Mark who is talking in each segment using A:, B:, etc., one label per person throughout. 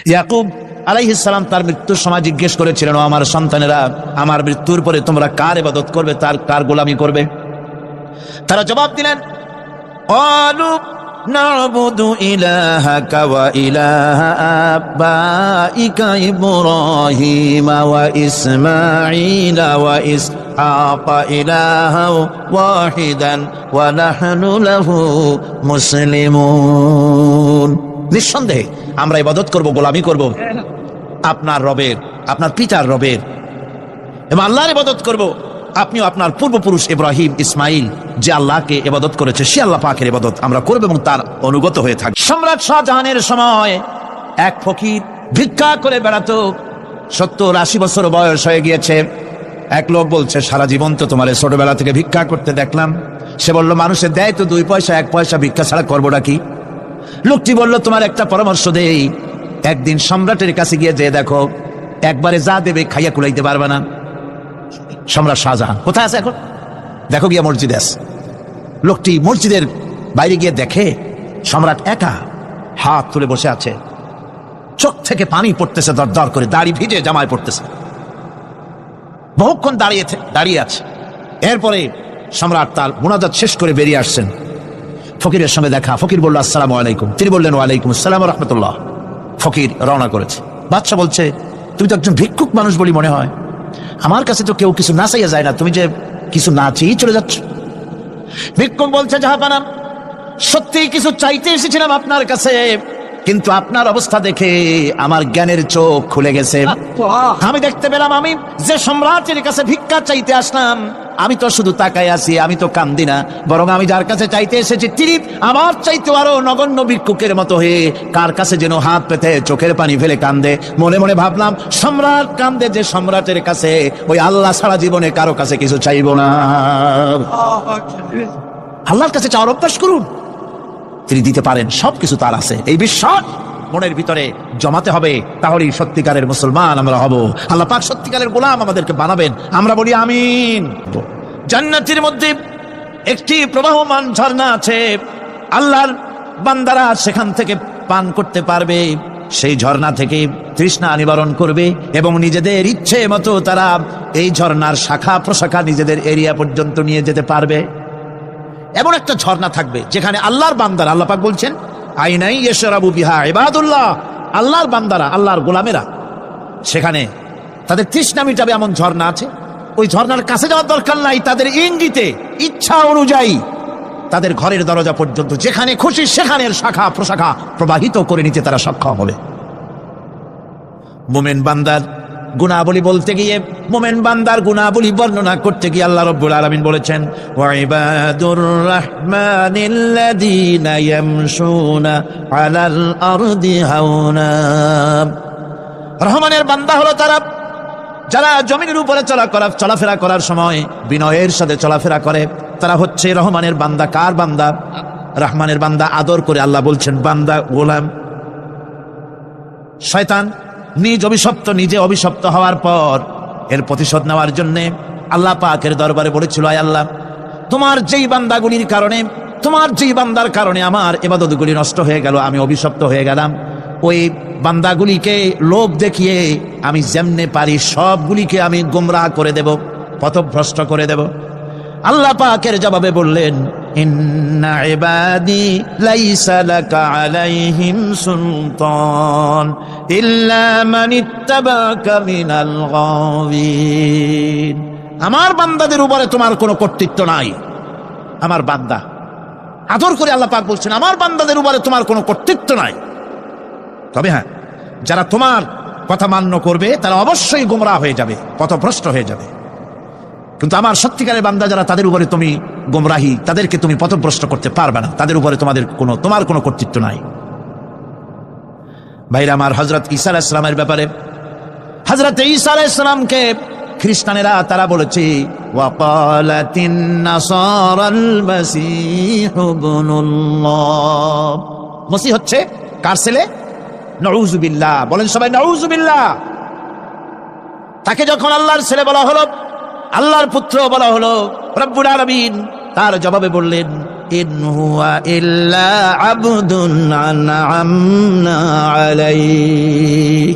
A: ইয়াকুব আলাইহিস সালাম তার মৃত্যুর সময় জিজ্ঞেস করেছিলেন, ও আমার সন্তানেরা, আমার মৃত্যুর পরে তোমরা কার ইবাদত করবে, তার কার গোলামি করবে? তারা জবাব দিলেন, ক্বালু না'বুদু ইলাহাকা ওয়া ইলাহা আবাইকা ইব্রাহিম ওয়া ইসমাঈল ওয়া ইসহাক ইলাহাও ওয়াহিদান ওয়া নাহনু লাহু মুসলিমুন। নিঃসন্দেহে আমরা ইবাদত করব, গোলামি করব আপনার রবের, আপনার পিতার রবের, এবং আল্লাহর ইবাদত করব। আপনিও আপনার পূর্বপুরুষ ইব্রাহিম ইসমাইল যে আল্লাহকে ইবাদত করেছে, সে আল্লাহ পাকের ইবাদত আমরা করব এবং তার অনুগত হয়ে থাকব। সম্রাট শাহজাহানের সময় এক ফকির ভিক্ষা করে বেড়াতো, 70-80 বছর বয়স হয়ে গিয়েছে। এক লোক বলছে, সারা জীবন তো তোমার ছোটবেলা থেকে ভিক্ষা করতে দেখলাম। সে বলল, মানুষের দেয় তো 2 পয়সা, 1 পয়সা, ভিক্ষা ছাড়া করবোটা কি? লোকটি বলল, তোমার একটা পরামর্শ দেই, একদিন সম্রাটের কাছে গিয়ে যে দেখো, একবারে যা দেবে খাইয়া কুলাইতে পারবে না। সম্রাট শাহজাহান কোথায় আছে এখন? দেখো গিয়া মসজিদে আছে। লোকটি মসজিদের বাইরে গিয়ে দেখে সম্রাট একা হাত তুলে বসে আছে, চোখ থেকে পানি পড়তেছে দর দর করে, দাড়ি ভিজে জামায় পড়তেছে, বহুক্ষণ দাঁড়িয়ে আছে। এরপরে সম্রাট তার মুনাজাত শেষ করে বেরিয়ে আসছেন। ফকিরের সঙ্গে দেখা, ফকির বলল, আসসালামু আলাইকুম। তিনি বললেন, ওয়ালাইকুম আসসালাম ওয়া রাহমাতুল্লাহ। ফকির রওনা করেছে। বাদশা বলছে, তুমি তো একজন ভিক্ষুক মানুষ বলি মনে হয়, আমার কাছে তো কেউ কিছু না চাইয়া যায় না, তুমি যে কিছু না চেয়েই চলে যাচ্ছ। ভিক্ষুক বলছে, জাহাপানা, সত্যি কিছু চাইতে এসেছিলাম আপনার কাছে, কিন্তু আপনার অবস্থা দেখে আমার জ্ঞানের চোখ খুলে গেছে। আমি দেখতে পেলাম, আমি যে সম্রাটের কাছে ভিক্ষা চাইতে আসলাম, আমি তো শুধু তাকাই আছি, আমি তো কান্দি না, বরং আমি যার কাছে চাইতে এসেছি তিনি আমার চাইতে আরো নগণ্য ভিক্ষুকের মতো হয়ে কার কাছে যেন হাত পেতে চোখের পানি ফেলে কান্দে। মনে মনে ভাবলাম, সম্রাট কান্দে যে সম্রাটের কাছে, ওই আল্লাহ সারা জীবনে কারো কাছে কিছু চাইব না। আল্লাহর কাছে চাওয়ার অভ্যাস করুন, তিনি দিতে পারেন, সবকিছু তার আছে। এই বিশ্বাস মনের ভিতরে জমাতে হবে, তাহলেই সত্যিকারের মুসলমান আমরা হব। আল্লাহ পাক সত্যিকারের গোলাম আমাদেরকে বানাবেন, আমরা বলি আমিন। জান্নাতের মধ্যে একটি প্রবাহমান ঝর্ণা আছে, আল্লাহর বান্দারা সেখান থেকে পান করতে পারবে। সেই ঝর্ণা থেকে তৃষ্ণা নিবারণ করবে এবং নিজেদের ইচ্ছে মতো তারা এই ঝর্ণার শাখা প্রশাখা নিজেদের এরিয়া পর্যন্ত নিয়ে যেতে পারবে। এমন একটা ঝর্ণা থাকবে যেখানে আল্লাহর বান্দারা, আল্লাহ পাক বলছেন, আইনাই ইয়াশরাবু বিহা ইবাদুল্লাহ, আল্লাহর বান্দারা, আল্লাহর গোলামেরা সেখানে তাদের তৃষ্ণা মিটাবে এমন ঝর্ণা আছে। ওই ঝর্ণার কাছে যাওয়ার দরকার নাই, তাদের ইঙ্গিতে ইচ্ছা অনুযায়ী তাদের ঘরের দরজা পর্যন্ত যেখানে খুশি সেখানের শাখা প্রশাখা প্রবাহিত করে নিতে তারা সক্ষম হবে। মুমিন বান্দার গুনাহবলী বলতে গিয়ে, মুমিন বান্দার গুনাহবলী বর্ণনা করতে গিয়ে আল্লাহ রাব্বুল আলামিন বলেছেন, ওয়া ইবাদুর রাহমানিল্লাযীনা ইয়ামশুনা আলাল আরদি হাওনা। রহমানের বান্দা হলো তারা যারা জমিনের উপরে চলাফেরা করার সময় বিনয়ের সাথে চলাফেরা করে, তারা হচ্ছে রহমানের বান্দা। কার বান্দা? রহমানের বান্দা। আদর করে আল্লাহ বলছেন বান্দা, গোলাম। শয়তান নিজে অভিশপ্ত হওয়ার পর এর প্রতিশোধ নেওয়ার জন্য আল্লাহ পাকের দরবারে বলেছিল, আয় আল্লাহ, তোমার যেই বান্দাগুলির কারণে, তোমার যেই বান্দার কারণে আমার ইবাদতগুলি নষ্ট হয়ে গেল, আমি অভিশপ্ত হয়ে গেলাম, ওই বান্দাগুলিকে লোভ দেখিয়ে আমি যেমনে পারি সবগুলিকে আমি গোমরাহ করে দেব, পথভ্রষ্ট করে দেব। আল্লাহ পাকের জবাবে বললেন, ইন্না ইবাদি লাইসা লাকা আলাইহিম সুলতান ইল্লা মান ইত্তাবাকা মিনাল গাওয়িন। আমার বান্দাদের উপরে তোমার কোনো কর্তৃত্ব নাই। আমার বান্দা, আদর করে আল্লাহ পাক বলছেন, আমার বান্দাদের উপরে তোমার কোনো কর্তৃত্ব নাই। তবে হ্যাঁ, যারা তোমার কথা মান্য করবে তারা অবশ্যই গোমরাহ হয়ে যাবে, পথভ্রষ্ট হয়ে যাবে। কিন্তু আমার সত্যিকারের বান্দা যারা, তাদের উপরে তুমি গোমরাহি, তাদেরকে তুমি পথভ্রষ্ট করতে পারবে না, তাদের উপরে তোমার কোনো কর্তৃত্ব নাই। ভাইরা আমার, হযরত ঈসা আলাইহিস সালামের ব্যাপারে, হযরত ঈসা আলাইহিস সালামকে খ্রিস্টানেরা তারা বলেছে, ওয়া ক্বালাতিন নাসারাল মাসীহু ইবনুল্লাহ। মসিহ হচ্ছে কার ছেলে? নাউযুবিল্লাহ। বলেন সবাই নাউযুবিল্লাহ। তাকে যখন আল্লাহর ছেলে বলা হলো, আল্লাহর পুত্র বলা হলো, রব্বুল আলামিন তার জবাবে বললেন, ইন হুয়া ইল্লা আবদুন আনআমনা আলাইহি,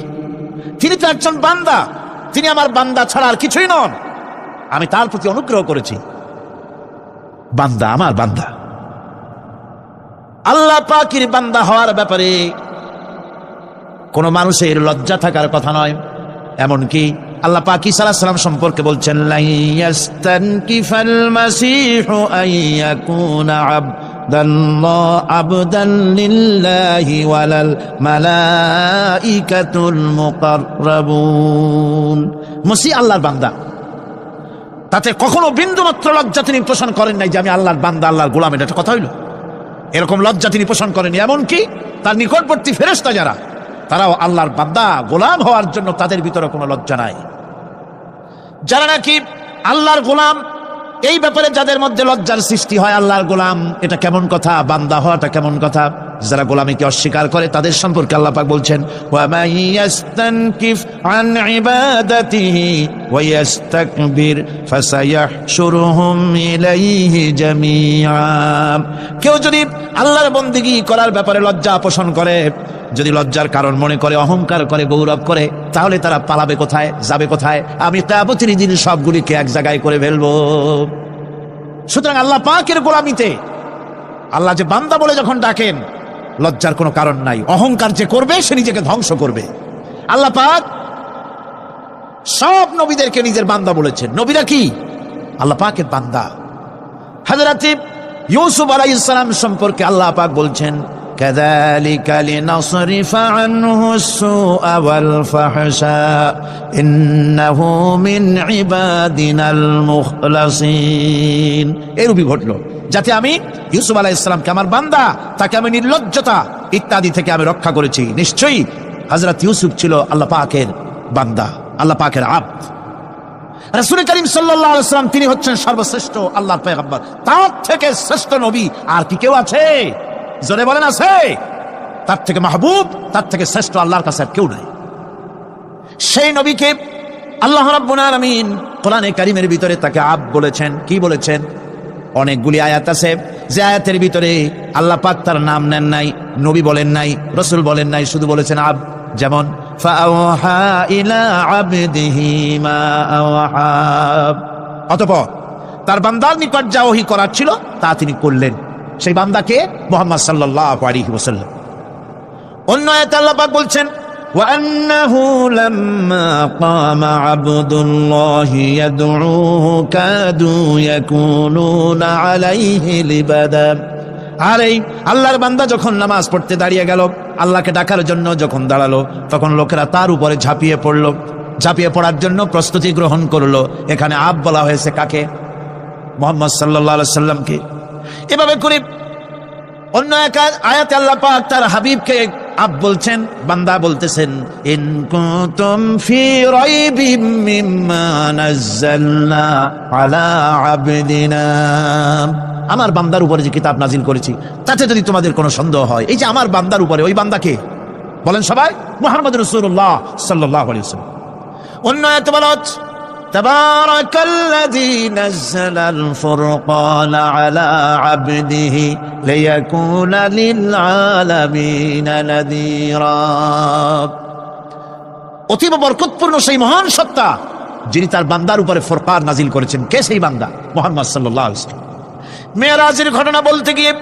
A: তিনি তো একজন বান্দা, তিনি আমার বান্দা ছাড়া আর কিছুই নন, আমি তার প্রতি অনুগ্রহ করেছি। বান্দা, আমার বান্দা। আল্লাহ পাকের বান্দা হওয়ার ব্যাপারে কোন মানুষের লজ্জা থাকার কথা নয়। এমনকি আল্লাহ পাক ঈসা আলাইহিস সালাম সম্পর্কে বলছেন, লা ইয়াস্তানকিফাল মাসীহু আইয়াকুনা আবদান লিল্লাহি ওয়ালাল মালাইকাতুল মুকাররাবুন। মসিহ আল্লাহর বান্দা, তাতে কখনো বিন্দুমাত্র লজ্জা তিনি পোষণ করেন নাই যে আমি আল্লাহর বান্দা, আল্লাহর গোলাম। এটা একটা কথা হইল? এরকম লজ্জা তিনি পোষণ করেনি। এমনকি তার নিকটবর্তী ফেরেশতা যারা, তারাও আল্লাহর বান্দা গোলাম হওয়ার জন্য তাদের ভিতরে কোনো লজ্জা নাই। যারা নাকি আল্লাহর গোলাম, এই ব্যাপারে যাদের মধ্যে লজ্জার সৃষ্টি হয়, আল্লাহর গোলাম এটা কেমন কথা, বান্দা হওয়াটা কেমন কথা, যারা গোলামীকে অস্বীকার করে তাদের সম্পর্কে আল্লাহ পাক বলছেন, ওয়া মান ইয়াস্তানকিফ আন ইবাদাতিহি ওয়া ইয়াস্তাকবির ফাসায়াহশুরুহুম ইলাইহি জামিআ। কেউ যদি আল্লাহর বন্দেগী করার ব্যাপারে লজ্জা পোষণ করে, যদি লজ্জার কারণ মনে করে, অহংকার করে, গৌরব করে, তাহলে তারা পালাবে কোথায়, যাবে কোথায়? আমি কিয়ামতের দিন সবগুলিকে এক জায়গায় করে ফেলবো। সুতরাং আল্লাহ পাকের গোলামিতে আল্লাহ যে বান্দা বলে যখন ডাকেন, লজ্জার কোনো কারণ নাই। অহংকার যে করবে সে নিজেকে ধ্বংস করবে। আল্লাহ পাক সব নবীদেরকে নিজের বান্দা বলেছেন। নবীরা কি আল্লাহ পাকের বান্দা। হযরত ইউসুফ আলাইহিস সালাম সম্পর্কে আল্লাহ পাক বলছেন, কাযালিকা লিনাসরিফা আনহু আস-সুআ ওয়াল ফাহশা ইন্নাহু মিন ইবাদিনাল মুখলাসিন। এরূপই ঘটলো যাতে আমি ইউসুফ আলাইহিস সালামকে, আমার বান্দা, তাকে আমি নির্লজ্জতা ইত্যাদি থেকে আমি রক্ষা করেছি। নিশ্চয়ই হযরত ইউসুফ ছিল আল্লাহ পাকের বান্দা, আল্লাহ পাকের আব্দ। রাসূল করিম সাল্লাল্লাহু আলাইহি ওয়াসাল্লাম তিনি হচ্ছেন সর্বশ্রেষ্ঠ আল্লাহর পয়গম্বর। তার থেকে শ্রেষ্ঠ নবী আর কি কেউ আছে? জোরে বলেন, আছে? তার থেকে মাহবুব, তার থেকে শ্রেষ্ঠ আল্লাহর কাছে আর কেউ নাই। সেই নবীকে আল্লাহ রাব্বুল আলামিন কোরআনে কারীমের ভিতরে তাকে আব্দ বলেছেন। কি বলেছেন? অনেকগুলি আয়াত আছে যে আয়াতের ভিতরে আল্লাহ পাক তার নাম নেন নাই, নবী বলেন নাই, রাসূল বলেন নাই, শুধু বলেছেন আব্দ। যেমন ফাআওহা ইলা আবদিহি মা আওহা, অতঃপর তার বান্দার নিকট যা ওহী করার ছিল তা তিনি করলেন। সেই বান্দাকে মুহাম্মদ সাল্লাল্লাহু আলাইহি ওয়াসাল্লাম। অন্য আয়াতে আল্লাহ পাক বলছেন, ওয়া আন্নাহু লাম্মা কামা আবদুল্লাহি ইয়াদউহু কাদু ইয়াকুনুনা আলাইহি লিবাদা। আর এই আল্লাহর বান্দা যখন নামাজ পড়তে দাঁড়িয়ে গেল, আল্লাহকে ডাকার জন্য যখন দাঁড়ালো, তখন লোকেরা তার উপরে ঝাঁপিয়ে পড়লো। ঝাঁপিয়ে পড়ার জন্য প্রস্তুতি গ্রহণ করলো। এখানে আব বলা হয়েছে কাকে? মুহাম্মদ সাল্লাল্লাহু আলাইহি সাল্লামকে। এভাবে করে অন্য এক আয়াতে আল্লাহ পাক তার হাবিবকে আব বলছেন, বান্দা বলতেছেন, ইন কুনতুম ফি রাইবিম মিম্মা নাযালনা আলা আবদিনা। আমার বান্দার উপরে যে কিতাব নাজিল করেছি তাতে যদি তোমাদের কোনো সন্দেহ হয়। এই যে আমার বান্দার উপরে, ওই বান্দাকে বলেন সবাই? মুহাম্মদ রাসূলুল্লাহ সাল্লাল্লাহু আলাইহি ওয়াসাল্লাম। অন্য আয়াতে বলা হচ্ছে, তাবারাকাল্লাযী নাযালাল ফুরকানা আলা আবদিহি লিয়াকুনা লিল আলামিনা নাযীরা। অতীব বরকতপূর্ণ সেই মহান সত্তা যিনি তার বান্দার উপরে ফুরকান নাজিল করেছেন। কে সেই বান্দা? মুহাম্মদ সাল্লাল্লাহু আলাইহি ওয়াসাল্লাম। মেরাজের ঘটনা বলতে গিয়ে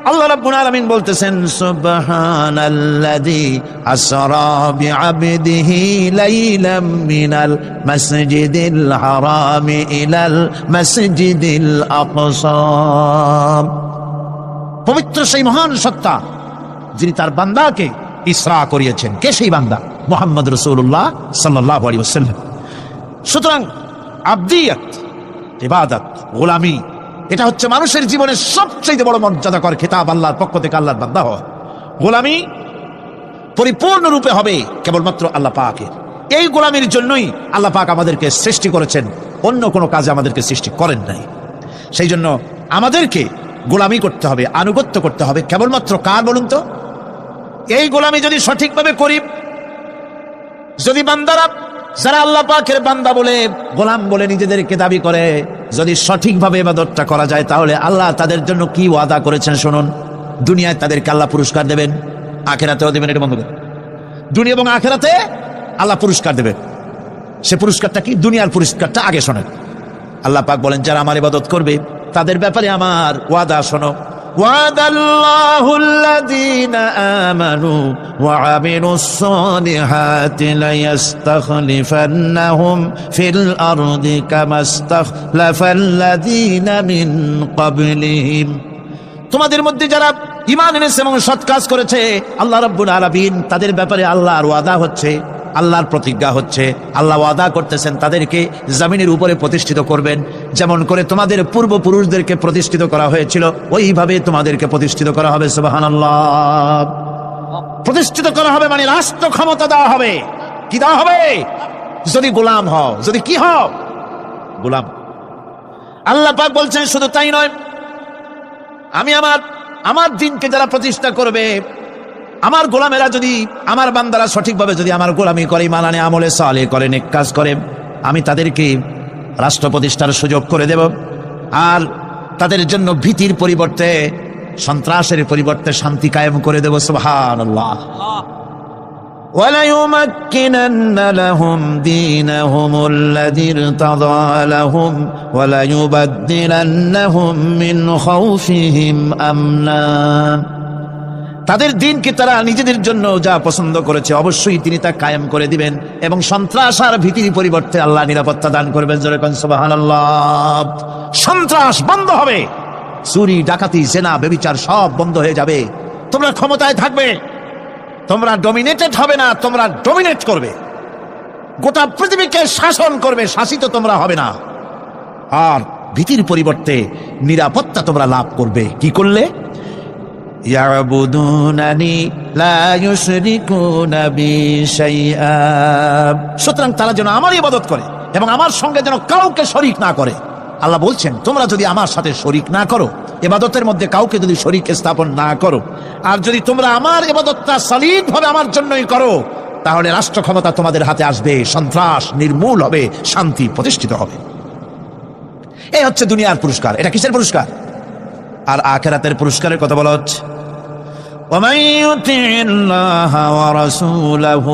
A: আল্লাহ রাব্বুল আলামিন বলতেছেন, সুবহানাল্লাযী আসরা বিআবদিহি লাইলাম মিনাল মাসজিদিল হারামি ইলাল মাসজিদিল আকসা। পবিত্র সেই মহান সত্তা যিনি তার বান্দাকে ইসরা করিয়েছেন। কে সেই বান্দা? মুহাম্মদ রাসূলুল্লাহ সাল্লাল্লাহু আলাইহি ওয়াসাল্লাম। সুতরাং আবদিয়াত, ইবাদত, গোলামি, এটা হচ্ছে মানুষের জীবনের সবচেয়ে বড় মর্যাদাকর খেতাব আল্লাহর পক্ষ থেকে আল্লাহর বান্দা হওয়া। গোলামি পরিপূর্ণরূপে হবে কেবলমাত্র আল্লাহ পাকের। এই গোলামির জন্যই আল্লাহ পাক আমাদেরকে সৃষ্টি করেছেন, অন্য কোনো কাজে আমাদেরকে সৃষ্টি করেন নাই। সেই জন্য আমাদেরকে গোলামি করতে হবে, আনুগত্য করতে হবে কেবলমাত্র কার বলুন তো? এই গোলামি যদি সঠিকভাবে করি, যদি বান্দারা যারা আল্লাহ পাকের বান্দা বলে, গোলাম বলে নিজেদেরকে দাবি করে, যদি সঠিকভাবে ইবাদতটা করা যায় তাহলে আল্লাহ তাদের জন্য কি ওয়াদা করেছেন শুনুন। দুনিয়ায় তাদেরকে আল্লাহ পুরস্কার দেবেন, আখিরাতেও দেবেন। এটা বন্ধ করে, দুনিয়া এবং আখিরাতে আল্লাহ পুরস্কার দেবেন। সে পুরস্কারটা কি? দুনিয়ার পুরস্কারটা আগে শোনেন। আল্লাহ পাক বলেন যারা আমার ইবাদত করবে তাদের ব্যাপারে আমার ওয়াদা শোনো। ওয়াদাল্লাহু আল্লাযীনা আমানু ওয়া আমিলুস সালিহাতি লায়াস্তাখলিফান্নাহুম ফিল আরদি কামাস্তাখলাফাল্লাযীনা মিন ক্বাবলিহিম। তোমাদের মধ্যে যারা ঈমান এনেছে এবং সৎ কাজ করেছে, আল্লাহ রাব্বুল আলামিন তাদের ব্যাপারে আল্লাহর ওয়াদা হচ্ছে, আল্লাহর প্রতিজ্ঞা হচ্ছে, আল্লাহ ওয়াদা করতেছেন তাদেরকে জমিনের উপরে প্রতিষ্ঠিত করবেন। যেমন করে তোমাদের পূর্বপুরুষদেরকে প্রতিষ্ঠিত করা হয়েছিল ওইভাবে তোমাদেরকে প্রতিষ্ঠিত করা হবে। সুবহানাল্লাহ। প্রতিষ্ঠিত করা হবে মানে রাষ্ট্র ক্ষমতা দেওয়া হবে। কি দেওয়া হবে? যদি গোলাম হও, যদি কি হও? গোলাম। আল্লাহ পাক বলছেন শুধু তাই নয়, আমি আমার দিনকে যারা প্রতিষ্ঠা করবে, আমার গোলামেরা যদি, আমার বান্দারা সঠিকভাবে যদি আমার গোলামি করে, ঈমান আনে, আমলে সালেহ করে, নেক কাজ করে, আমি তাদেরকে রাষ্ট্র প্রতিষ্ঠার সুযোগ করে দেব। আর তাদের জন্য ভীতির পরিবর্তে, সন্ত্রাসের পরিবর্তে শান্তি কায়েম করে দেব। সুবহানাল্লাহ। وَلَيُمَكِّنَنَّ لَهُمْ دِينَهُمُ الَّذِي ارْتَضَىٰ لَهُمْ وَلَيُبَدِّلَنَّهُم مِّنْ خَوْفِهِمْ أَمْنًا। তাদের দিনকে তারা নিজেদের জন্য যা পছন্দ করেছে অবশ্যই তিনি তা কায়েম করে দিবেন, এবং সন্ত্রাস আর ভীতির পরিবর্তে আল্লাহ নিরাপত্তা দান করবেন। জোরে কোন সুবহানাল্লাহ। সন্ত্রাস বন্ধ হবে, চুরি, ডাকাতি, জেনা, ব্যভিচার সব বন্ধ হয়ে যাবে। তোমরা ক্ষমতায় থাকবে, তোমরা ডমিনেটেড হবে না, তোমরা ডমিনেট করবে, গোটা পৃথিবীকে শাসন করবে, শাসিত তোমরা হবে না। আর ভীতির পরিবর্তে নিরাপত্তা তোমরা লাভ করবে। কি করলে? ইয়াবুদুনানি লা ইউশরিকুনা বি শাইআ। সুতরাং তারা যেন আমার ইবাদত করে এবং আমার সঙ্গে যেন কাউকে শরীক না করে। আল্লাহ বলছেন তোমরা যদি আমার সাথে শরীক না করো, ইবাদতের মধ্যে কাউকে যদি শরীক স্থাপন না করো, আর যদি তোমরা আমার ইবাদতটা সলিডভাবে আমার জন্যই করো, তাহলে রাষ্ট্র ক্ষমতা তোমাদের হাতে আসবে, সন্ত্রাস নির্মূল হবে, শান্তি প্রতিষ্ঠিত হবে। এই হচ্ছে দুনিয়ার পুরস্কার। এটা কিসের পুরস্কার? আর আখিরাতের পুরস্কারের কথা বলা হচ্ছে। وَمَن يُطِعِ اللَّهَ وَرَسُولَهُ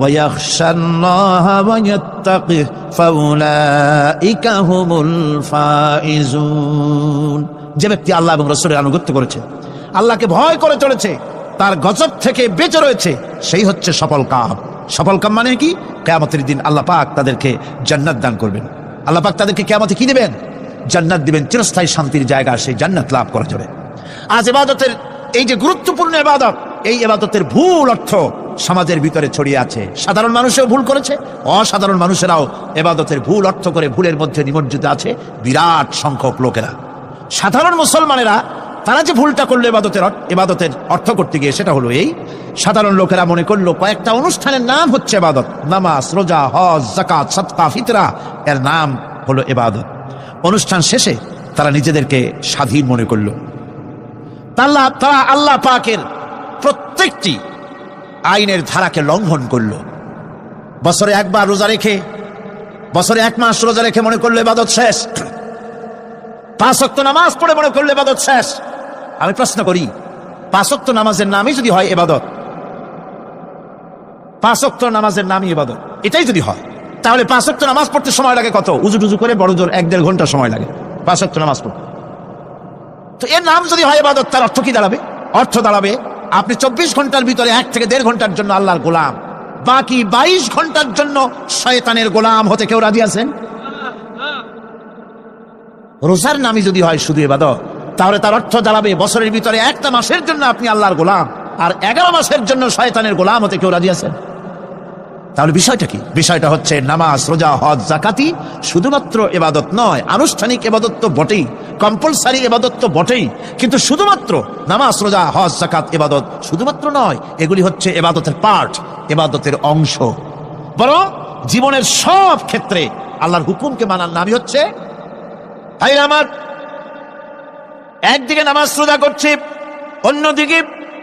A: وَيَخْشَ اللَّهَ وَيَتَّقِهِ فَأُولَٰئِكَ هُمُ الْفَائِزُونَ। যে ব্যক্তি আল্লাহ এবং রাসূলের আনুগত্য করেছে, আল্লাহকে ভয় করে চলেছে, তার গজব থেকে বেঁচে রয়েছে, সেই হচ্ছে সফল কাম। সফল কাম মানে কি? কিয়ামতের দিন আল্লাহ পাক তাদেরকে জান্নাত দান করবেন। আল্লাহ পাক তাদেরকে কিয়ামতে কি দিবেন? জান্নাত দিবেন, চিরস্থায়ী শান্তির জায়গা, সেই জান্নাত লাভ করা যাবে। আজ ইবাদতের এই যে গুরুত্বপূর্ণ ইবাদত, এই ইবাদতের ভুল অর্থ সমাজের ভিতরে ছড়িয়ে আছে। সাধারণ মানুষও ভুল করেছে, অসাধারণ মানুষেরাও ইবাদতের ভুল অর্থ করে ভুলের মধ্যে নিমজ্জিত আছে বিরাট সংখ্যক লোকেরা। সাধারণ মুসলমানেরা তারা যে ভুলটা করলো ইবাদতের অর্থ করতে গিয়ে, সেটা হলো এই, সাধারণ লোকেরা মনে করলো কয়েকটা অনুষ্ঠানের নাম হচ্ছে ইবাদত, নামাজ, রোজা, হজ, যাকাত, সাদকা, ফিতরা, এর নাম হলো ইবাদত। অনুষ্ঠান শেষে তারা নিজেদেরকে স্বাধীন মনে করলো। তারা আল্লাহ পাকের প্রত্যেকটি আইনের ধারাকে লঙ্ঘন করলো। বছরে একবার রোজা রেখে, বছরে 1 মাস রোজা রেখে মনে করলো ইবাদত শেষ। 5 ওয়াক্ত নামাজ পড়ে মনে করলো ইবাদত শেষ। আমি প্রশ্ন করি, 5 ওয়াক্ত নামাজের নামই যদি হয় ইবাদত, 5 ওয়াক্ত নামাজের নামই ইবাদত, এটাই যদি হয়, তাহলে 5 ওয়াক্ত নামাজ পড়তে সময় লাগে কত? উজু টুজু করে বড় জোর 1-1.5 ঘন্টা সময় লাগে 5 ওয়াক্ত নামাজ পড়তে। তো এর নাম যদি হয় ইবাদত, তার অর্থ কি দাঁড়াবে? অর্থ দাঁড়াবে আপনি 24 ঘন্টার ভিতরে 1 থেকে 1.5 ঘন্টার জন্য আল্লাহর গোলাম, বাকি 22 ঘন্টার জন্য শয়তানের গোলাম হতে কেউ রাজি আছেন? রোজার নামই যদি হয় শুধু ইবাদত, তাহলে তার অর্থ দাঁড়াবে বছরের ভিতরে 1টা মাসের জন্য আপনি আল্লাহর গোলাম, আর 11 মাসের জন্য শয়তানের গোলাম হতে কেউ রাজি আছেন? তাহলে বিষয়টা কি? বিষয়টা হচ্ছে নামাজ, রোজা, হজ, যাকাতি শুধুমাত্র ইবাদত নয়, আনুষ্ঠানিক ইবাদত তো বটেই, কম্পালসারি ইবাদত তো বটেই, কিন্তু শুধুমাত্র নামাজ, রোজা, হজ, যাকাত ইবাদত শুধুমাত্র নয়, এগুলি হচ্ছে ইবাদতের পার্ট, ইবাদতের অংশ। বরং জীবনের সব ক্ষেত্রে আল্লাহর হুকুমকে মানার নামই হচ্ছে আমার। একদিকে নামাজ রোজা করছে, অন্যদিকে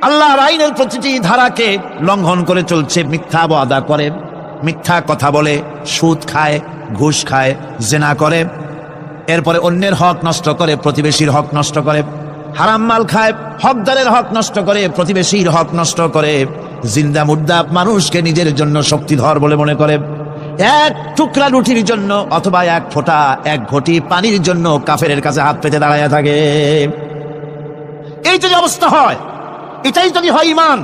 A: আল্লাহর আইনের প্রতিটি ধারাকে লঙ্ঘন করে চলছে, মিথ্যা ওয়াদা করে, মিথ্যা কথা বলে, সুদ খায়, ঘুষ খায়, জেনা করে, এরপরে অন্যের হক নষ্ট করে, প্রতিবেশীর হক নষ্ট করে, হারাম মাল খায়, হকদারের হক নষ্ট করে, প্রতিবেশীর হক নষ্ট করে, জিন্দা মুর্দা মানুষকে নিজের জন্য শক্তিধর বলে মনে করে, এক টুকরা রুটির জন্য অথবা এক ফোঁটা, এক ঘটি পানির জন্য কাফেরের কাছে হাত পেতে দাঁড়ায় থাকে। এই যদি অবস্থা হয়, এটাই যদি হয় ঈমান,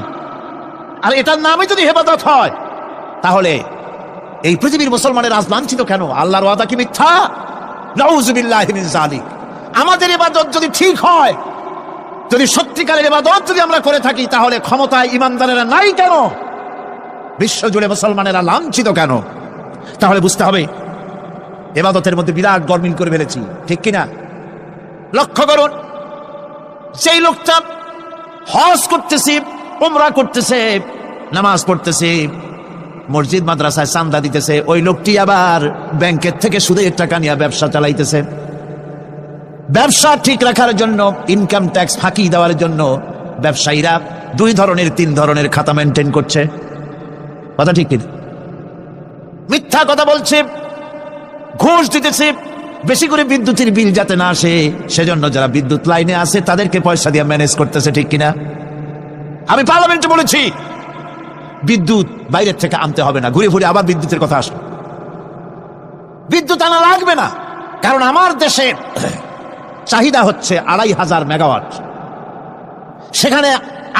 A: আর এটার নামে যদি ইবাদত হয়, তাহলে এই পৃথিবীর মুসলমানের আজ লাঞ্ছিত কেন? আল্লাহর ওয়াদা কি মিথ্যা? নাউযুবিল্লাহি মিন যালিক। আমাদের ইবাদত যদি ঠিক হয়, যদি সত্যিকারের ইবাদত যদি আমরা করে থাকি, তাহলে ক্ষমতায় ঈমানদারেরা নাই কেন? বিশ্বজুড়ে মুসলমানেরা লাঞ্ছিত কেন? তাহলে বুঝতে হবে ইবাদতের মধ্যে বিরাট গরমিল করে ফেলেছি, ঠিক কিনা? লক্ষ্য করুন, সেই লোকটা হজ করতেছে, উমরা করতেছে, নামাজ পড়তেছে, মসজিদ মাদ্রাসায় চান্দা দিতেছে, ওই লোকটি আবার ব্যাংকের থেকে সুদের টাকা নিয়ে ব্যবসা চালাইতেছে। ব্যবসা ঠিক রাখার জন্য, ইনকাম ট্যাক্স ফাঁকি দেওয়ার জন্য ব্যবসায়ীরা 2 ধরনের 3 ধরনের খাতা মেনটেন করছে। কথা ঠিক কিনা? মিথ্যা কথা বলছে, ঘুষ দিতেছে, বেশি করে বিদ্যুতের বিল যাতে না আসে সেজন্য যারা বিদ্যুৎ লাইনে আছে তাদেরকে পয়সা দিয়ে ম্যানেজ করতেছে, ঠিক কিনা? আমি পার্লামেন্টে বলেছি বিদ্যুৎ বাইরের থেকে আনতে হবে না, ঘুরে ঘুরে আবার বিদ্যুতের কথা আসলো। বিদ্যুৎ আনা লাগবে না, কারণ আমার দেশের চাহিদা হচ্ছে 2500 মেগাওয়াট, সেখানে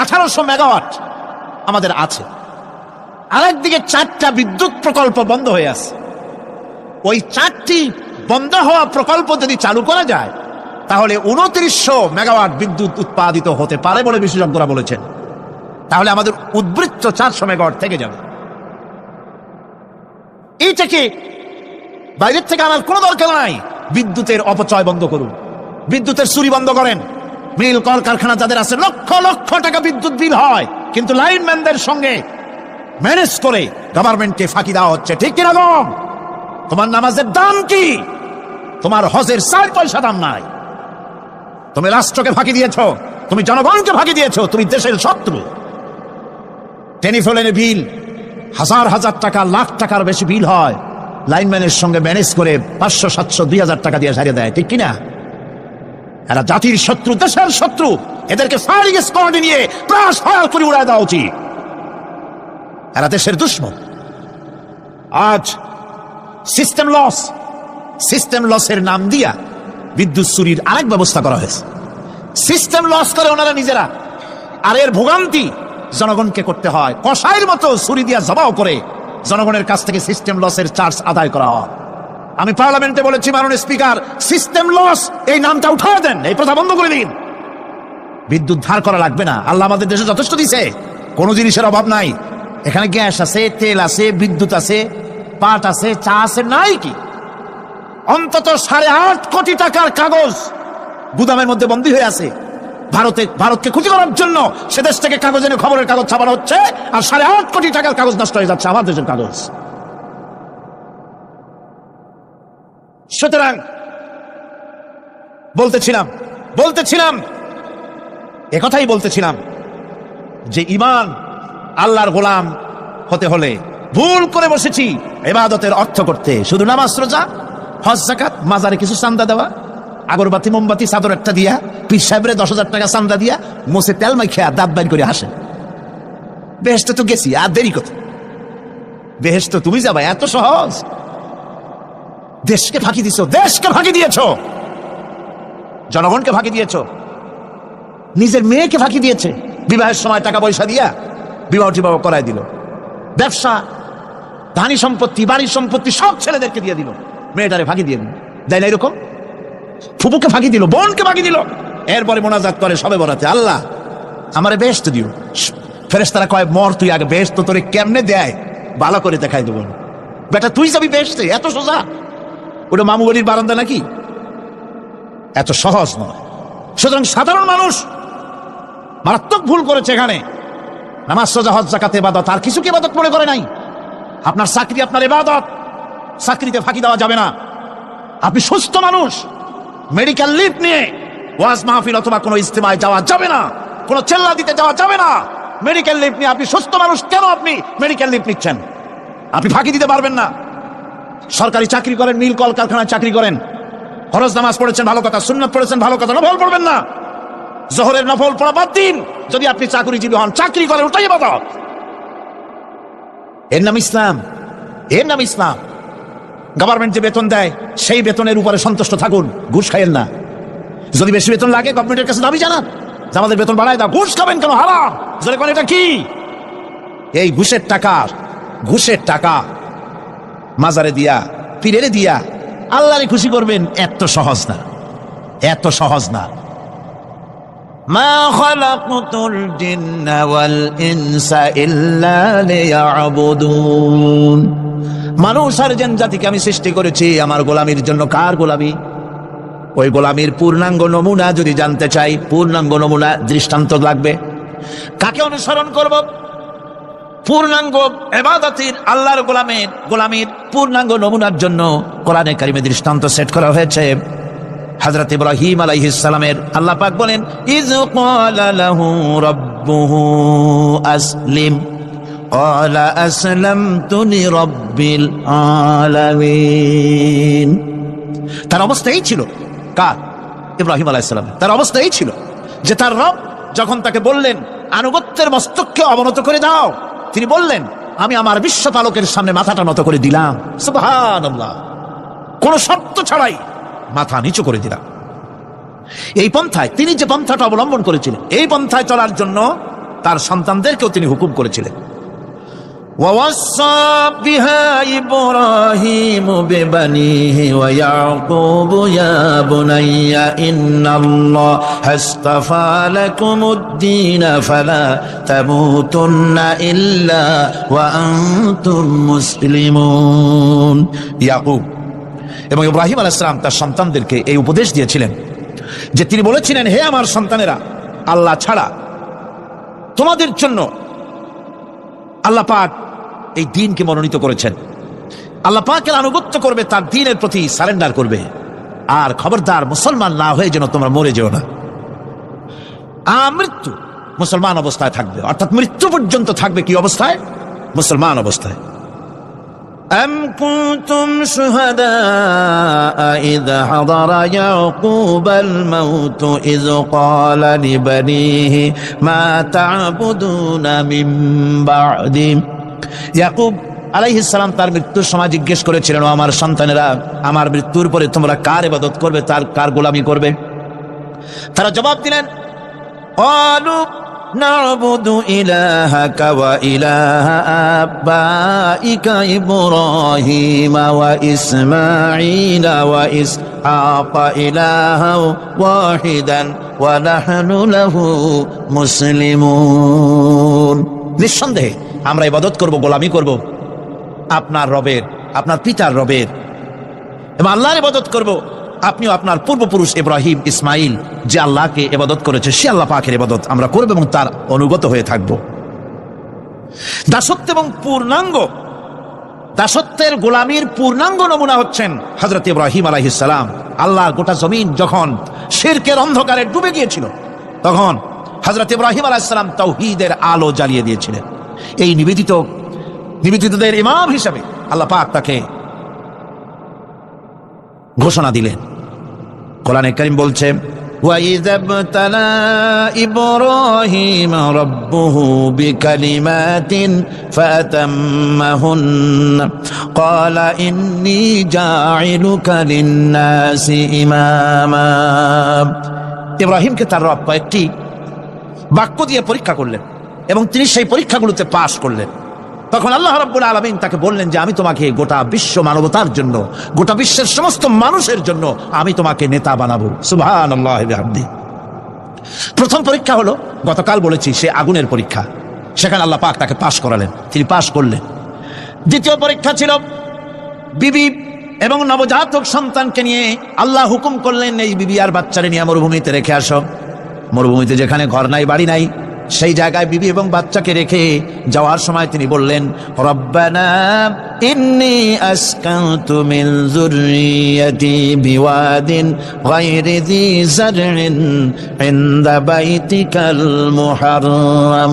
A: 1800 মেগাওয়াট আমাদের আছে। আরেকদিকে 4টা বিদ্যুৎ প্রকল্প বন্ধ হয়ে আছে। ওই 4টি বন্ধ হওয়া প্রকল্প যদি চালু করা যায়, তাহলে 2900 মেগাওয়াট বিদ্যুৎ উৎপাদিত হতে পারে বলে বিশেষজ্ঞরা বলেছেন। তাহলে আমাদের উদ্বৃত্ত 400 মেগাওয়াট থেকে যাবে। এইটাকে বাইরের থেকে আনার কোনো দরকার নাই। বিদ্যুতের অপচয় বন্ধ করুন, বিদ্যুতের চুরি বন্ধ করেন। মিল কল কারখানা যাদের আছে, লক্ষ লক্ষ টাকা বিদ্যুৎ বিল হয়, কিন্তু লাইনম্যানদের সঙ্গে ম্যানেজ করে গভর্নমেন্টকে ফাঁকি দেওয়া হচ্ছে, ঠিক কিনা? তোমার নামাজের দাম কি? তোমার হজের 4 পয়সা দাম নাই। তুমি রাষ্ট্রকে ফাঁকি দিয়েছ, তুমি জনগণকে ফাঁকি দিয়েছ, তুমি দেশের শত্রু। টেলিফোনের বিল হাজার হাজার টাকা, লাখ টাকার বেশি বিল হয়, লাইনম্যানের সঙ্গে ম্যানেজ করে 500, 700, 2000 টাকা দিয়ে সারিয়ে দেয়, ঠিক কিনা? এরা জাতির শত্রু, দেশের শত্রু। এদেরকে ফায়ারিং স্কোয়াডে নিয়ে প্রাস ফায়ার করে উড়ায় দেওয়া উচিত। এরা দেশের দুশ্মন। আজ সিস্টেম লসের নাম দিয়া বিদ্যুৎ চুরির আরেক ব্যবস্থা করা হয়েছে। সিস্টেম লস করে ওনারা নিজেরা, আর এর ভোগান্তি জনগণকে করতে হয়। কসাইয়ের মতো চুরি দিয়া জবাও করে জনগণের কাছ থেকে সিস্টেম লসের চার্জ আদায় করা হয়। আমি পার্লামেন্টে বলেছি, মাননীয় স্পিকার, সিস্টেম লস এই নামটা উঠায় দেন, এই প্রথা বন্ধ করে দিন। বিদ্যুৎ ধার করা লাগবে না, আল্লাহ আমাদের দেশে যথেষ্ট দিছে, কোনো জিনিসের অভাব নাই। এখানে গ্যাস আছে, তেল আছে, বিদ্যুৎ আছে, পাট আছে, চা আছে, নাই কি? অন্তত 8.5 কোটি টাকার কাগজ গুদামের মধ্যে বন্দী হয়ে আছে। ভারতকে ক্ষতি করার জন্য সে দেশ থেকে কাগজ এনে খবরের কাগজ ছাপানো হচ্ছে, আর 8.5 কোটি টাকার কাগজ নষ্ট হয়ে যাচ্ছে, আমার দেশের কাগজ। সুতরাং বলতেছিলাম একথাই বলতেছিলাম যে ঈমান, আল্লাহর গোলাম হতে হলে ভুল করে বসেছি ইবাদতের অর্থ করতে। শুধু নামাজ, রোজা, হজ, যাকাত, মাজারে কিছু চান্দা দেওয়া, আগরবাতি, মোমবাতি, চাদর একটা দিয়া, পীর সাহেবরে 10,000 টাকা চান্দা দিয়া, মুছে তেল মাইখা দাঁত বাইর করে হাসে। বেহেশতে তো গেছি, আর দেরি কত? বেহেশতে তুমি যাবা, এত সহজ? দেশকে ফাঁকি দিছো, দেশকে ফাঁকি দিয়েছো, জনগণকে ফাঁকি দিয়েছো, নিজের মেয়েকে ফাঁকি দিয়েছে। বিবাহের সময় টাকা পয়সা দিয়া বিবাহ টিবাহ করাই দিল। ব্যবসা, ধানি সম্পত্তি, বাড়ির সম্পত্তি সব ছেলেদেরকে দিয়ে দিল, মেয়েটারে ফাঁকি দিয়ে দিল। দেয় না এরকম? ফুপুকে ফাঁকি দিল, বোনকে ফাঁকি দিল। এরপরে মোনাজাত করে সবে বরাতে, আল্লাহ আমারে বেহেশত দিও। ফেরেশতারা কয়, মর তুই আগে, বেহেশত তোরে কেমনে দেয় ভালো করে দেখাই দেবো। বেটা তুই যাবি বেহেশতে? এত সোজা? ওটা মামু বাড়ির বারান্দা নাকি? এত সহজ নয়। সুতরাং সাধারণ মানুষ মারাত্মক ভুল করেছে এখানে। নামাজ, রোজা, হজ, যাকাত ইবাদত, আর কিছু কি ইবাদত মনে করে নাই? আপনার চাকরি আপনার ইবাদত, চাকরিতে ফাঁকি দেওয়া যাবে না। আপনি সুস্থ মানুষ, মেডিকেল লিভ নিয়ে ওয়াজ মাহফিল অথবা কোনো ইজতিমায় যাওয়া যাবে না, কোনো চেল্লা দিতে যাওয়া যাবে না। মেডিকেল লিভ নিয়ে আপনি সুস্থ মানুষ, কেন আপনি মেডিকেল লিভ নিচ্ছেন? আপনি ফাঁকি দিতে পারবেন না। সরকারি চাকরি করেন, মিল কল কারখানায় চাকরি করেন, ফরজ নামাজ পড়েছেন ভালো কথা, সুন্নাত পড়েছেন ভালো কথা, নফল পড়বেন না। জোহরের নফল পড়া বাদ দিন। যদি আপনি চাকরিজীবী হন, চাকরি করেন, ওটাই ইবাদত। এর নাম ইসলাম, এর নাম ইসলাম। গভর্নমেন্ট যে বেতন দেয় সেই বেতনের উপরে সন্তুষ্ট থাকুন, ঘুষ খাইয়েন না। যদি বেশি বেতন লাগে গভর্নমেন্টের কাছে দাবি জানান যে আমাদের বেতন বাড়ায় দাও। ঘুষ খাবেন কেন? হারাম। জোরে কোন এটা কি? এই ঘুষের টাকা মাজারে দিয়া, পীরেরে দিয়া আল্লাহরে খুশি করবেন, এত সহজ না, এত সহজ না। মা খালাকতুল জিন্না ওয়াল ইনসা ইল্লা লিয়াবুদুন। মানুষ আর জিন জাতিকে আমি সৃষ্টি করেছি আমার গোলামির জন্য। কার গোলামি? ওই গোলামির পূর্ণাঙ্গ নমুনা যদি জানতে চাই, পূর্ণাঙ্গ নমুনা দৃষ্টান্ত লাগবে। কাকে অনুসরণ করব? পূর্ণাঙ্গ ইবাদতের আল্লাহর গোলামির পূর্ণাঙ্গ নমুনার জন্য কোরআনে কারিমে দৃষ্টান্ত সেট করা হয়েছে। হযরত ইব্রাহিম আলাইহিস সালামের আল্লাহ পাক বলেন, ইয ক্বালা লাহু রাব্বুহু আসলিম ক্বালা আসলামতু লিরাব্বিল আলামিন। তার অবস্থা এই ছিল। কার? ইব্রাহিম আলাইহিস সালাম। তার অবস্থা এই ছিল যে তার রব যখন তাকে বললেন আনুগত্যের মস্তককে অবনত করে দাও, তিনি বললেন আমি আমার বিশ্বপালকের সামনে মাথাটা নত করে দিলাম। সুবহানাল্লাহ। কোন শর্ত ছাড়াই মাথা নিচু করে দিলাম। এই পন্থায়, তিনি যে পন্থাটা অবলম্বন করেছিলেন, এই পন্থায় চলার জন্য তার সন্তানদেরকেও তিনি হুকুম করেছিলেন। وَوَصَّى بِهَا إِبْرَاهِيمُ بِبَنِيهِ وَيَعْقُوبُ يَا بُنَيَّ إِنَّ اللَّهَ اصْطَفَى لَكُمُ الدِّينَ فَلَا تَمُوتُنَّ إِلَّا وَأَنْتُمْ مُسْلِمُونَ। ইয়াকুব এবং ইব্রাহিম আলাইহিস সালাম তার সন্তানদেরকে এই উপদেশ দিয়েছিলেন যে তিনি বলেছিলেন, হে আমার সন্তানেরা, আল্লাহ ছাড়া তোমাদের জন্য আল্লাহ পাক এই দ্বীনকে মনোনীত করেছেন। আল্লাহ পাকের আনুগত্য করবে, তার দ্বীনের প্রতি সারেন্ডার করবে। আর খবরদার মুসলমান না হয়ে যেন তোমরা মরে যেও না। মৃত্যু মুসলমান অবস্থায় থাকবে, অর্থাৎ মৃত্যু পর্যন্ত থাকবে কি অবস্থায়? মুসলমান অবস্থায়। أم كنتم شهداء إذ حضر يعقوب الموت إذ قال لبنيه ما تعبدون من بعدي। ইয়াকুব আলাইহিস সালাম তার মৃত্যুর সময় জিজ্ঞেস করেছিলেন, ও আমার সন্তানেরা, আমার মৃত্যুর পরে তোমরা কার ইবাদত করবে, তার কার গোলামি করবে? তারা জবাব দিলেন, قالوا نعبد إلهك وإله آبائك إبراهيم وإسماعيل وإسحاق إلها واحدا ونحن له مسلمون। নিঃসন্দেহে আমরা ইবাদত করব, গোলামি করব আপনার রবের, আপনার পিতার রবের, এবং আল্লাহর ইবাদত করব। আপনিও আপনার পূর্বপুরুষ ইব্রাহিম, ইসমাইল যে আল্লাহকে ইবাদত করেছে, সে আল্লাহ পাকের ইবাদত আমরা করব এবং তার অনুগত হয়ে থাকব। দাসত্ব এবং দাসত্বের গোলামির পূর্ণাঙ্গ নমুনা হচ্ছেন হযরত ইব্রাহিম আলাইহিস সালাম। আল্লাহর গোটা জমিন যখন শিরকের অন্ধকারে ডুবে গিয়েছিল, তখন হযরত ইব্রাহিম আলাইহিস সালাম তাওহীদের আলো জ্বালিয়ে দিয়েছিলেন। এই নিবেদিতদের ইমাম হিসেবে আল্লাহ পাক তাকে ঘোষণা দিলেন। কোরআনে কারীম বলছে, وَإِذَا ابْتَلَى إِبْرَاهِيمَ رَبُّهُ بِكَلِمَاتٍ فَأَتَمَّهُنَّ قَالَ إِنِّي جَاعِلُكَ لِلنَّاسِ إِمَامًا। ইব্রাহিমকে তার রব কয়েকটি বাক্য দিয়ে পরীক্ষা করলেন এবং তিনি সেই পরীক্ষাগুলোতে পাশ করলেন। তখন আল্লাহ রাব্বুল আলামিন তাকে বললেন যে আমি তোমাকে গোটা বিশ্ব মানবতার জন্য, গোটা বিশ্বের সমস্ত মানুষের জন্য আমি তোমাকে নেতা বানাবো। সুবহানাল্লাহি ওয়া বিহামদিহি। প্রথম পরীক্ষা হলো, গতকাল বলেছি, সে আগুনের পরীক্ষা। সেখানে আল্লাহ পাক তাকে পাশ করালেন, তিনি পাশ করলেন। দ্বিতীয় পরীক্ষা ছিল বিবি এবং নবজাতক সন্তানকে নিয়ে আল্লাহ হুকুম করলেন, এই বিবি আর বাচ্চারে নিয়ে মরুভূমিতে রেখে আসো। মরুভূমিতে যেখানে ঘর নাই, বাড়ি নাই, সেই জায়গায় বিবি এবং বাচ্চাকে রেখে যাওয়ার সময় তিনি বললেন, রব্বানা ইন্নী আসকানতু মিন যুররিয়াতি বিওয়াদিন গায়রি যী যারইন ইনদা বাইতিকাল মুহাররাম।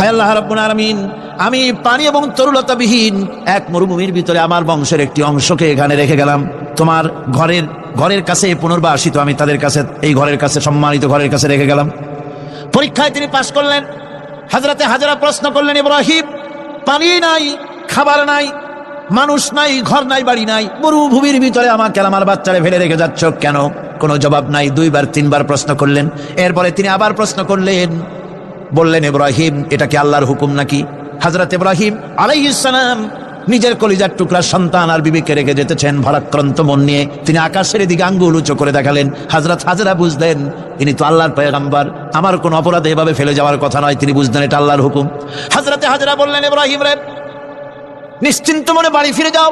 A: হে আল্লাহ রাব্বুল আলামিন, আমি পানি এবং তরুলতাবিহীন এক মরুভূমির ভিতরে আমার বংশের একটি অংশকে এখানে রেখে গেলাম। তোমার ঘরের কাছে পুনর্বাসিত, আমি তাদের কাছে, এই ঘরের কাছে, সম্মানিত ঘরের কাছে রেখে গেলাম। পরীক্ষায় তিনি পাশ করলেন। হযরতে হাজরা প্রশ্ন করলেন, ইব্রাহিম, পানি নাই, খাবার নাই, মানুষ নাই, ঘর নাই, বাড়ি নাই, মরুভূমির ভিতরে আমাকে আমার বাচ্চারে ফেলে রেখে যাচ্ছ কেন? কোনো জবাব নাই। 2-3 প্রশ্ন করলেন। এরপরে তিনি আবার প্রশ্ন করলেন, বললেন, ইব্রাহিম, এটা কি আল্লাহর হুকুম নাকি? হযরত ইব্রাহিম আলাইহিস সালাম নিজের কলিজার টুকরা সন্তান আর বিবিকে রেখে যেতেছেন ভারাক্রান্ত মন নিয়ে। তিনি আকাশের দিকে আঙ্গুল উঁচু করে দেখালেন। হযরত হাজরা বুঝলেন তিনি তো আল্লাহর পয়গম্বর, আমার কোন অপরাধে এভাবে ফেলে যাওয়ার কথা নয়। তিনি বুঝলেন এটা আল্লাহর হুকুম। হযরতে হাজরা বললেন, ইব্রাহিম রে, নিশ্চিন্ত মনে বাড়ি ফিরে যাও,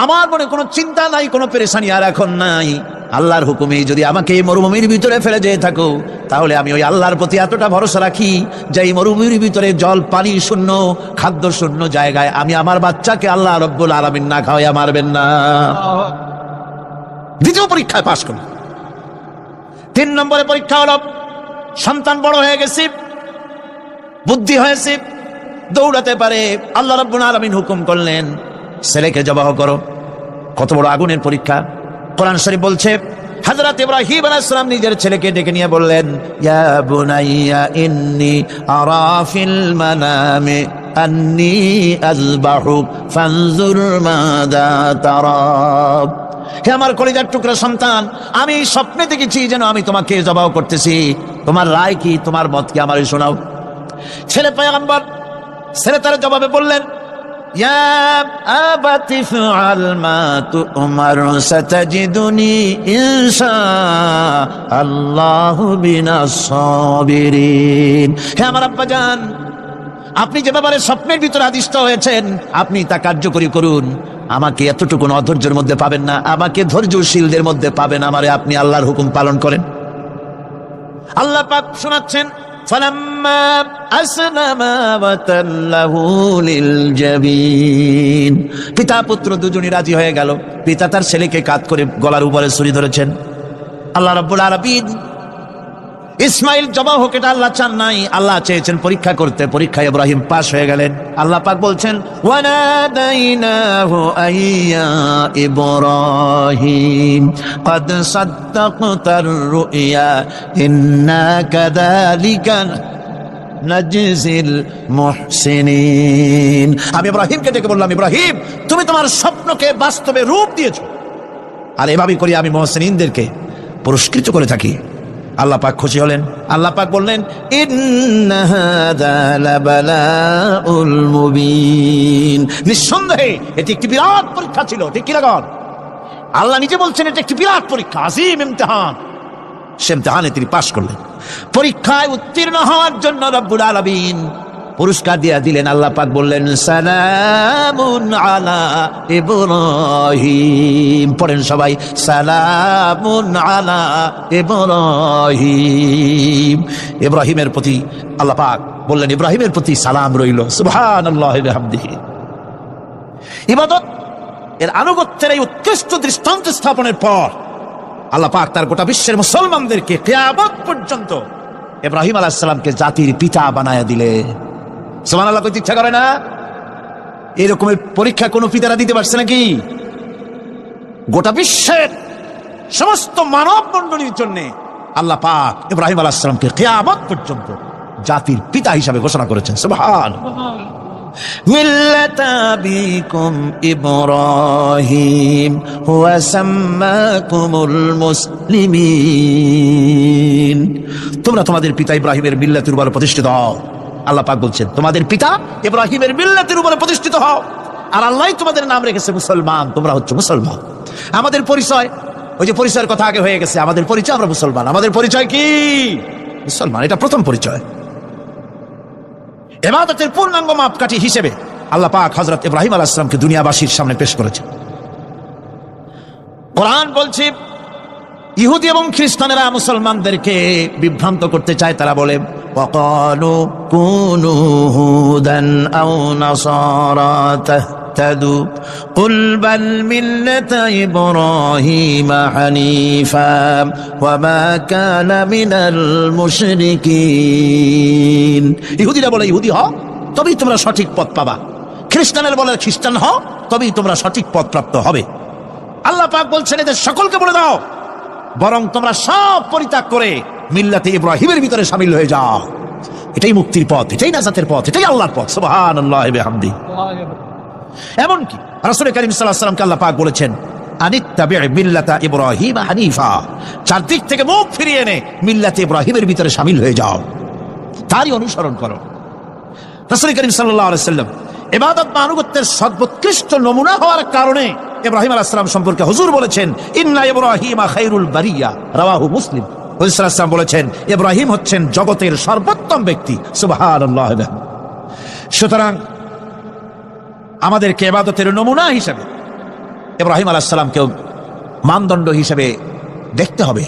A: আমার মনে কোনো চিন্তা নাই, কোনো পেরেশানি আর এখন নাই। আল্লাহর হুকুমে যদি আমাকে এই মরুভূমির ভিতরে ফেলে যেয়ে থাকো, তাহলে আমি ওই আল্লাহর প্রতি এতটা ভরসা রাখি যে এই মরুভূমির ভিতরে জল পানি শূন্য, খাদ্য শূন্য জায়গায় আমি আমার বাচ্চাকে আল্লাহ রব্বুল আলামিন না খাওয়াইয়া মারবেন না। দ্বিতীয় পরীক্ষায় পাশ করল। 3 নম্বরে পরীক্ষা হলো, সন্তান বড় হয়ে গেছে, বুদ্ধি হয়েছে, দৌড়াতে পারে। আল্লাহ রাব্বুল আলামিন হুকুম করলেন, ছেলেকে জবাহ করো। কত বড় আগুনের পরীক্ষা! কোরআন শরীফ বলছে, হযরত ইব্রাহিম আলাইহিস সালাম নিজের ছেলেকে ডেকে নিয়ে বললেন, ইয়া বুনাইয়া ইন্নী আরা ফিল মানামি আন্নী আযবাহুক ফানজুর মাযা তারা। হে আমার কলিজার টুকরা সন্তান, আমি স্বপ্নে দেখেছি যেন আমি তোমাকে জবাহ করতেছি। তোমার রায় কি, তোমার মত কি, আমারে শোনাও। ছেলে পয়গম্বর, ছেলে তার জবাবে বললেন, ইয়া আবাতি ফাআল মা তু'মার সাতাজিদুনি ইনশাআল্লাহু মিনাস সাবিরিন। হে আমার আব্বাজান, আপনি যে ব্যাপারে স্বপ্নের ভিতরে আদিষ্ট হয়েছেন, আপনি তা কার্যকরী করুন। আমাকে এতটুকু অধৈর্যের মধ্যে পাবেন না, আমাকে ধৈর্যশীলদের মধ্যে পাবেন। আমারে আপনি আল্লাহর হুকুম পালন করেন। আল্লাহ পাক শোনাচ্ছেন, فلما أسلما وتله للجبين। পিতা পুত্র দুজনই রাজি হয়ে গেল। পিতা তার ছেলেকে কাঁধ করে গলার উপরে ছুরি ধরেছেন। আল্লাহ রাব্বুল আলামিন ইসমাইল জবাহ হোক, এটা আল্লাহ চান নাই, আল্লাহ চেয়েছেন পরীক্ষা করতে। পরীক্ষায় ইব্রাহিম পাশ হয়ে গেলেন। আল্লাহ পাক বলছেন, ওয়ানাদাইনাহু আইয়া ইব্রাহিম ক্বাদ সাদ্দাকতার রুইয়া ইন্না কাযালিকা নাজজিল মুহসিনিন। আমি ইব্রাহিমকে ডেকে বললাম, ইব্রাহিম, তুমি তোমার স্বপ্নকে বাস্তবে রূপ দিয়েছো, আর এভাবেই করি আমি মুহসিনিনদেরকে পুরস্কৃত করে থাকি। আল্লাহ পাক খুশি হলেন। আল্লাহ পাক বললেন, ইন্না হাযা লাবালাউল মুবিন। নিঃসন্দেহে এটি একটি বিরাট পরীক্ষা ছিল। ঠিক কি লাগান? আল্লাহ নিজে বলছেন এটা একটি বিরাট পরীক্ষা, আযীম ইমতিহান। সে ইমতিহানে তিনি পাশ করলেন। পরীক্ষায় উত্তীর্ণ হওয়ার জন্য রব্বুল আলামিন পুরস্কার দিয়ে দিলেন। আল্লাহ পাক বললেন, সালামুন আলা ইব্রাহিম। পড়েন সবাই, সালামুন আলা ইব্রাহিম। ইব্রাহিমের প্রতি আল্লাহ পাক বললেন, ইব্রাহিমের প্রতি সালাম রইল। সুবহানাল্লাহি ওয়া বিহামদিহি। ইবাদত এর আনুগত্যের এই উৎকৃষ্ট দৃষ্টান্ত স্থাপনের পর আল্লাহ পাক তার গোটা বিশ্বের মুসলমানদেরকে কিয়ামত পর্যন্ত ইব্রাহিম আলাইহিস সালামকে জাতির পিতা বানায়া দিলেন। সুবহানাল্লাহ, কইতে ইচ্ছা করে না? এরকমের পরীক্ষা কোন পিতারা দিতে পারছে নাকি? গোটা বিশ্বের সমস্ত মানব মণ্ডলীর জন্য আল্লাহ পাক ইব্রাহিম আলাইহিস সালামকে কিয়ামত পর্যন্ত জাতির পিতা হিসাবে ঘোষণা করেছেন। সুবহানাল্লাহ। মিল্লাতা আবিকুম ইব্রাহিম হুয়া সাম্মাকুমুল মুসলিমিন। তোমরা তোমাদের পিতা ইব্রাহিমের মিল্লাতের উপর প্রতিষ্ঠিত হও। আল্লাহ পাক বলছেন, তোমাদের পিতা ইব্রাহিমের মিল্লাতের উপরে প্রতিষ্ঠিত হও, আর আল্লাহই তোমাদের নাম রেখেছে মুসলমান। তোমরা হচ্ছে মুসলমান। আমাদের পরিচয়, ওই যে পরিচয়ের কথা আগে হয়ে গেছে, আমাদের পরিচয় আমরা মুসলমান। আমাদের পরিচয় কি? মুসলমান। এটা প্রথম পরিচয়। ইবাদতের পূর্ণাঙ্গ মাপকাঠি হিসেবে আল্লাহ পাক হযরত ইব্রাহিম আলাইহিস সালামকে দুনিয়াবাসীর সামনে পেশ করেছেন। কোরআন বলছে, ইহুদি এবং খ্রিস্টানেরা মুসলমানদেরকে বিভ্রান্ত করতে চায়। তারা বলে وقالوا كونوا هودا أو نصارى تهتدوا قل بل ملة إبراهيم حنيفا وما كان من المشركين ইহুদিরা বলে ইহুদি হও তবেই তোমরা সঠিক পথ পাবা, খ্রিস্টানের বলে খ্রিস্টান হও তবেই তোমরা সঠিক পথ প্রাপ্ত হবে। আল্লাহ পাক বলছেন এদের সকলকে বলে দাও বরং তোমরা সব পরিত্যাগ করে মিল্লাতে ইব্রাহিমের ভিতরে শামিল হয়ে যাও। এটাই মুক্তির পথ, এটাই নাজাতের পথ, এটাই আল্লাহর পথ। সুবহানাল্লাহি ওয়া বিহামদিহি। এমনকি রাসূল করিম সাল্লাল্লাহু আলাইহি ওয়াসাল্লামকে আল্লাহ পাক বলেছেন আনিত্তাবি মিল্লাতা ইব্রাহিম হানিফা, চারদিক থেকে মুখ ফিরিয়ে এনে মিল্লাতে ইব্রাহিমের ভিতরে শামিল হয়ে যাও, তারই অনুসরণ করো। রাসূল করিম সাল্লাল্লাহু আলাইহি ওয়াসাল্লাম ইবাদত বা আনুগত্যের সর্বোৎকৃষ্ট নমুনা হওয়ার কারণে ইব্রাহিম আলাইহিস সালাম সম্পর্কে হুজুর বলেছেন ইন্না ইব্রাহিমা খায়রুল বারিয়া, রাওয়াহু মুসলিম। হুজুর সাল্লাল্লাহু আলাইহি ওয়াসাল্লাম বলেছেন ইব্রাহিম হচ্ছেন জগতের সর্বোত্তম ব্যক্তি। সুবহানাল্লাহ। সুতরাং আমাদেরকে ইবাদতের নমুনা হিসেবে ইব্রাহিম আলাইহিস সালামকেও মানদণ্ড হিসেবে দেখতে হবে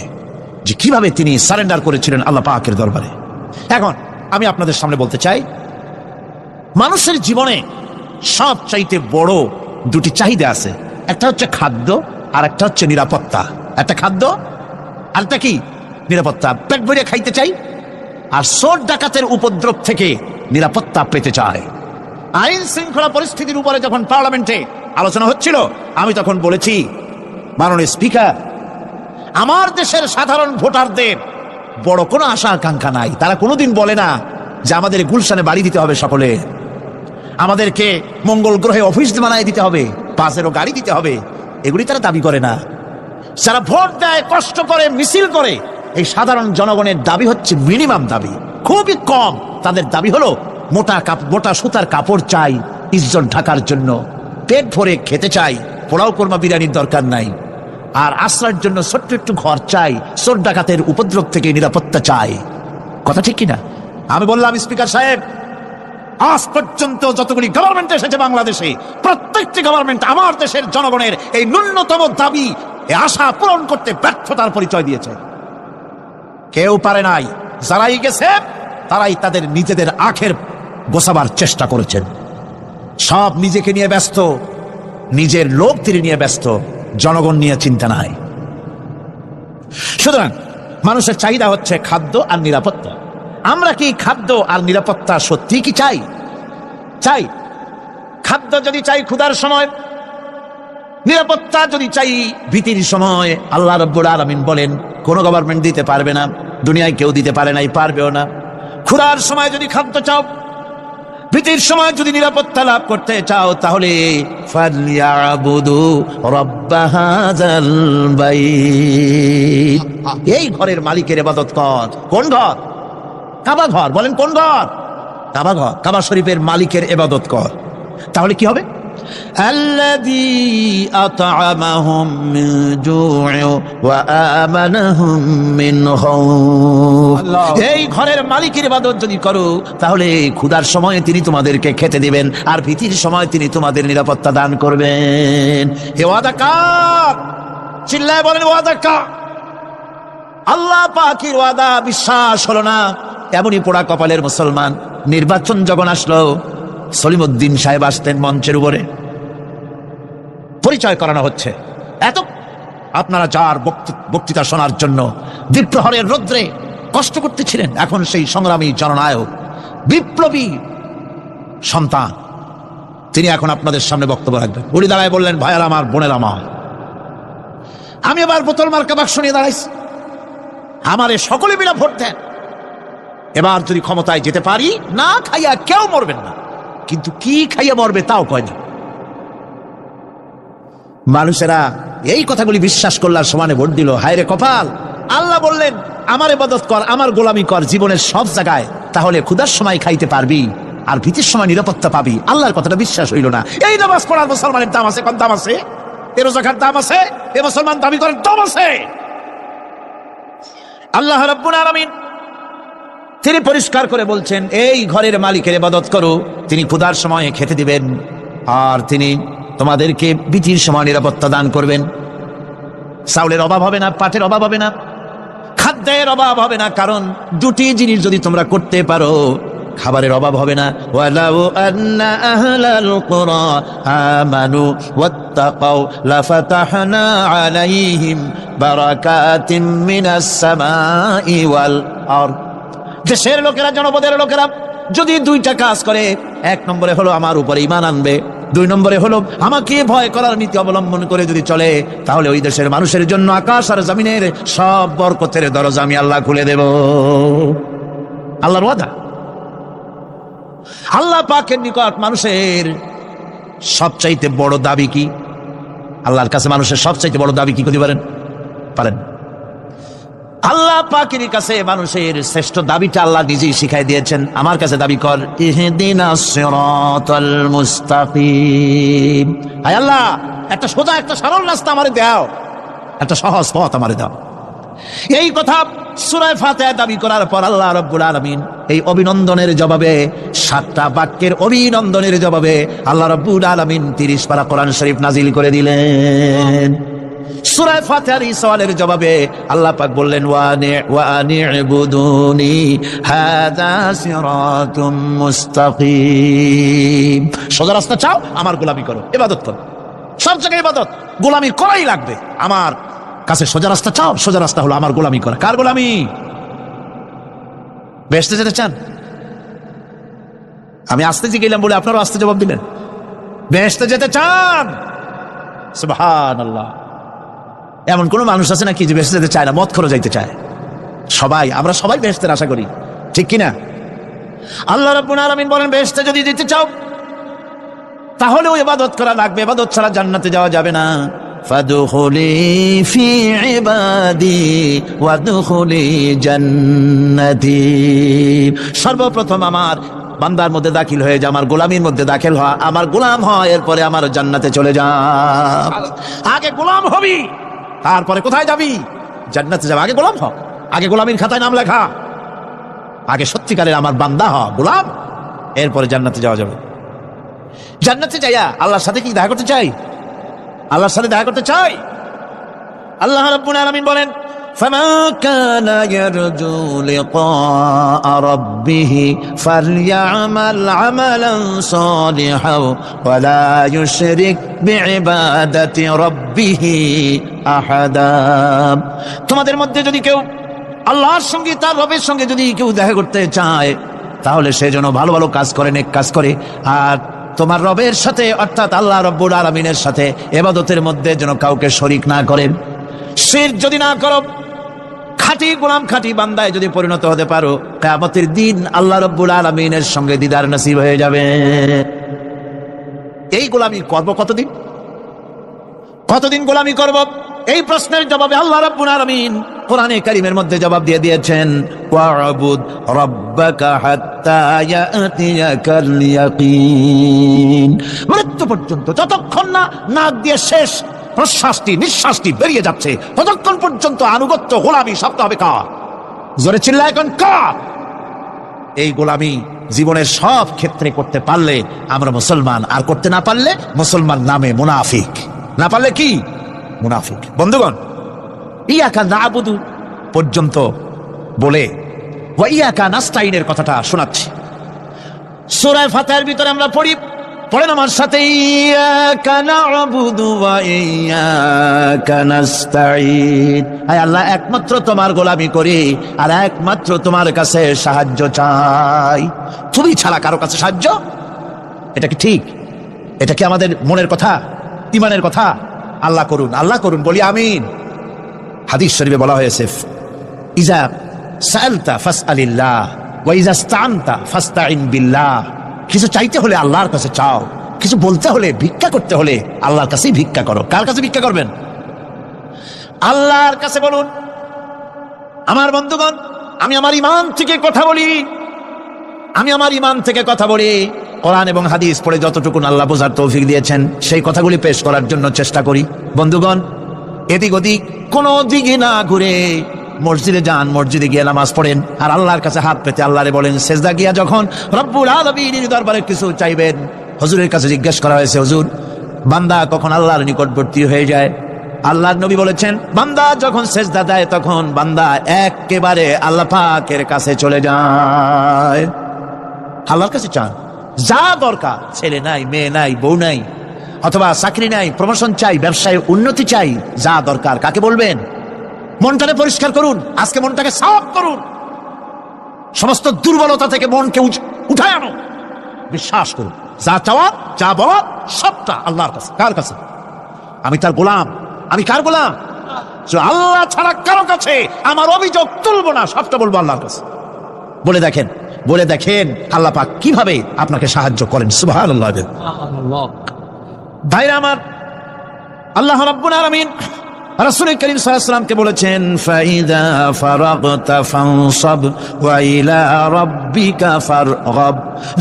A: যে কিভাবে তিনি সারেন্ডার করেছিলেন আল্লাহ পাকের দরবারে। এখন আমি আপনাদের সামনে বলতে চাই, মানুষের জীবনে সবচাইতে বড় দুটি চাহিদা আছে, একটা হচ্ছে খাদ্য আর একটা হচ্ছে নিরাপত্তা। একটা খাদ্য আর একটা কি নিরাপত্তা। পেট ভরে খাইতে চাই আর চোর ডাকাতের উপদ্রব থেকে নিরাপত্তা পেতে চায়। আইন শৃঙ্খলা পরিস্থিতির উপরে যখন পার্লামেন্টে আলোচনা হচ্ছিল আমি তখন বলেছি, মাননীয় স্পিকার, আমার দেশের সাধারণ ভোটারদের বড় কোনো আশা আকাঙ্ক্ষা নাই। তারা কোনোদিন বলে না যে আমাদের গুলশানে বাড়ি দিতে হবে, সকলে আমাদেরকে মঙ্গল গ্রহে অফিস বানায় দিতে হবে, বাসেরও গাড়ি দিতে হবে, এগুলি তারা দাবি করে না। যারা ভোট দেয়, কষ্ট করে, মিছিল করে, এই সাধারণ জনগণের দাবি হচ্ছে মিনিমাম দাবি, খুবই কম। তাদের দাবি হলো মোটা সুতার কাপড় চাই ইজ্জত ঢাকার জন্য, পেট ভরে খেতে চাই, পোলাও কোরমা বিরিয়ানির দরকার নাই, আর আশ্রয়ের জন্য ছোট্ট একটু ঘর চাই, চোর ডাকাতের উপদ্রব থেকে নিরাপত্তা চাই। কথা ঠিক কিনা? আমি বললাম, স্পিকার সাহেব, আজ পর্যন্ত যতগুলি গভর্নমেন্ট এসেছে বাংলাদেশে, প্রত্যেকটি গভর্নমেন্ট আমার দেশের জনগণের এই ন্যূনতম দাবি, এই আশা পূরণ করতে ব্যর্থতার পরিচয় দিয়েছে। কেউ পারে নাই। যারাই গেছে তারাই তাদের নিজেদের আখের গোছাবার চেষ্টা করেছেন। সব নিজেকে নিয়ে ব্যস্ত, নিজের লোকদের নিয়ে ব্যস্ত, জনগণ নিয়ে চিন্তা নাই। সুতরাং মানুষের চাহিদা হচ্ছে খাদ্য আর নিরাপত্তা। আমরা কি খাদ্য আর নিরাপত্তা সত্যি কি চাই? চাই। খাদ্য যদি চাই ক্ষুধার সময়, নিরাপত্তা যদি চাই ভীতির সময়, আল্লাহ রাব্বুল আলামিন বলেন কোন গভর্নমেন্ট দিতে পারবে না, দুনিয়ায় কেউ দিতে পারে নাই, পারবেও না। ক্ষুধার সময় যদি খাদ্য চাও, ভীতির সময় যদি নিরাপত্তা লাভ করতে চাও, তাহলে ফালইয়াবুদু রাব্ব হাযাল বাইত, এই ঘরের মালিকের ইবাদত কর। কোন ঘর? কাবা ঘর। বলেন কোন ঘর? কাবা ঘর। কাবা শরীফের মালিকের ইবাদত কর। তাহলে কি হবে? আল্লাযী আত'আমাহুম মিন জু'ইন ওয়া আমানাহুম মিন খাউফ, এই ঘরের মালিকের ইবাদত যদি করো তাহলে ক্ষুধার সময়ে তিনি তোমাদেরকে খেতে দিবেন, আর ভীতির সময় তিনি তোমাদের নিরাপত্তা দান করবেন। এ ওয়াদা কার? চিল্লায় বলেন ওয়াদা কার? আল্লাহ পাকের ওয়াদা বিশ্বাস হলো না। এমনই পোড়া কপালের মুসলমান। নির্বাচন যখন আসলো, সলিমউদ্দিন সাহেব আসতেন মঞ্চের উপরে, পরিচয় করানো হচ্ছে। এত আপনারা যার বক্তৃতা শোনার জন্য দ্বীপ্রহরের রৌদ্রে কষ্ট করতেছিলেন, এখন সেই সংগ্রামী জননায়ক, বিপ্লবী সন্তান, তিনি এখন আপনাদের সামনে বক্তব্য রাখবেন। উনি দাঁড়ায় বললেন, ভাইয়ার আমার, বোনের আমার, আমি এবার বোতল মার্কা বাক্স নিয়ে দাঁড়াইছি, আমারে সকলে মিলে ভোট দেন। এবার যদি ক্ষমতায় যেতে পারি, না খাইয়া কেউ মরবেন না, কিন্তু কি খাইয়া মরবে তাও কয় না। মানুষেরা এই কথাগুলি বিশ্বাস করলার সমানে ভোট দিল। হায় রে কপাল! আল্লাহ বললেন আমার ইবাদত কর, আমার গোলামি কর জীবনের সব জায়গায়, তাহলে ক্ষুধার সময় খাইতে পারবি আর ভীতির সময় নিরাপত্তা পাবি। আল্লাহর কথাটা বিশ্বাস হইল না। এই নামাজ পড়ার মুসলমানের দাম আছে, কোন দাম আছে? এ রোজাকার দাম আছে, এ মুসলমান দাবি করেন দাম আছে। আল্লাহ রাব্বুল আলামিন তিনি পরিষ্কার করে বলছেন, এই ঘরের মালিকের ইবাদত করো, তিনি ক্ষুধার সময়ে খেতে দিবেন, আর তিনি তোমাদেরকে ভীতির সময় নিরাপত্তা দান করবেন। চাউলের অভাব হবে না, পাটের অভাব হবে না, খাদ্যের খাবারের অভাব হবে না, কারণ দুটি জিনিস যদি তোমরা করতে পারো খাবারের অভাব হবে না। ওয়ালাউ আন্না আহলাল কুরা আমানু ওয়াত্তাকাউ লাফাতাহনা আলাইহিম বারাকাতিম মিনাস সামাই ওয়াল আরদ। দেশের লোকেরা, জনপদের লোকেরা যদি দুইটা কাজ করে, এক নম্বরে হলো আমার উপরে ঈমান আনবে, দুই নম্বরে হলো আমাকে ভয় করার নীতি অবলম্বন করে যদি চলে, তাহলে ওই দেশের মানুষের জন্য আকাশ আর জমিনের সব বরকতের দরজা আমি আল্লাহ খুলে দেব। আল্লাহর ওয়াদা। আল্লাহ পাকের নিকট মানুষের সবচাইতে বড় দাবি কি? আল্লাহর কাছে মানুষের সবচাইতে বড় দাবি কি করতে পারেন? আল্লাহ পাকের কাছে মানুষের শ্রেষ্ঠ দাবিটা আল্লাহ নিজেই শিখাই দিয়েছেন। আমার কাছে দাবি কর, ইহদিনাস সিরাতাল মুস্তাকিম। হায় আল্লাহ, একটা সোজা, একটা সরল রাস্তা আমারে দাও, একটা সহজ পথ আমারে দাও। এই কথা সূরা ফাতিহা দাবি করার পর আল্লাহ রাব্বুল আলামিন এই অভিনন্দনের জবাবে, 7টা বাক্যের অভিনন্দনের জবাবে আল্লাহ রাব্বুল আলামিন 30 পারা কোরআন শরীফ নাজিল করে দিলেন। সূরা ফাতিহার এই সওয়ালের জবাবে আল্লাহ পাক বললেন, ওয়া আনি'বুদুনি হাযা সিরাতুম মুস্তাকিম। সোজা রাস্তা চাও, আমার গোলামি করো, ইবাদত করো। সব জায়গায় ইবাদত, গোলামি করাই লাগবে। আমার কাছে সোজা রাস্তা চাও, সোজা রাস্তা হলো আমার গোলামি করা। কার গোলামি? বেহেশতে যেতে চান? আমি আস্তে গেলাম বলে আপনারও আস্তে জবাব দিলেন। বেহেশতে যেতে চান? সুবহানাল্লাহ। এমন কোন মানুষ আছে নাকি যে বেহেশতে যেতে চায় না, মদ খোর যাইতে চায়? সবাই, আমরা সবাই বেহেশতের আশা করি, ঠিক কিনা? আল্লাহ রাব্বুল আলামিন বলেন, বেহেশতে যদি যেতে চাও তাহলে ওই ইবাদত করা লাগবে, ইবাদত ছাড়া জান্নাতে যাওয়া যাবে না। ফাদখুলি ফি ইবাদি ওয়াদখুলি জান্নাতি। সর্বপ্রথম আমার বান্দার মধ্যে দাখিল হয়ে যা, আমার গোলামির মধ্যে দাখিল হয়, আমার গোলাম হয়, এরপরে আমার জান্নাতে চলে যা। আগে গোলাম হবি, তারপরে কোথায় যাবি? জান্নাতে যাবে। আগে গোলাম হ, আগে গোলামির খাতায় নাম লেখা, আগে সত্যিকারের আমার বান্দা হ, গোলাম, এরপরে জান্নাতে যাওয়া যাবে। জান্নাতে যাইয়া আল্লাহর সাথে কি দেখা করতে চাই? আল্লাহর সাথে দেখা করতে চাই। আল্লাহ রাব্বুল আলামিন বলেন, ফামান কানা ইয়ারজু লিকা রাব্বিহি ফালইআমাল আমালান সালিহান ওয়া লা ইউশরিক বিইবাদাতি রাব্বিহি আহাদা। তোমাদের মধ্যে যদি কেউ আল্লাহর সঙ্গে, তার রবের সঙ্গে যদি কেউ দেখা করতে চায়, তাহলে সে যেন ভালো ভালো কাজ করে, নেক কাজ করে, আর তোমার রবের সাথে অর্থাৎ আল্লাহ রাব্বুল আলামিনের সাথে ইবাদতের মধ্যে যেন কাউকে শরীক না করেন। শিরক যদি না করো, খাঁটি গোলাম, খাঁটি বান্দায় যদি পরিণত হতে পারো, কিয়ামতের দিন আল্লাহ রাব্বুল আলামিনের সঙ্গে দিদার নসিব হয়ে যাবে। এই গোলামি করব কতদিন? কতদিন গোলামি করব? এই প্রশ্নের জবাবে আল্লাহ রাব্বুল আলামিন কোরআনে কারীমের মধ্যে জবাব দিয়ে দিয়েছেন, ওয়া'বুদ রাব্বাকা হাত্তা ইয়াতিয়াকাল ইয়াকিন। মৃত্যু পর্যন্ত, যতক্ষণ না নাক দিয়ে শেষ প্রশ্বাসটি, নিঃশ্বাসটি বেরিয়ে যাচ্ছে, ততক্ষণ পর্যন্ত আনুগত্য, গোলামি শব্দ হবে কার? জোরে চিল্লায় এখন কার? এই গোলামি জীবনের সব ক্ষেত্রে করতে পারলে আমরা মুসলমান, আর করতে না পারলে মুসলমান নামে মুনাফিক। না পারলে কি? মুনাফিক। বন্ধুগণ, ইয়াকা না'বুদু পর্যন্ত বলে ওয়া ইয়াকা নাস্তাইনের কথাটা শোনাচ্ছি। সূরা ফাতিহার ভিতরে আমরা পড়েন আমার সাথে, ইয়াকা না'বুদু ওয়া ইয়াকা নাস্তাইন। আয় আল্লাহ, একমাত্র তোমার গোলামি করি আর একমাত্র তোমার কাছে সাহায্য চাই। তুমি ছাড়া কারো কাছে সাহায্য? এটা কি ঠিক? এটা কি আমাদের মনের কথা, ঈমানের কথা? আল্লাহ করুন, আল্লাহ করুন, বলি আমিন। হাদিস শরীফে বলা হয়েছে, ইজা সাআলতা ফাসআলিল্লাহ ওয়া ইজা ইসতাআনতা ফাসতাইন বিল্লাহ। কিছু চাইতে হলে আল্লাহর কাছে চাও, কিছু বলতে হলে, ভিক্ষা করতে হলে আল্লাহর কাছেই ভিক্ষা করো। কার কাছে ভিক্ষা করবেন? আল্লাহর কাছে বলুন। আমার বন্ধুগণ, আমি আমার ঈমান থেকে কথা বলি, আমি আমার ঈমান থেকে কথা বলি। কোরআন এবং হাদিস পড়ে যতটুকু আল্লাহ বোঝার তৌফিক দিয়েছেন, সেই কথাগুলি পেশ করার জন্য চেষ্টা করি। বন্ধুগণ, এদিক ওদিক কোনো দিকে না ঘুরে মসজিদে যান, মসজিদে গিয়ে নামাজ পড়েন, আর আল্লাহর কাছে হাত পেতে আল্লাহরে বলেন। সেজদা গিয়া যখন রব্বুল আলামিনের দরবারে কিছু চাইবেন, হুজুরের কাছে জিজ্ঞেস করা হয়েছে, হুজুর, বান্দা কখন আল্লাহর নিকটবর্তী হয়ে যায়? আল্লাহর নবী বলেছেন, বান্দা যখন সেজদা দেয় তখন বান্দা একেবারে আল্লাহ পাকের কাছে চলে যায়। আল্লাহর কাছে চান যা দরকার, ছেলে নাই, মেয়ে নাই, বউ নাই, অথবা চাকরি নাই, প্রমোশন চাই, ব্যবসায় উন্নতি চাই, যা দরকার কাকে বলবেন? মনটাকে পরিষ্কার করুন, আজকে মনটাকে সাফ করুন, সমস্ত দুর্বলতা থেকে মনকে উঠায় আনো, বিশ্বাস করুন যা চাওয়া যা বলা সবটা আল্লাহর কাছে। কার কাছে? আমি তার গোলাম। আমি কার গোলাম? আল্লাহ ছাড়া কারো কাছে আমার অভিযোগ তুলবো না, সবটা বলবো আল্লাহর কাছে। বলে দেখেন, বলে দেখেন আল্লাহ পাক কিভাবে আপনাকে সাহায্য করেন। সুবহানাল্লাহ। ভাইরা আমার, আল্লাহ রাব্বুল আলামিন রাসূল করিম সাল্লাল্লাহু আলাইহি ওয়াসাল্লামকে বলেছেন, ফাইদা ফারাগতা ফানসাব ওয়া ইলা রাব্বিকা ফারগাব।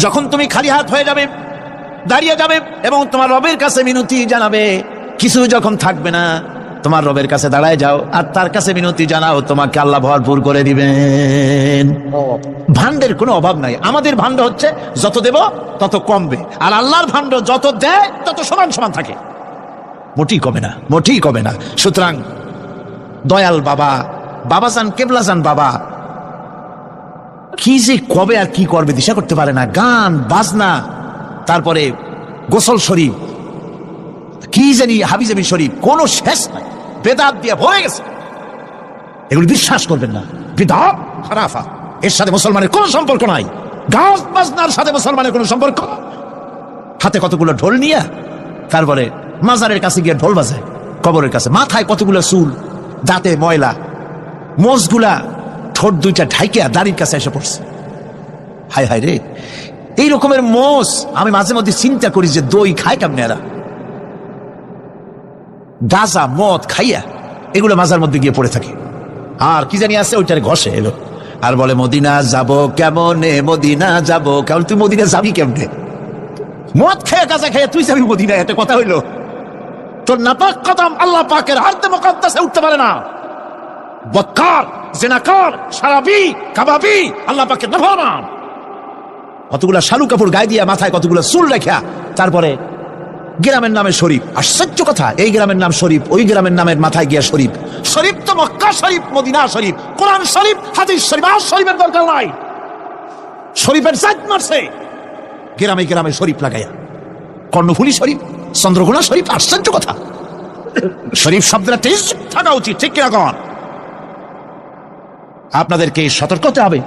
A: যখন তুমি খালি হাত হয়ে যাবে, দাঁড়িয়ে যাবে এবং তোমার রবের কাছে মিনতি জানাবে, কিছু যখন থাকবে না, তোমার রবের কাছে দাঁড়ায় যাও আর তার কাছে মিনতি জানাও, তোমাকে আল্লাহ ভরপুর করে দিবেন। ভান্ডের কোনো অভাব নাই। আমাদের ভান্ড হচ্ছে যত দেব তত কমবে, আর আল্লাহর ভান্ড যত দেয় তত সমান সমান থাকে, মোটেই কমে না, মোটেই কমে না। সুতরাং দয়াল বাবা, বাবাজান, কেবলাজান বাবা কি যে কবে আর কি করবে দিশা করতে পারে না। গান বাজনা, তারপরে গোসল শরীফ, কি জানি হাবিজাবি শরীফ, কোন শেষ নাই, বেদাত দিয়ে ভরে গেছে। এগুলি বিশ্বাস করবেন না, বিদআত খারাফা, এর সাথে মুসলমানের কোনো সম্পর্ক নাই। গান বাজনার সাথে মুসলমানের কোনো সম্পর্ক। হাতে কতগুলো ঢোল নিয়ে তারপরে মাজারের কাছে গিয়ে ঢোল বাজায়, কবরের কাছে, মাথায় কতগুলো চুল, দাঁতে ময়লা, মোষগুলা ঠোঁট দুইটা ঢাইকিয়া দাড়ির কাছে এসে পড়ছে। হায় হায় রে, এই রকমের মোষ আমি মাঝে মধ্যে চিন্তা করি যে দই খায় কেমনে এরা, গাঁজা মদ খাইয়া এগুলো মাজার মধ্যে গিয়ে পড়ে থাকে। আর কি জানি আছে ওইটারে ঘষে এলো আর বলে মদিনা যাব কেমনে, মদিনা যাব কেমন। তুই মদিনা যাবি কেমনে? মদ খেয়ে গাঁজা খেয়ে তুই যাবি মদিনা? এটা কথা হইলো? তোর নাপাক কদম আল্লাহ পাকের আরদে মুকদ্দাসে উঠতে পারে না। বদকার, জিনাকার, শারাবি, কাবাবি, আল্লাহ পাকের নাফরমান। কতগুলা শালু কাপড় গায়ে দিয়া, মাথায় কতগুলো চুল রেখা, তারপরে গ্রামের নামে শরীফ। আশ্চর্য কথা, এই গ্রামের নাম শরীফ, ওই গ্রামের নামের মাথায় গিয়া শরীফ। শরীফ তো মক্কা শরীফ, মদিনা শরীফ, কোরআন শরীফ, হাদিস শরীফ। আর শরীফের দরকার নাই, শরীফের জাত মারছে গ্রামে গ্রামে শরীফ লাগাইয়া। কর্ণফুলী শরীফ, চন্দ্রকোনা শরীফ। আশ্চর্য কথা, শরীফ শব্দটা টেস্ট থাকা উচিত, ঠিক কিনা কন? আপনাদেরকে সতর্ক হতে হবে।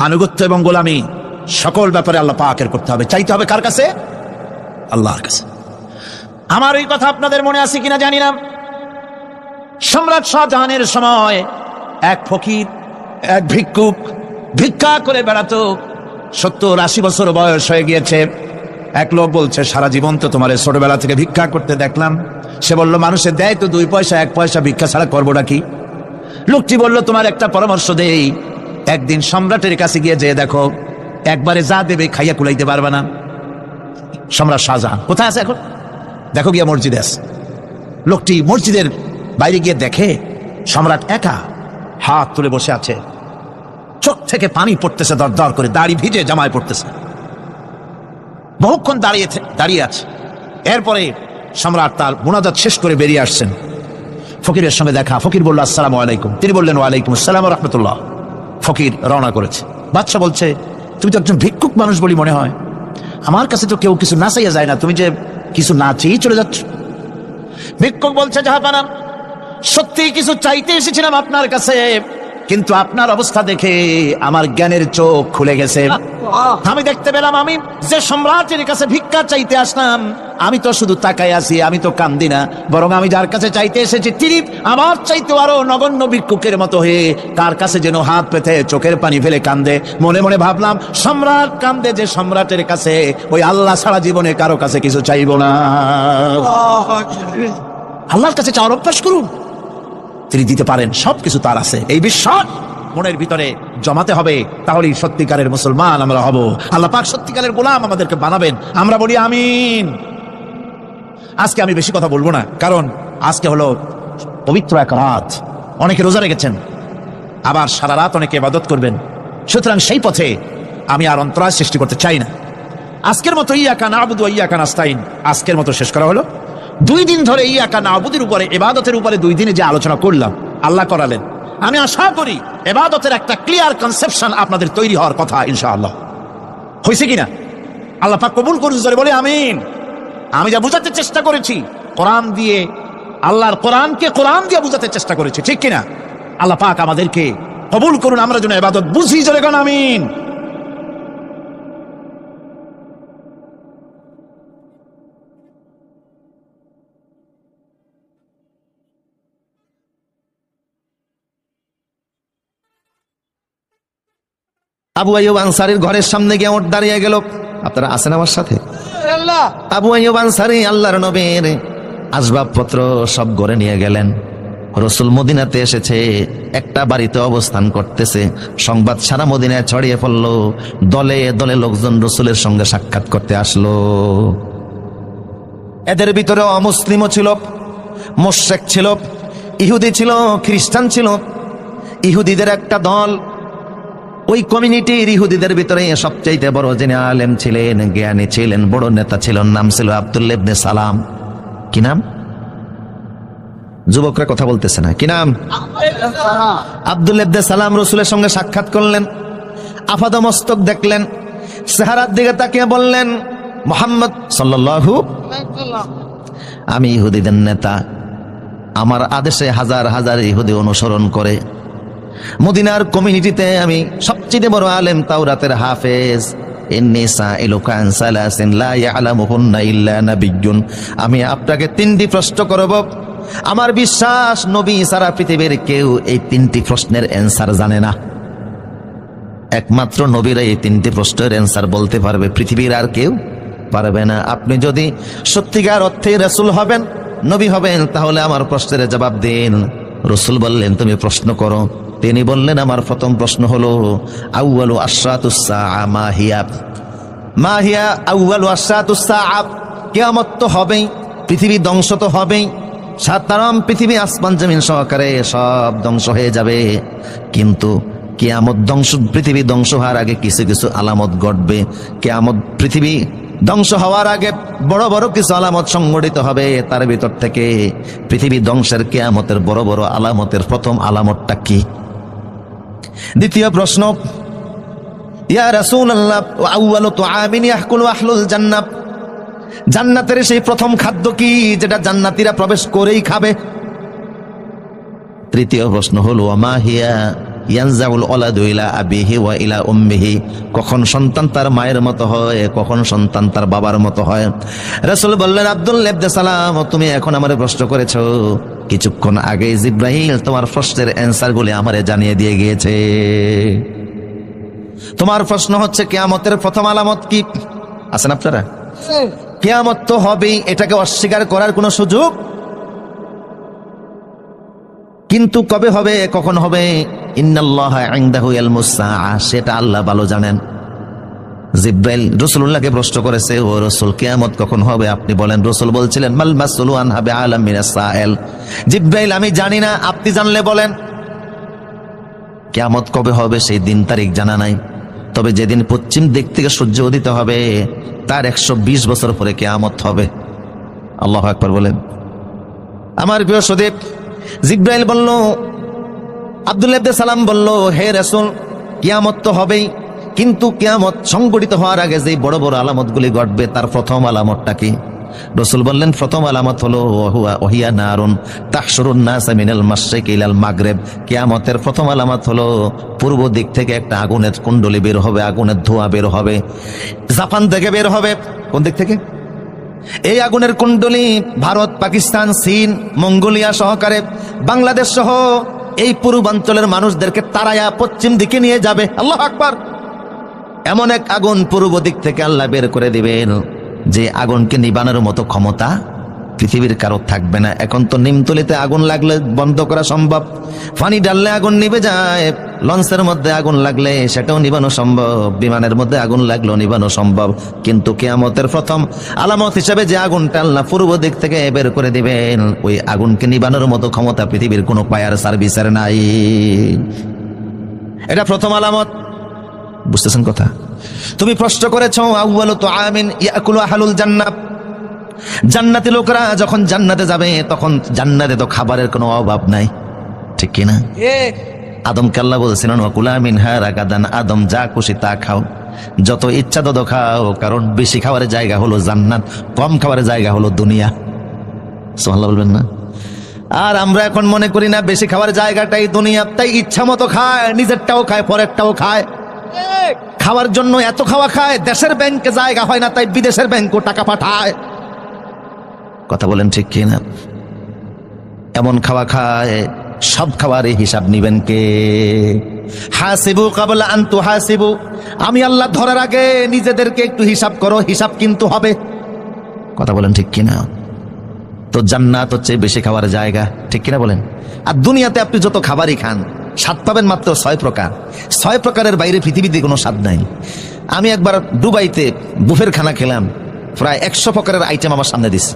A: আনুগত্য এবং গোলামি সকল ব্যাপারে আল্লাহ পাকের করতে হবে। চাইতে হবে কার কাছে? আল্লাহর কাছে। আমার এই কথা আপনাদের মনে আছে কিনা জানি না। সম্রাট শাহজাহানের সময় এক ফকির, এক ভিক্ষুক ভিক্ষা করে বেড়াতো। 70-80 বছর বয়স হয়ে গিয়েছে। এক লোক বলছে, সারা জীবন তো তোমার ছোটবেলা থেকে ভিক্ষা করতে দেখলাম। সে বলল, মানুষের দেয় তো 2 পয়সা, 1 পয়সা, ভিক্ষা ছাড়া করবোটা কি? লোকটি বলল, তোমার একটা পরামর্শ দেই, একদিন সম্রাটের কাছে গিয়ে যেয়ে দেখো, একবারে যা দেবে খাইয়া কুলাইতে পারবে না। সম্রাট শাহজাহান কোথায় আছে এখন? দেখো গিয়া মসজিদে আছে। লোকটি মসজিদের বাইরে গিয়ে দেখে সম্রাট একা হাত তুলে বসে আছে, চোখ থেকে পানি পড়তেছে দর দর করে, দাড়ি ভিজে জামায় পড়তেছে, বহুক্ষণ দাঁড়িয়ে আছে। এরপরে সম্রাট তার মুনাজাত শেষ করে বেরিয়ে আসছেন। ফকিরের সঙ্গে দেখা। ফকির বলল, আসসালামু আলাইকুম। তিনি বললেন, ওয়ালাইকুম আসসালাম ওয়া রাহমাতুল্লাহ। ফকির রওনা করেছে। বাদশা বলছে, তুমি তো একজন ভিক্ষুক মানুষ বলি মনে হয়, আমার কাছে তো কেউ কিছু না চাইয়া যায় না, তুমি যে কিছু না চেয়েই চলে যাচ্ছ। ভিক্ষুক বলছে, জাহাপানা, সত্যি কিছু চাইতে এসেছিলাম আপনার কাছে, কিন্তু আপনার অবস্থা দেখে আমার জ্ঞানের চোখ খুলে গেছে। আমি দেখতে পেলাম, আমি যে সম্রাটের কাছে ভিক্ষা চাইতে আসলাম, আমি তো শুধু তাকাই আছি, আমি তো কান্দি না, বরং আমি যার কাছে চাইতে এসেছি তিনি আমার চাইতে আরো নগণ্য ভিক্ষুকের মতো হয়ে তার কাছে যেন হাত পেতে চোখের পানি ফেলে কান্দে। মনে মনে ভাবলাম, সম্রাট কান্দে যে সম্রাটের কাছে, ওই আল্লাহ ছাড়া জীবনে কারো কাছে কিছু চাইব না। আল্লাহর কাছে চাওয়ার অভ্যাস করুন, তিনি দিতে পারেন, সবকিছু তার আছে। এই বিশ্বাস মনের ভিতরে জমাতে হবে, তাহলেই সত্যিকারের মুসলমান আমরা হব। আল্লাহ পাক সত্যিকারের গোলাম আমাদেরকে বানাবেন। আমরা বলি আমিন। আজকে আমি বেশি কথা বলবো না, কারণ আজকে হলো পবিত্র এক রাত। অনেকে রোজা রেখেছেন, আবার সারা রাত অনেকে ইবাদত করবেন। সুতরাং সেই পথে আমি আর অন্তরায় সৃষ্টি করতে চাই না। আজকের মতো ইয়াকা না'বুদু ওয়া ইয়াকা নাস্তাইন আজকের মতো শেষ করা হলো। 2 দিন ধরে ইয়াকা নাবুদের উপরে, ইবাদতের উপরে 2 দিনে যে আলোচনা করলাম, আল্লাহ করালেন। আমি আশা করি ইবাদতের একটা ক্লিয়ার কনসেপশন আপনাদের তৈরি হওয়ার কথা ইনশাআল্লাহ। হয়েছে কিনা? আল্লাহ পাক কবুল করুন, জোরে বলে আমিন। আমি যা বুঝাতে চেষ্টা করেছি কোরআন দিয়ে, আল্লাহর কোরআনকে কোরআন দিয়ে বুঝাতে চেষ্টা করেছি, ঠিক কিনা? আল্লাহ পাক আমাদেরকে কবুল করুন, আমরা যেন ইবাদত বুঝি, জোরে কোন আমিন।
B: আবু আইয়ুব আনসারীর ঘরের সামনে গিয়ে ওঠ দাঁড়িয়ে গেল। আপনারা আছেন আমার সাথে? আবু আইয়ুব আনসারী আল্লাহর নবীর আসবাবপত্র সব ঘরে নিয়ে গেলেন। রসুল মদিনাতে এসেছে, একটা বাড়িতে অবস্থান করতেছে। সংবাদ সারা মদিনায় ছড়িয়ে পড়লো, দলে দলে লোকজন রসুলের সঙ্গে সাক্ষাৎ করতে আসলো। এদের ভিতরে অমুসলিমও ছিল, মুশরিক ছিল, ইহুদি ছিল, খ্রিস্টান ছিল। ইহুদিদের একটা দল, ওই কমিউনিটির ইহুদিদের ভিতরে সবচাইতে বড় যিনি আলেম ছিলেন, জ্ঞানী ছিলেন, বড় নেতা ছিলেন, নাম ছিল আব্দুল্লাহ ইবনে সালাম। কি নাম? যুবকরা কথা বলতেছে না, কি নাম? আব্দুল্লাহ ইবনে সালাম রসুলের সঙ্গে সাক্ষাৎ করলেন, আপাদমস্তক দেখলেন, চেহারার দিকে তাকিয়ে বললেন, মুহাম্মদ সাল্লাল্লাহু, আমি ইহুদিদের নেতা, আমার আদেশে হাজার হাজার ইহুদি অনুসরণ করে। মদিনার কমিউনিটিতে আমি সবচেয়ে বড় আলেম, তাওরাতের হাফেজ। আমি আপনাকে 3টি প্রশ্ন করব। আমার বিশ্বাস নবী সারা পৃথিবীর কেউ এই 3টি প্রশ্নের অ্যান্সার জানে না। একমাত্র নবীরা এই 3টি প্রশ্নের অ্যান্সার বলতে পারবে, পৃথিবীর আর কেউ পারবে না। আপনি যদি সত্যিকার অর্থে রাসূল হবেন, নবী হবেন, তাহলে আমার প্রশ্নের জবাব দিন। রাসূল বললেন, তুমি প্রশ্ন করো। তিনি বললেন, আমার প্রথম প্রশ্ন হলো, আউয়ালু আশরাতুস সাআ মা হিয়া? মা হিয়া আউয়ালু আশরাতুস সাআ? কিয়ামত তো হবেই, পৃথিবী ধ্বংস তো হবেই, সাধারণ পৃথিবী আসমান জমিন সহকারে সব ধ্বংস হয়ে যাবে। কিন্তু কিয়ামত ধ্বংস, পৃথিবী ধ্বংস হওয়ার আগে কিছু কিছু আলামত ঘটবে। কিয়ামত, পৃথিবী ধ্বংস হওয়ার আগে বড় বড় কিছু আলামত সংঘটিত হবে। তার ভিতর থেকে পৃথিবী ধ্বংসের কিয়ামতের বড় বড় আলামতের প্রথম আলামতটা কি? দ্বিতীয় প্রশ্ন, ইয়া রাসূলুল্লাহ, আউয়ালু তুআমিন ইয়াকুলু আহলুল জান্নাহ? জান্নাতের সেই প্রথম খাদ্য কি, যেটা জান্নাতীরা প্রবেশ করেই খাবে? তৃতীয় প্রশ্ন হলো, মা হিয়া ইয়ানজাউল ওয়ালাদু ইলা আবিহি ওয়া ইলা উম্মিহি? কখন সন্তান তার মায়ের মতো হয়, কখন সন্তান তার বাবার মতো হয়? রাসূল বললেন, আব্দুল্লাহ ইবনে সালাম, তুমি এখন আমারে প্রশ্ন করেছো, কিছুক্ষণ আগে জিবরাইল তোমার প্রশ্নের অ্যান্সারগুলি আমারে জানিয়ে দিয়ে গিয়েছে। তোমার প্রশ্ন হচ্ছে কিয়ামতের প্রথম আলামত কি? আছেন আপনারা? কিয়ামত তো হবেই, এটাকে অস্বীকার করার কোনো সুযোগ, কিন্তু কবে হবে, কখন হবে? ইন্নাল্লাহা ইনদাহু ইলমুস সাআ, সেটা আল্লাহ ভালো জানেন। জিবরাইল রাসূলুল্লাহকে প্রশ্ন করেছে, ও রাসূল, কিয়ামত কখন হবে আপনি বলেন। রাসূল বলছিলেন, মাল মাসউলু আনহা বিআলাম মিনাস সাইল। জিবরাইল, আমি জানি না, আপনি জানলে বলেন। কিয়ামত কবে হবে সেই দিন তারিখ জানা নাই, তবে যেদিন পশ্চিম দিক থেকে সূর্য উদিত হবে তার 120 বছর পরে কিয়ামত হবে। আল্লাহু আকবার বলেন। আমার প্রিয় সদীপ, জিবরাইল বলল, আব্দুল্লাহ ইবনে সালাম বলল, হে রাসূল, কিয়ামত তো হবেই, কিন্তু কিয়ামত সংঘটিত হওয়ার আগে যে বড় বড় আলামতগুলি ঘটবে তার প্রথম আলামতটা কি? রাসূল বললেন, প্রথম আলামত হলো ওহিয়া নারুন তাহশুরুন নাস মিনাল মাশরিক ইলাল মাগরিব। কিয়ামতের প্রথম আলামত হলো পূর্ব দিক থেকে একটা আগুনের কুণ্ডলী বের হবে, আগুনের ধোঁয়া বের হবে, জাপান থেকে বের হবে। কোন দিক থেকে? এই আগুনের কুণ্ডলী ভারত, পাকিস্তান, চীন, মঙ্গোলিয়া সহকারে বাংলাদেশ সহ এই পূর্বাঞ্চলের মানুষদেরকে তাড়ায়া পশ্চিম দিকে নিয়ে যাবে। আল্লাহু আকবার। এমন এক আগুন পূর্ব দিক থেকে আল্লাহ বের করে দিবেন, যে আগুনকে নিবানোর মতো ক্ষমতা পৃথিবীর কারো থাকবে না। এখন তো নিমতলিতে আগুন লাগলে বন্ধ করা সম্ভব, পানি ডাললে আগুন নিভে যায়, লঞ্চের মধ্যে আগুন লাগলে সেটাও নিবানো সম্ভব, বিমানের মধ্যে আগুন লাগলেও নিবানো সম্ভব। কিন্তু কিয়ামতের প্রথম আলামত হিসেবে যে আগুনটা আল্লাহ পূর্ব দিক থেকে বের করে দিবেন, ওই আগুনকে নিবানোর মতো ক্ষমতা পৃথিবীর কোনো ফায়ার সার্ভিসের নাই। এটা প্রথম আলামত। বুঝতেছেন কথা? তুমি প্রশ্ন করেছো, আউয়ালু তুআমিন ইয়াকুলু আহলুল জান্নাহ, জান্নাতি লোকরা যখন জান্নাতে যাবে তখন জান্নাতে তো খাবারের কোনো অভাব নাই, ঠিক কিনা? আদমকে আল্লাহ বলছিলেন ওয়াকুলা মিনহা রাগাদান, আদম যা খুশি তা খাও, যত ইচ্ছা তত খাও, কারণ বেশি খাওয়ার জায়গা হলো জান্নাত, কম খাওয়ার জায়গা হলো দুনিয়া। সুবহানাল্লাহ বলবেন না? আর আমরা এখন মনে করি না বেশি খাওয়ার জায়গাটাই দুনিয়া, তাই ইচ্ছা মতো খায়, নিজেরটাও খায় পরেরটাও খায়। খাওয়ার জন্য এত খাওয়া খায়, দেশের ব্যাংকে জায়গা হয় না, তাই বিদেশের ব্যাংকও টাকা পাঠায়। কথা বলেন ঠিক কিনা? এমন খাওয়া খায়, সব খাবারের হিসাব নিবেন কে? হাসিবু কাবলা আন তুহাসিবু, আমি আল্লাহ ধরার আগে নিজেদেরকে একটু হিসাব করো, হিসাব কিন্তু হবে। কথা বলেন ঠিক কিনা? তো জান্নাত হচ্ছে বেশি খাওয়ার জায়গা, ঠিক কিনা বলেন? আর দুনিয়াতে আপনি যত খাবারই খান, স্বাদ পাবেন মাত্র 6 প্রকার। 6 প্রকারের বাইরে পৃথিবীতে কোনো স্বাদ নাই। আমি একবার দুবাইতে বুফের খানা খেলাম, প্রায় 100 প্রকারের আইটেম আমার সামনে দিস।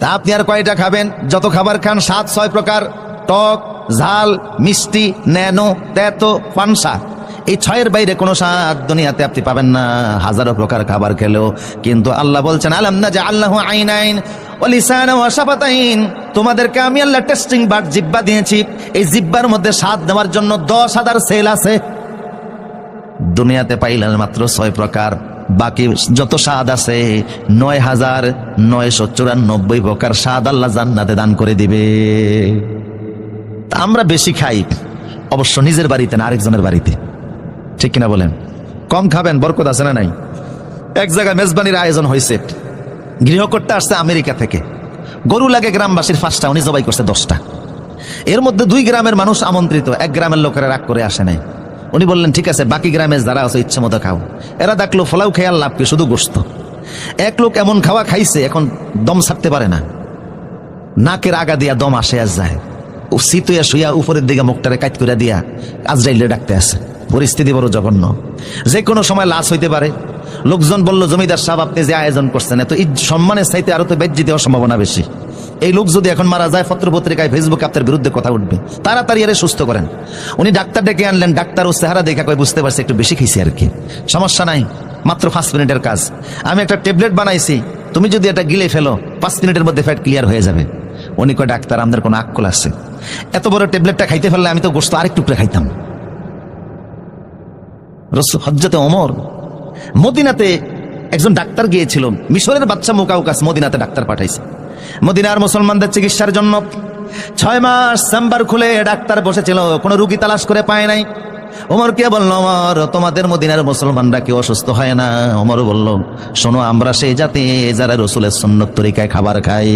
B: তা আপনি আর কয়টা খাবেন? যত খাবার খান স্বাদ 6 প্রকার, টক, ঝাল, মিষ্টি, ন্যানো, তেতো, পানসা। এই 6-এর বাইরে কোনো স্বাদ দুনিয়াতে আপনি পাবেন না, হাজারো প্রকার খাবার খেলেও। কিন্তু আল্লাহ বলছেন আলাম নাজআল্লাহু আইনাইন ওয়া লিসানান ওয়া শাফাতাইন, তোমাদেরকে আমি আল্লাহ টেস্টিং বাট জিহ্বা দিয়েছি, এই জিহ্বার মধ্যে স্বাদ দেওয়ার জন্য 10,000 সেল আছে। দুনিয়াতে পাইলেন মাত্র 6 প্রকার, বাকি যত স্বাদ আছে 9,994 প্রকার স্বাদ আল্লাহ জান্নাতে দান করে দিবে। তা আমরা বেশি খাই অবশ্য নিজের বাড়িতে না, আরেকজনের বাড়িতে, ঠিক কিনা বলেন? কম খাবেন, বরকত আছে না নাই? এক জায়গায় মেজবানির আয়োজন হয়েছে, গৃহকর্তা আসছে আমেরিকা থেকে, গরু লাগে গ্রামবাসীর 5টা, উনি জবাই করছে 10টা। এর মধ্যে 2 গ্রামের মানুষ আমন্ত্রিত, 1 গ্রামের লোকেরা রাগ করে আসে নাই। উনি বললেন ঠিক আছে, বাকি গ্রামে যারা আছে ইচ্ছে মতো খাও। এরা দেখলো ফলাও খেয়ে আর লাভ কি, শুধু গোস্ত। এক লোক এমন খাওয়া খাইছে, এখন দম ছাড়তে পারে না, নাকের আগা দিয়া দম আসে আর যায়। ও শীতইয়া শুইয়া উপরের দিকে মুখটারে কাট করে দিয়া আজরাইলে ডাকতে আছে। পরিস্থিতি বড় জঘন্য, যে কোনো সময় লাশ হইতে পারে। লোকজন বলল জমিদার সাহেব আপনি যে আয়োজন করছেন, এত সম্মানের চাইতে আরো তো বেজ্জিত হওয়ার সম্ভাবনা বেশি। এই লোক যদি এখন মারা যায়, পত্র পত্রিকায় ফেসবুকে আপনার বিরুদ্ধে কথা উঠবে, তাড়াতাড়ি আরে সুস্থ করেন। উনি ডাক্তার ডেকে আনলেন, ডাক্তার ও চেহারা দেখা কয় বুঝতে পারছে একটু বেশি খেয়েছি আর কি, সমস্যা নাই, মাত্র 5 মিনিটের কাজ। আমি একটা ট্যাবলেট বানাইছি, তুমি যদি এটা গিলে ফেলো 5 মিনিটের মধ্যে ফ্যাট ক্লিয়ার হয়ে যাবে। উনি কয় ডাক্তার আমাদের কোনো আক্কল আছে, এত বড় ট্যাবলেটটা খাইতে ফেললে আমি তো গোস্ত আরেক টুকরা খাইতাম। হযরতে ওমর মদিনাতে একজন ডাক্তার গিয়েছিল, মিশরের বাদশা মুকাউকাস মদিনাতে ডাক্তার পাঠাইছে মদিনার মুসলমানদের চিকিৎসার জন্য। 6 মাস চেম্বার খুলে ডাক্তার বসেছিল, কোনো রুগী তালাশ করে পায় নাই। ওমর কে বলল, ওমর তোমাদের মদিনার মুসলমানরা কেউ অসুস্থ হয় না? ওমর বলল, শোনো আমরা সেই জাতি যারা রাসূলের সুন্নত তরিকায় খাবার খাই।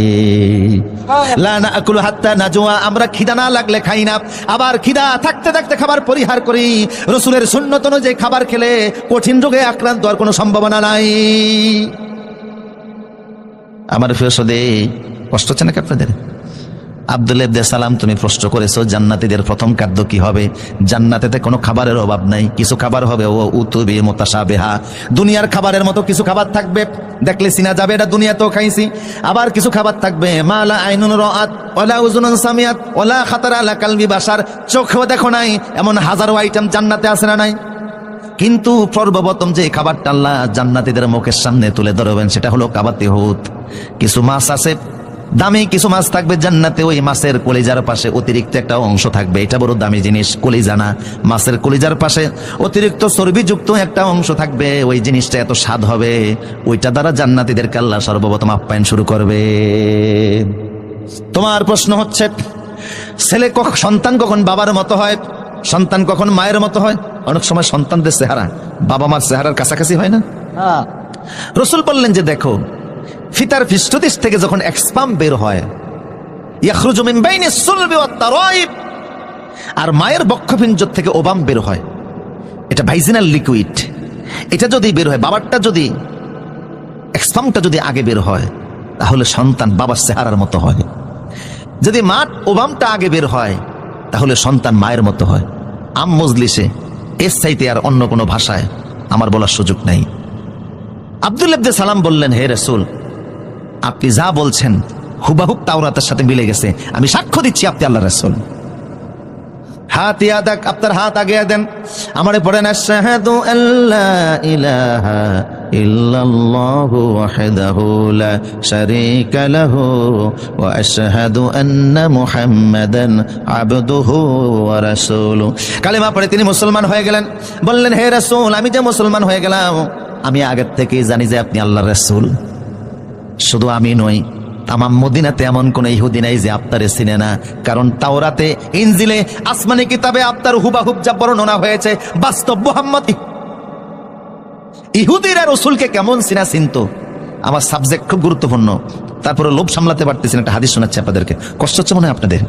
B: লা নাকুলু হাত্তা নাজুয়া, আমরা খিদা না লাগলে খাই না, আবার খিদা থাকতে থাকতে খাবার পরিহার করি। রাসূলের সুন্নত অনুযায়ী খাবার খেলে কঠিন রোগে আক্রান্ত হওয়ার কোনো সম্ভাবনা নাই। আমার প্রিয় সদে, কষ্ট হচ্ছে নাকি আপনাদের? আব্দুল্লাহ ইবনে সালাম, তুমি প্রশ্ন করেছো জান্নাতীদের প্রথম খাদ্য কি হবে? জান্নাতেতে কোনো খাবারের অভাব নাই, কিছু খাবার হবে ও উতুবি মুতাশাবিহা, দুনিয়ার খাবারের মতো কিছু খাবার থাকবে, দেখলে চিনা যাবে এটা দুনিয়াতেও খাইছি। আবার কিছু খাবার থাকবে মালা আইনুন রাআত ওয়ালা উযুনুন সামিয়াত ওয়ালা খাতারা আলা কালবি বাশার, চোখেও দেখো নাই, এমন হাজারো আইটেম জান্নাতে আছে না নাই? কিন্তু সর্বপ্রথম যে খাবারটা আল্লাহ জান্নাতীদের মুখের সামনে তুলে ধরবেন সেটা হলো কাবাতে হুত। কিছু মাছ আছে, দামি কিছু মাছ থাকবে জান্নাতে, ওই মাছের কলিজার পাশে অতিরিক্ত একটা অংশ থাকবে, এটা বড় দামি জিনিস, কলিজা না, মাছের কলিজার পাশে অতিরিক্ত চর্বিযুক্ত একটা অংশ থাকবে, ওই জিনিসটা এত স্বাদ হবে, ওইটা দ্বারা জান্নাতীদেরকে আল্লাহ সর্বপ্রথম আপ্যায়ন শুরু করবে। তোমার প্রশ্ন হচ্ছে সন্তান কখন বাবার মতো হয়, সন্তান কখন মায়ের মতো হয়? অনেক সময় সন্তানদের চেহারা বাবা মার চেহারার কাছাকাছি হয় না? রাসূল বললেন যে দেখো, ফিতার পৃষ্ঠদেশ থেকে যখন এক স্পাম বের হয়, ইয়াখরুজু মিন বাইনিস সুলবি ওয়াত তারাইব, আর মায়ের বক্ষপিঞ্জ থেকে ওবাম বের হয়, এটা ভাইজিনাল লিকুইড, এটা যদি বের হয়, বাবারটা যদি স্পামটা যদি আগে বের হয় তাহলে সন্তান বাবার চেহারার মতো হয়, যদি মা ওবামটা আগে বের হয় তাহলে সন্তান মায়ের মতো হয়। আম মজলিসে এর চাইতে আর অন্য কোনো ভাষায় আমার বলার সুযোগ নাই। আব্দুল্লাহ ইবনে সালাম বললেন, হে রাসূল, আপনি যা বলছেন হুবাহুব তাওরাতের সাথে মিলে গেছে, আমি সাক্ষ্য দিচ্ছি আপনি আল্লাহর রাসূল। হাত ইয়াদাক, আপনার হাত আগে দেন, আমারে পড়েন আশহাদু আল্লা ইলাহা ইল্লাল্লাহু ওয়াহদাহু লা শারীকা লাহু ওয়া আশহাদু আন্না মুহাম্মাদান আবদুহু ওয়া রাসূলুহু। কালেমা পড়ে তিনি মুসলমান হয়ে গেলেন। বললেন, হে রাসূল, আমি যে মুসলমান হয়ে গেলাম, আমি আগের থেকেই জানি যে আপনি আল্লাহর রাসূল। শুধু আমি নই, তামাম মদিনাতে এমন কোন ইহুদি নাই যে আপনারে চিনে না, কারণ তাওরাতে, ইনজিলে, আসমানি কিতাবে আপনার হুবাহুব যা বর্ণনা হয়েছে বাস্তব মুহাম্মদ। ইহুদিরা রাসূলকে কেমন চিনা চিনতো, আমার সাবজেক্ট খুব গুরুত্বপূর্ণ, তারপরে লোভ সামলাতে পারতেছেন। একটা হাদিস শোনাচ্ছি আপনাদেরকে, কষ্ট হচ্ছে মনে হয় আপনাদের।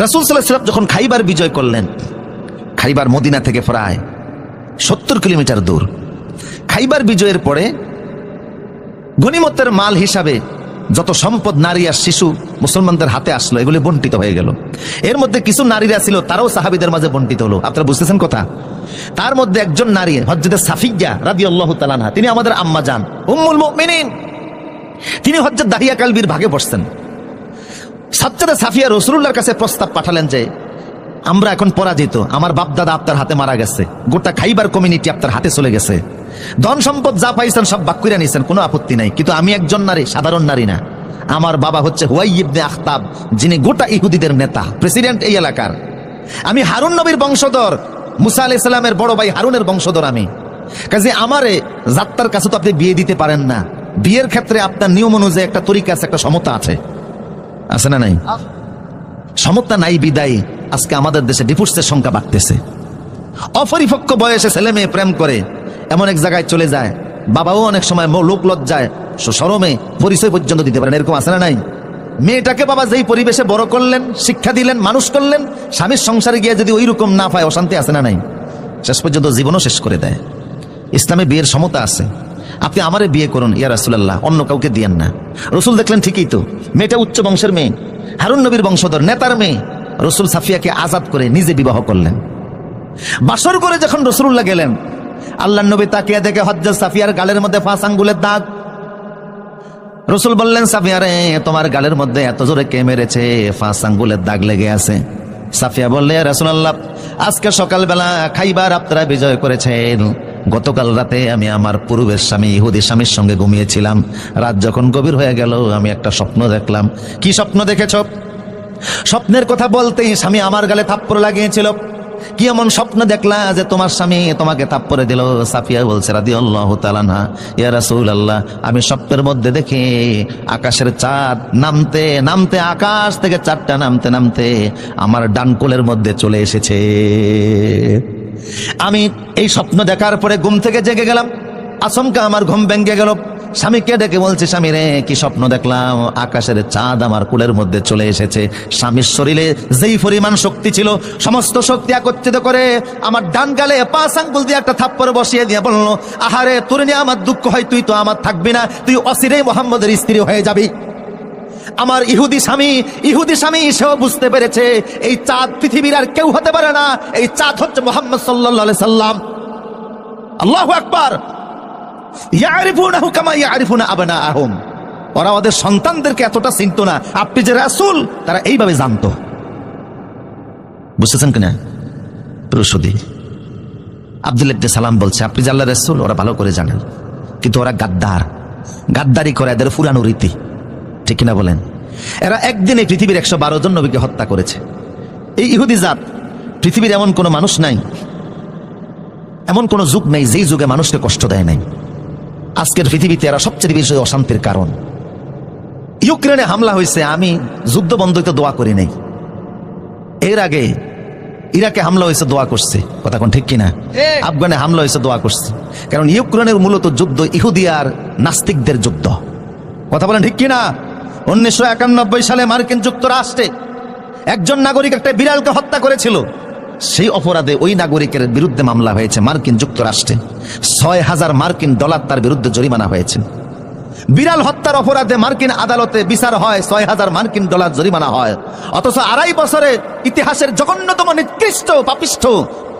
B: রাসূল সাল্লাল্লাহু আলাইহি ওয়াসাল্লাম যখন খাইবার বিজয় করলেন, খাইবার মদিনা থেকে প্রায় 70 কিলোমিটার দূর। খাইবার বিজয়ের পরে গনিমতের মাল হিসাবে যত সম্পদ, নারী আর শিশু মুসলমানদের হাতে আসলো, এগুলি বন্টিত হয়ে গেল। এর মধ্যে কিছু নারীরা ছিল, তারাও সাহাবীদের মাঝে বন্টিত হলো। আপনারা বুঝতেছেন কথা? তার মধ্যে একজন নারী হযরত সাফিয়া রাদিয়াল্লাহু তাআলা আনহা, তিনি আমাদের আম্মা জান উম্মুল মুমিনিন, তিনি হযরত দাহিয়া কালবির ভাগে বসছেন। হযরত সাফিয়া রাসূলুল্লাহর কাছে প্রস্তাব পাঠালেন যে, আমরা এখন পরাজিত, আমার বাপ দাদা আপনার হাতে মারা গেছে, গোটা খাইবার কমিউনিটি আপনার হাতে চলে গেছে, ধন সম্পদ যা পাইছেন সব ভাগ করে নিয়েছেন, কোনো আপত্তি নাই, কিন্তু আমি একজন নারী, সাধারণ নারী না। আমার বাবা হচ্ছে হুয়াই ইবনে আখতাব, যিনি গোটা ইহুদিদের নেতা, প্রেসিডেন্ট এই এলাকার। আমি হারুন নবীর বংশধর, মুসা আলাইহিস সালামের বড় ভাই হারুনের বংশধর আমি। কাজে আমারে জাত্তার কাছে তো আপনি বিয়ে দিতে পারেন না। বিয়ের ক্ষেত্রে আপনার নিয়ম অনুযায়ী একটা তরিকা আছে, একটা সমতা আছে, আছে না নাই? সমতা নাই বিদায়ী আজকে আমাদের দেশে ডিভোর্সের সংখ্যা বাড়তেছে। অপরিপক্ক বয়সে ছেলে মেয়ে প্রেম করে এমন এক জায়গায় চলে যায়, বাবাও অনেক সময় লোক লজ্জায় শরমে পরিচয় পর্যন্ত দিতে পারেন, এরকম আছে না নাই? মেয়েটাকে বাবা যেই পরিবেশে বড় করলেন, শিক্ষা দিলেন, মানুষ করলেন, স্বামীর সংসারে গিয়ে যদি ওই রকম না পায়, অশান্তি আছে না নাই? শেষ পর্যন্ত জীবনও শেষ করে দেয়। ইসলামে বিয়ের সমতা আছে। আপনি আমারে বিয়ে করুন ইয়া রাসূলুল্লাহ, অন্য কাউকে দিয়েন না। রাসূল দেখলেন ঠিকই তো, মেয়েটা উচ্চ বংশের মেয়ে, হারুন নবীর বংশধর, নেতার মেয়ে। রাসূল সাফিয়াকে আজাদ করে নিজে বিবাহ করলেন। বাসর করে যখন রাসূলুল্লাহ গেলেন, আল্লাহর নবী তাকিয়ে দেখে হযরত সাফিয়ার গালের মধ্যে 5 আঙ্গুলের দাগ। রাসূল বললেন, সাফিয়া রে, তোমার গালের মধ্যে এত জোরে কে মেরেছে? 5 আঙ্গুলের দাগ লেগে আছে। সাফিয়া বললে, ইয়া রাসূলুল্লাহ, আজকে সকালবেলা খাইবার আপনারা বিজয় করেছেন, গতকাল রাতে আমি আমার পূর্বের স্বামী ইহুদি স্বামীর সঙ্গে ঘুমিয়েছিলাম। রাত যখন গভীর হয়ে গেল, আমি একটা স্বপ্ন দেখলাম। কি স্বপ্ন দেখেছ? স্বপ্নের কথা বলতেই স্বামী আমার গালে থাপ্পড় লাগিয়েছিল। কি এমন স্বপ্ন দেখলা যে তোমার স্বামী তোমাকে থাপ্পড়ে দিল? সাফিয়া বলছে রাদিয়াল্লাহু তাআলা আনহা, ইয়া রাসূলুল্লাহ, আমি স্বপ্নের মধ্যে দেখি আকাশের চাঁদ নামতে নামতে, আকাশ থেকে চাঁদটা নামতে নামতে আমার ডান কোলের মধ্যে চলে এসেছে। আমি এই স্বপ্ন দেখার পরে ঘুম থেকে জেগে গেলাম, আচমকা আমার ঘুম ভেঙে গেল। স্বামীকে ডেকে বলছে, স্বামী রে, কি স্বপ্ন দেখলাম? আকাশের চাঁদ আমার কোলের মধ্যে চলে এসেছে। স্বামীর শরীরে যেই পরিমাণ শক্তি ছিল, সমস্ত শক্তি একত্রিত করে আমার ডান গালে 5 আঙ্গুল দিয়ে একটা থাপ্পড় বসিয়ে দিয়ে বলল, আহারে, তোর নিয়ে আমার দুঃখ হয়, তুই তো আমার থাকবি না, তুই অচিরেই মুহাম্মদের স্ত্রী হয়ে যাবি। আমার ইহুদি স্বামী সেও বুঝতে পেরেছে এই চাঁদ পৃথিবীর আর কেউ হতে পারে না, এই চাঁদ হচ্ছে মুহাম্মদ সাল্লাল্লাহু আলাইহি সাল্লাম। আল্লাহু আকবার। ইয়ারিফুনাহু কামা ইয়ারিফুনা আবনাআহুম। ওরা ওদের সন্তানদেরকে এতটা চিনতো না, আপনি যে রাসূল তারা এইভাবে জানতো। বুঝতেছেন কিনা? প্রসূতি আব্দুল্লাহ ইবনে সালাম বলছে, আপনি যে আল্লাহর রাসূল ওরা ভালো করে জানেন, কিন্তু ওরা গাদ্দারি করে, এদের পুরানো রীতি, ঠিক কিনা বলেন? এরা একদিনে পৃথিবীর 112 জন নবীকে হত্যা করেছে। এই ইহুদি জাত, পৃথিবীর এমন কোন মানুষ নাই, এমন কোন যুগ নেই যেই যুগে মানুষকে কষ্ট দেয় নাই। আজকের পৃথিবীতে এরা সবচেয়ে বেশি অশান্তির কারণ। ইউক্রেনে হামলা হয়েছে, আমি যুদ্ধ বন্ধ হইতে দোয়া করি নাই। এর আগে ইরাকে হামলা হয়েছে, দোয়া করছে, কথা কোন ঠিক কিনা? আফগানে হামলা হয়েছে, দোয়া করছে। কারণ ইউক্রেনের মূলত যুদ্ধ ইহুদি আর নাস্তিকদের যুদ্ধ, কথা বলেন ঠিক কিনা? 1991 সালে মার্কিন যুক্তরাষ্ট্রে একজন নাগরিক একটা বিড়ালকে হত্যা করেছিল। সেই অপরাধে ওই নাগরিকের বিরুদ্ধে মামলা হয়েছে মার্কিন যুক্তরাষ্ট্রে। $6,000 মার্কিন তার বিরুদ্ধে জরিমানা হয়েছে। বিড়াল হত্যার অপরাধে মার্কিন আদালতে বিচার হয়, $6,000 মার্কিন জরিমানা হয়। অথচ 2.5 বছরে ইতিহাসের জঘন্যতম নিকৃষ্ট পাপিষ্ঠ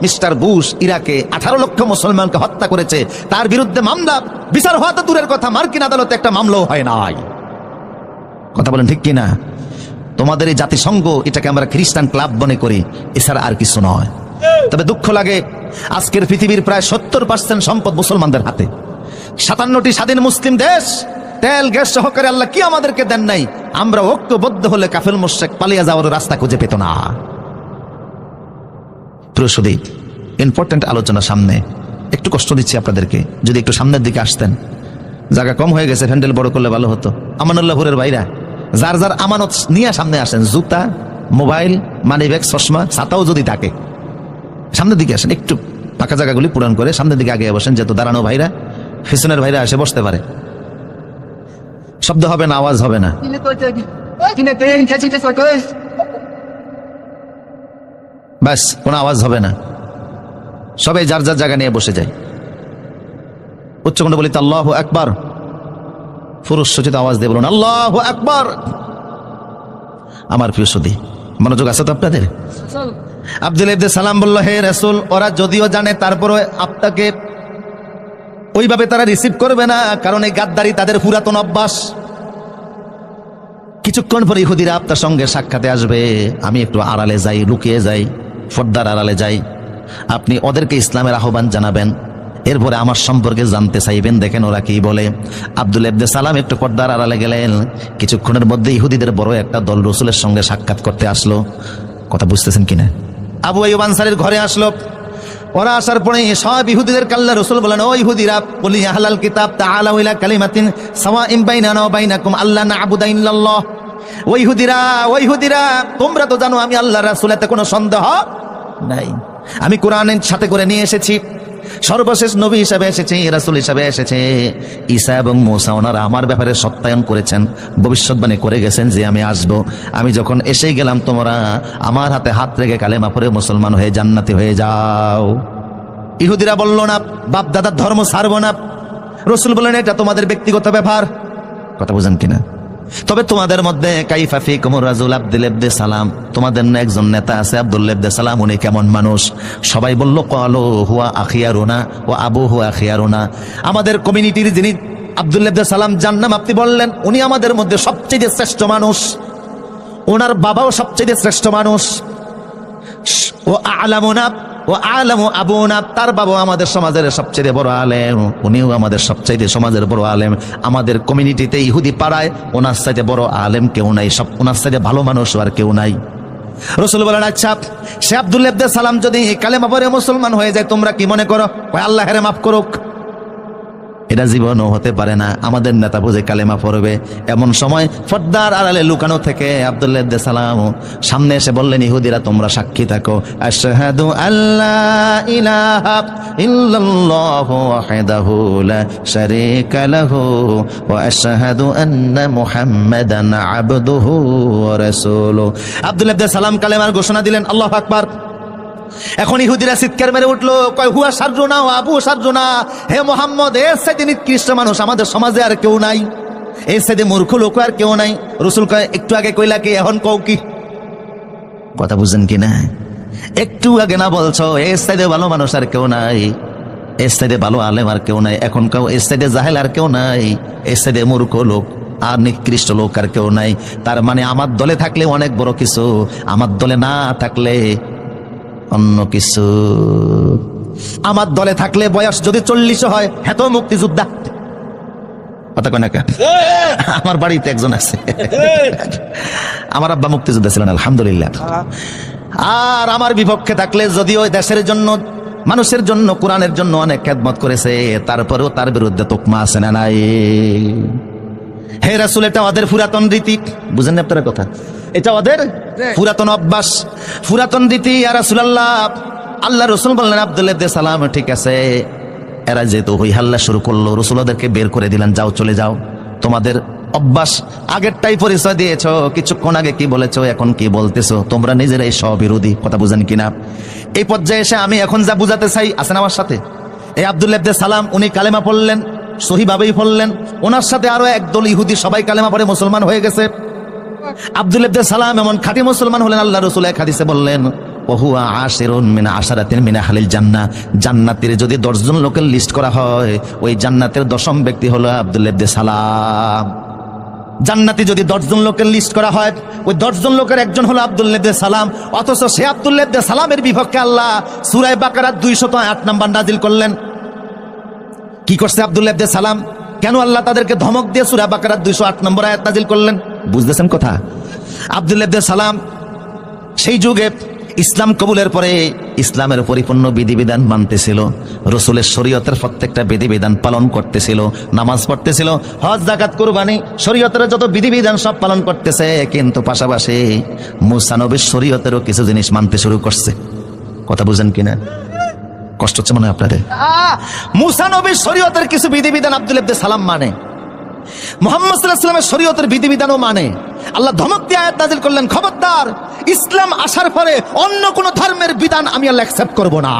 B: মিস্টার বুশ ইরাকে 18 লক্ষ মুসলমানকে হত্যা করেছে, তার বিরুদ্ধে মামলা বিচার হওয়া তো দূরের কথা, মার্কিন আদালতে একটা মামলাও হয় নাই। কথা বলেন ঠিক কিনা? তোমাদের এই জাতিসংঘ এটাকে আমরা খ্রিস্টান ক্লাব মনে করি, এছাড়া আর কিছু নয়। তবে দুঃখ লাগে আজকের পৃথিবীর প্রায় 70% সম্পদ মুসলমানদের হাতে। 57টি স্বাধীন মুসলিম দেশ, তেল গ্যাস সহকারে আল্লাহ কি আমাদেরকে দেন নাই? আমরা ঐক্যবদ্ধ হলে কাফের মুশরিক পালিয়ে যাওয়ার রাস্তা খুঁজে পেত না। প্রিয় ইম্পর্টেন্ট আলোচনা সামনে, একটু কষ্ট দিচ্ছি আপনাদেরকে, যদি একটু সামনের দিকে আসতেন। জায়গা কম হয়ে গেছে, হ্যান্ডেল বড় করলে ভালো হতো। আমানুল্লাহপুরের ভাইরা যার যার আমানত নিয়ে সামনে আসেন, জুতা, মোবাইল, মানি ব্যাগ, চশমা, ছাতাও যদি থাকে সামনের দিকে আসেন, একটু ফাঁকা জায়গাগুলি পূরণ করে সামনের দিকে আগে বসেন, যেহেতু দাঁড়ানো ভাইরা, পিছনের ভাইরা এসে বসতে পারে। শব্দ হবে না, আওয়াজ হবে না। ব্যাস, কোনো আওয়াজ হবে না, সবাই যার যার জায়গা নিয়ে বসে যায়। উচ্চকণ্ঠ বলিতে আল্লাহু আকবার, পুরুষ সচিত আওয়াজ দিয়ে বলুন আল্লাহু আকবার। আমার প্রিয় সুধী, মনোযোগ আছে তো আপনাদের? আব্দুল্লাহ ইবনে সালাম বলল, হে রাসূল, ওরা যদিও জানে তারপরে আপনাকে ওইভাবে তারা রিসিভ করবে না, কারণ এই গাদ্দারি তাদের পুরাতন অভ্যাস। কিছুক্ষণ পরে ইহুদিরা আপনার সঙ্গে সাক্ষাতে আসবে, আমি একটু আড়ালে যাই, লুকিয়ে যাই, পর্দার আড়ালে যাই, আপনি ওদেরকে ইসলামের আহ্বান জানাবেন, এরপরে আমার সম্পর্কে জানতে চাইবেন, দেখেন ওরা কি বলে। আব্দুল্লাহ ইবনে সালাম একটু পর্দার আড়ালে গেলেন। কিছুক্ষণের মধ্যে ইহুদিদের বড় একটা দল রাসূলের সঙ্গে সাক্ষাৎ করতে আসলো। কথা বুঝতেছেন কিনা? আবু আইয়ুব আনসারীর ঘরে আসলো। ওরা আসার পরে সব ইহুদিদের কাল্লা রাসূল বলেন, ও ইহুদিরা, বলি আহলাল কিতাব তাআলাউ ইলা কালিমাতিন সাওয়াইন বাইনানা ওয়া বাইনাকুম আল্লা না'বুদা ইল্লাল্লাহ। ও ইহুদিরা, তোমরা তো জানো আমি আল্লাহর রাসূল, এতে কোনো সন্দেহ নাই। আমি কোরআনের সাথে করে নিয়ে এসেছি, সর্বশেষ নবী হিসাবে এসেছে, রাসূল হিসাবে এসেছে। ঈসা এবং মূসা ওনারা আমার ব্যাপারে সত্যায়ন করেছেন, ভবিষ্যৎবাণী করে গেছেন যে আমি আসব। আমি যখন এসে গেলাম, তোমরা আমার হাতে হাত রেখে কালেমা পড়ে মুসলমান হয়ে জান্নাতি হয়ে যাও। ইহুদিরা বলল, না, বাপ দাদার ধর্ম ছাড়বো না। রাসূল বললেন, এটা তোমাদের ব্যক্তিগত ব্যাপার। কথা বুঝেন কিনা? তবে তোমাদের মধ্যে কাইফা ফিকুমুর রাজুল আব্দুল্লাহ ইবনে সালাম, তোমাদের না একজন নেতা আছে আব্দুল্লাহ ইবনে সালাম, উনি কেমন মানুষ? সবাই বলল, ক্বালু হুয়া আখিয়ারুনা ওয়া আবুহু আখিয়ারুনা। আমাদের কমিউনিটির যিনি আব্দুল্লাহ ইবনে সালাম যার নাম আপনি বললেন, উনি আমাদের মধ্যে সবচেয়ে শ্রেষ্ঠ মানুষ, ওনার বাবাও সবচেয়ে শ্রেষ্ঠ মানুষ। ও আলামুনা ও আলামু আবুনা, তার বাবা আমাদের সমাজের সবচেয়ে বড় আলেম, উনিও আমাদের সবচেয়ে সমাজের বড় আলেম। আমাদের কমিউনিটিতে ইহুদি পাড়ায় ওনার চাইতে বড় আলেম কেউ নাই, সব ওনার চাইতে ভালো মানুষ আর কেউ নাই। রাসূল বলেন, আচ্ছা, সে আব্দুল্লাহ ইবনে সালাম যদি কালেমা পড়ে মুসলমান হয়ে যায়, তোমরা কি মনে করো? আল্লাহ হেরে মাফ করুক। এটা জীবনও হতে পারে না, আমাদের নেতা বুঝে কালেমা পড়বে। এমন সময় পর্দার আড়ালে লুকানো থেকে আব্দুল্লাহ ইবনে সালাম সামনে এসে বললেন, ইহুদিরা তোমরা সাক্ষী থাকো, আশহাদু আল্লা ইলাহা ইল্লাল্লাহু ওয়াহদাহু লা শারীকা লাহু ওয়া আশহাদু আন্না মুহাম্মাদান আবদুহু ওয়া রাসূলুহু। আব্দুল্লাহ ইবনে সালাম কালেমার ঘোষণা দিলেন, আল্লাহু আকবার। এখন ইহুদিরা চিৎকার মেরে উঠলো, কয় হুয়া শাররুনা ওয়া আবু শাররুনা, হে মুহাম্মদ, এর চাইতে নিকৃষ্ট মানুষ আমাদের সমাজে আর কেউ নাই, এর চাইতে মূর্খ লোক আর কেউ নাই। রাসূল কয়, একটু আগে কইলা কি, এখন কও কি? কথা বুঝেন কি না? একটু আগে না বলছো এর চাইতে ভালো মানুষ আর কেউ নাই, এর চাইতে ভালো আলেম আর কেউ নাই, এখন কও এর চাইতে জাহেল আর কেউ নাই, এর চাইতে মূর্খ লোক আর নিকৃষ্ট লোক আর কেউ নাই। তার মানে আমার দলে থাকলে অনেক বড় কিছু, আমার দলে না থাকলে অন্য কিছু। আমার দলে থাকলে বয়স যদি 40 হয়, হেতো মুক্তিযোদ্ধা। কথা কয় না কেন? আমার বাড়িতে একজন আছে, আমার আব্বা মুক্তিযোদ্ধা ছিলেন, আলহামদুলিল্লাহ। আর আমার বিপক্ষে থাকলে, যদিও দেশের জন্য, মানুষের জন্য, কোরআনের জন্য অনেক খেদমত করেছে, তারপরেও তার বিরুদ্ধে তোকমা আছে না নাই? হে রাসূল, এটা ওদের পুরাতন রীতি, বুঝেন না আপনারা কথা? এটা ওদের পুরাতন অভ্যাস, পুরাতন রীতি। ইয়া রাসূলুল্লাহ, আল্লাহ রাসূল বললেন, আব্দুল্লাহ ইবনে সালাম, ঠিক আছে, এরা যেহেতু হই হাল্লা শুরু করলো, রাসূল ওদেরকে বের করে দিলেন, যাও চলে যাও, তোমাদের অভ্যাস আগেরটাই পরিচয় দিয়েছো, কিছুক্ষণ আগে কি বলেছো, এখন কি বলতেছো, তোমরা নিজেরাই স্ববিরোধী। কথা বুঝেন কিনা? এই পর্যায়ে এসে আমি এখন যা বুঝাতে চাই, আছেন আমার সাথে? এই আব্দুল্লাহ ইবনে সালাম, উনি কালেমা পড়লেন, সহিভাবেই পড়লেন, ওনার সাথে আরো একদল ইহুদি সবাই কালেমা পড়ে মুসলমান হয়ে গেছে। আব্দুল্লাহ ইবনে সালাম এমন খাঁটি মুসলমান হলেন, আল্লাহ রাসূল এক হাদিসে বললেন, ওহুয়া আশিরুন মিন আশারাতিন মিন আহলিল জান্নাহ, জান্নাতের যদি 10 জন লোকের লিস্ট করা হয়, ওই জান্নাতের 10ম ব্যক্তি হলো আব্দুল্লাহ ইবনে সালাম। জান্নাতি যদি 10 জন লোকের লিস্ট করা হয়, ওই 10 জন লোকের একজন হলো আব্দুল্লাহ ইবনে সালাম, অথচ সে আব্দুল্লাহ ইবনে সালামের বিপক্ষে আল্লাহ সূরা বাকারার 208 নম্বর নাজিল করলেন। কি করছে আব্দুল্লাহ ইবনে সালাম? কেন আল্লাহ তাদেরকে ধমক দিয়ে সূরা বাকারার 208 নম্বর আয়াত নাজিল করলেন? বুঝতেছেন কথা? আব্দুল্লাহ ইবনে সালাম সেই যুগে ইসলাম কবুলের পরে ইসলামের পরিপূর্ণ বিধিবিধান মানতেছিল, রসুলের শরীয়তের প্রত্যেকটা বিধিবিধান পালন করতেছিল, নামাজ পড়তেছিল, হজ যাকাত কুরবানি শরীয়তের যত বিধিবিধান সব পালন করতেছে, কিন্তু পাশাপাশি মুসা নবীর শরীয়তেরও কিছু জিনিস মানতে শুরু করছে। কথা বুঝেন কিনা? কষ্ট হচ্ছে মনে হয় আপনাদের? মুসা নবীর শরীয়তের কিছু বিধিবিধান আব্দুল্লাহ ইবনে সালাম মানে, মুহাম্মদ সাল্লাল্লাহু আলাইহি ওয়াসাল্লামের শরীয়তের বিধিবিধানও মানে। আল্লাহ ধমক দিয়ে আয়াত নাযিল করলেন, খবরদার ইসলাম আসার পরে অন্য কোন ধর্মের বিধান আমি আল্লাহ অ্যাকসেপ্ট করব না।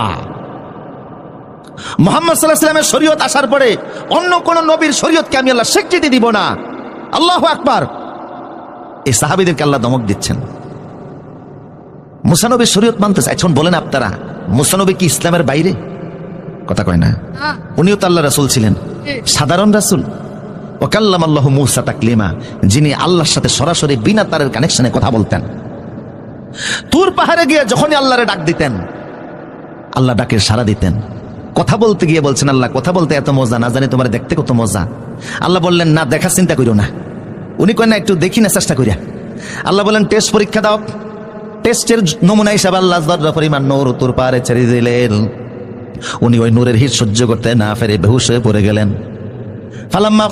B: মুহাম্মদ সাল্লাল্লাহু আলাইহি ওয়াসাল্লামের শরীয়ত আসার পরে অন্য কোন নবীর শরীয়তকে আমি আল্লাহ স্বীকৃতি দিব না। আল্লাহু আকবার। এই সাহাবীদেরকে আল্লাহ ধমক দিচ্ছেন। মুসা নবীর শরীয়ত মানতে চাই। এখন বলেন আপনারা, মুসা নবী কি ইসলামের বাইরে? কথা কয় না? উনিও তো আল্লাহর রাসূল ছিলেন, সাধারণ রাসূল। ওয়াকাল্লামাল্লাহু মূসা তাকলিমা, যিনি আল্লাহর সাথে সরাসরি বিনা তারের কানেকশনে কথা বলতেন। তুর পাহাড়ে গিয়ে যখনই আল্লাহরে ডাক দিতেন, আল্লাহ ডাকের সাড়া দিতেন। কথা বলতে গিয়ে বলছেন, আল্লাহ কথা বলতে এত মজা, না জানি তোমার দেখতে কত মজা। আল্লাহ বললেন, না দেখার চিন্তা করিও না। উনি কয় না, একটু দেখি না চেষ্টা করিয়া। আল্লাহ বললেন, টেস্ট পরীক্ষা দাও। টেস্টের নমুনা হিসাবে আল্লাহ যতটা পরিমাণ নূর তুর পাহাড়ে ছেড়ে দিলেন। উনি ওই নূরের হিট সহ্য করতে না পেরে বেহুশ হয়ে পড়ে গেলেন। ফালাম্মা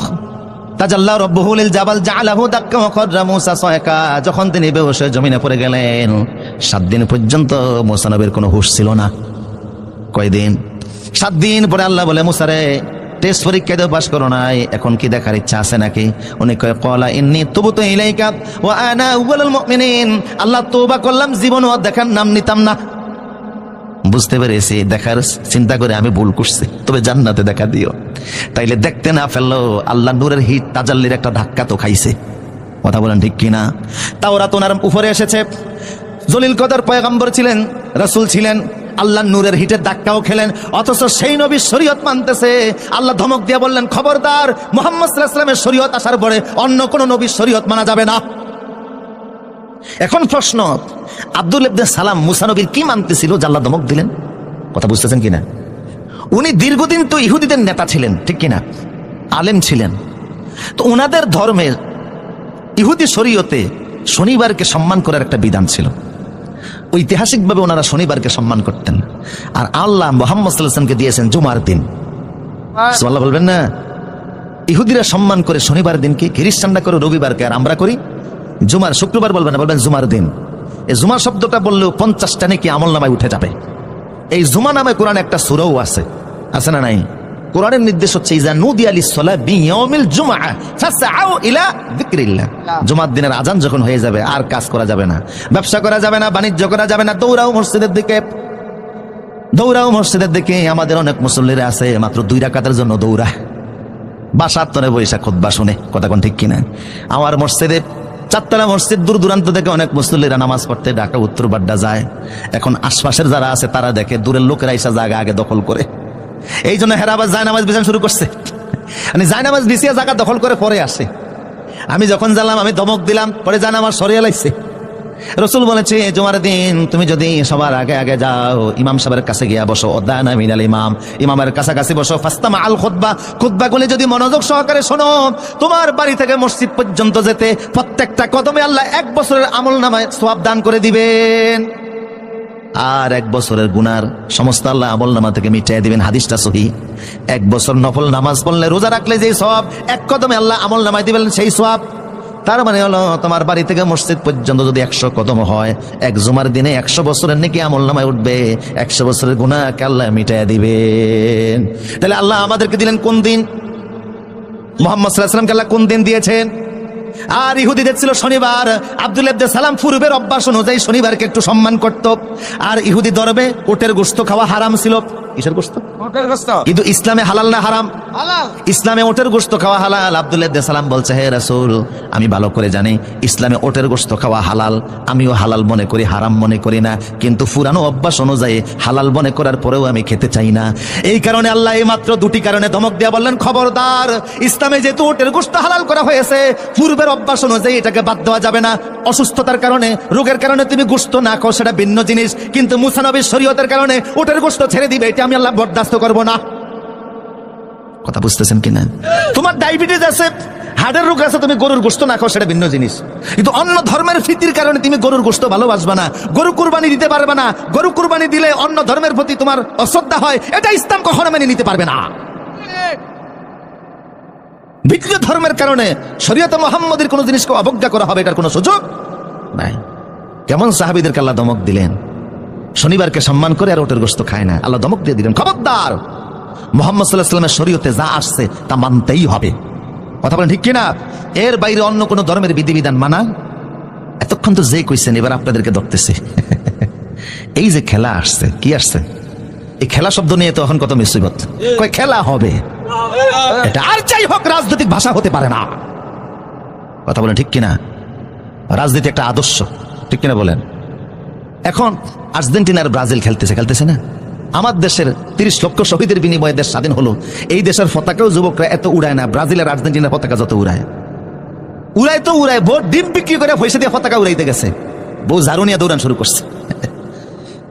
B: তাজাল্লা রাব্বুহু লিল জাবাল জাআলাহু দাক্কা ওয়া খাররা মূসা সায়কা, যখন তিনি বেহুশ হয়ে জমিনে পড়ে গেলেন, 7 দিন পর্যন্ত মূসা নবীর কোনো হুঁশ ছিল না। কয়দিন? 7 দিন পরে আল্লাহ বলে, মূসা রে, টেস্ট পরীক্ষাতে পাস করো নাই, এখন কি দেখার ইচ্ছা আছে নাকি? উনি কয়, ক্বালা ইন্নী তুবতু ইলাইকা ওয়া আনা আউয়ালুল মুমিনিন। আল্লাহ তওবা করলাম, জীবনও দেখার নাম নিতাম না। বুঝতে পেরেছি দেখার চিন্তা করে আমি ভুল করছি, তবে জান্নাতে দেখা দিও। তাইলে দেখতে না ফেললো, আল্লাহ নূরের হিট তাজাল্লির একটা ধাক্কা তো খাইছে। কথা বলেন ঠিক কিনা? তাওরাত ওনার উপরে এসেছে, জলিল কদর পয়গম্বর ছিলেন, রাসূল ছিলেন, আল্লাহ নূরের হিটের ধাক্কাও খেলেন, অথচ সেই নবীর শরীয়ত মানতেছে। আল্লাহ ধমক দিয়ে বললেন, খবরদার মুহাম্মদ সাল্লাল্লাহু আলাইহি ওয়াসাল্লামের শরীয়ত আসার পরে অন্য কোন নবীর শরীয়ত মানা যাবে না। এখন প্রশ্ন, আব্দুল্লাহ ইবনে সালাম মুসা নবীর কি মানতেছিল যে আল্লাহ ধমক দিলেন? কথা বুঝতেছেন কিনা? উনি দীর্ঘদিন তো ইহুদিদের নেতা ছিলেন, ঠিক কিনা? আলেম ছিলেন। তো ওনাদের ধর্মের ইহুদি শরীয়তে শনিবারকে সম্মান করার একটা বিধান ছিল। ঐতিহাসিকভাবে ওনারা শনিবারকে সম্মান করতেন, আর আল্লাহ মুহাম্মদ সাল্লাল্লাহু আলাইহি ওয়াসাল্লামকে দিয়েছেন জুমার দিন। সুবহানাল্লাহ বলবেন না? ইহুদিরা সম্মান করে শনিবার দিনকে, খ্রিস্টানরা করে রবিবারকে, আর আমরা করি জুমার, শুক্রবার বলবেন না, বলবেন জুমার দিন। এই জুমা শব্দটা বললেও 50টা নাকি আমল নামায় উঠে যাবে। এই জুমা নামে কোরআনে একটা সূরাও আছে, আছে না নাই? কোরআনের নির্দেশ হচ্ছে, ইজা নুদিয়া লিস-সালাহ বিয়াউমিল জুমআহ ফাসআউ ইলা যিকরিল্লাহ। জুমার দিনের আজান যখন হয়ে যাবে, আর কাজ করা যাবে না, ব্যবসা করা যাবে না, বাণিজ্য করা যাবে না, দৌড়াও মসজিদের দিকে, দৌড়াও মসজিদের দিকে। আমাদের অনেক মুসল্লিরা আছে মাত্র 2 রাকাতের জন্য দৌড়ায়, বাসার তরে বৈশা খুতবা শুনে। কথা কোন ঠিক কিনা? আমার মসজিদে, 4তলা মসজিদ, দূর দূরান্ত থেকে অনেক মুসল্লিরা নামাজ পড়তে ঢাকা উত্তর বাড্ডা যায়। এখন আশপাশের যারা আছে তারা দেখে দূরের লোকেরা এসে জায়গা আগে দখল করে, এই জন্য হেরাবাজ জায়নামাজ বিছান শুরু করছে। মানে জায়নামাজ বিছিয়ে জায়গা দখল করে পরে আসে। আমি যখন জানলাম, আমি ধমক দিলাম, পরে জায়নামাজ সরিয়ে লাইছে। রাসূল বলেছে, জুমার দিন তুমি যদি সবার আগে আগে যাও, ইমাম সাহেবের কাছে গিয়া বসো, ওদানা মিনাল ইমাম, ইমামের কাছাকাছি বসো, ফাস্তামা আল খুতবা, খুতবাগুলি যদি মনোযোগ সহকারে শোনো, তোমার বাড়ি থেকে মসজিদ পর্যন্ত যেতে প্রত্যেকটা কদমে আল্লাহ 1 বছরের আমলনামায় সওয়াব দান করে দিবেন, আর 1 বছরের গুনার সমস্ত আল্লাহ আমলনামা থেকে মিটিয়ে দিবেন। হাদিসটা সহিহ। 1 বছর নফল নামাজ পড়লে, রোজা রাখলে যে সওয়াব 1 কদমে আল্লাহ আমলনামায় দিবেন, সেই সওয়াব। তার মানে হলো, তোমার বাড়ি থেকে মসজিদ পর্যন্ত যদি 100 কদম হয়, 1 জুমার দিনে 100 বছরের নাকি আমলনামায় উঠবে, 100 বছরের গুনাহকে আল্লাহ মিটিয়ে দিবেন। তাহলে আল্লাহ আমাদেরকে দিলেন কোন দিন? মুহাম্মদ সাল্লাল্লাহু আলাইহি ওয়াসাল্লামকে আল্লাহ কোন দিন দিয়েছেন? আর ইহুদিদের ছিল শনিবার। আব্দুল্লাহ ইবনে সালাম পূর্বের অভ্যাস অনুযায়ী শনিবারকে একটু সম্মান করত। আর ইহুদি ধর্মে ওটের গোশত খাওয়া হারাম ছিল। কিসের গোশত?
C: ওটের গোশত
B: কিন্তু ইসলামে হালাল না হারাম?
C: হালাল।
B: ইসলামে ওটের গোশত খাওয়া হালাল। আব্দুল্লাহ ইবনে সালাম বলছে, হে রাসূল, আমি ভালো করে জানি ইসলামে ওটের গোশত খাওয়া হালাল, আমিও হালাল মনে করি, হারাম মনে করি না, কিন্তু পুরানো অভ্যাস অনুযায়ী হালাল মনে করার পরেও আমি খেতে চাই না। এই কারণে আল্লাহ এই মাত্র দুটি কারণে ধমক দিয়ে বললেন, খবরদার, ইসলামে যেহেতু ওটের গোশত হালাল করা হয়েছে, পূর্বের অভ্যাস অনুযায়ী এটাকে বাদ দেওয়া যাবে না। অসুস্থতার কারণে, রোগের কারণে তুমি গোশত না খাও, সেটা ভিন্ন জিনিস, কিন্তু মুসা নবীর শরীয়তের কারণে ওটের গোশত ছেড়ে দিবে, এটা আমি আল্লাহ বরদাস্ত করব না। কথা বুঝতেছেন কিনা? তোমার ডায়াবেটিস আছে, হার্টের রোগ আছে, তুমি গরুর গোশত না খাও, সেটা ভিন্ন জিনিস, কিন্তু অন্য ধর্মের ফিতির কারণে তুমি গরুর গোশত ভালোবাসবা না, গরু কুরবানি দিতে পারবে না, গরু কুরবানি দিলে অন্য ধর্মের প্রতি তোমার অশ্রদ্ধা হয়, এটা ইসলাম কখনো মেনে নিতে পারবে না। ভিন্ন ধর্মের কারণে শরীয়তে মুহাম্মদের কোন জিনিসকে অবজ্ঞা করা হবে, এটার কোনো সুযোগ নাই। কেমন সাহাবীদেরকে আল্লাহ ধমক দিলেন, শনিবারকে সম্মান করে আর ওটের গোশত খায় না, আল্লাহ ধমক দিয়ে দিলেন, খবরদার, মুহাম্মদ সাল্লাল্লাহু আলাইহি ওয়াসাল্লামের শরীয়তে যা আসছে তা মানতেই হবে। কথা বলেন ঠিক কিনা? এর বাইরে অন্য কোন ধর্মের বিধিবিধান মানা, এতক্ষণ তো যে কইছেন, এবার আপনাদেরকে ধরতেছে। এই যে খেলা আসছে, কি আসছে? এই খেলা শব্দ নিয়ে তো এখন কত মুসিবত, কয় খেলা হবে, এটা আর যাই হোক রাজনৈতিক ভাষা হতে পারে না। কথা বলেন ঠিক কিনা? রাজনীতি একটা আদর্শ, ঠিক কিনা বলেন? এখন আর্জেন্টিনার ব্রাজিল খেলতেছে না, আমার দেশের 30 লক্ষ শহীদের বিনিময়ে দেশ স্বাধীন হলো, এই দেশের পতাকাও যুবকরা এত উড়ায় না, ব্রাজিলের আর্জেন্টিনার পতাকা যত উড়ায় তো উড়ায়। ভোট ডিম বিক্রি করে পয়সা দিয়ে পতাকা উড়াইতে গেছে, বউ ঝাড়ু নিয়ে দৌড়ান শুরু করছে।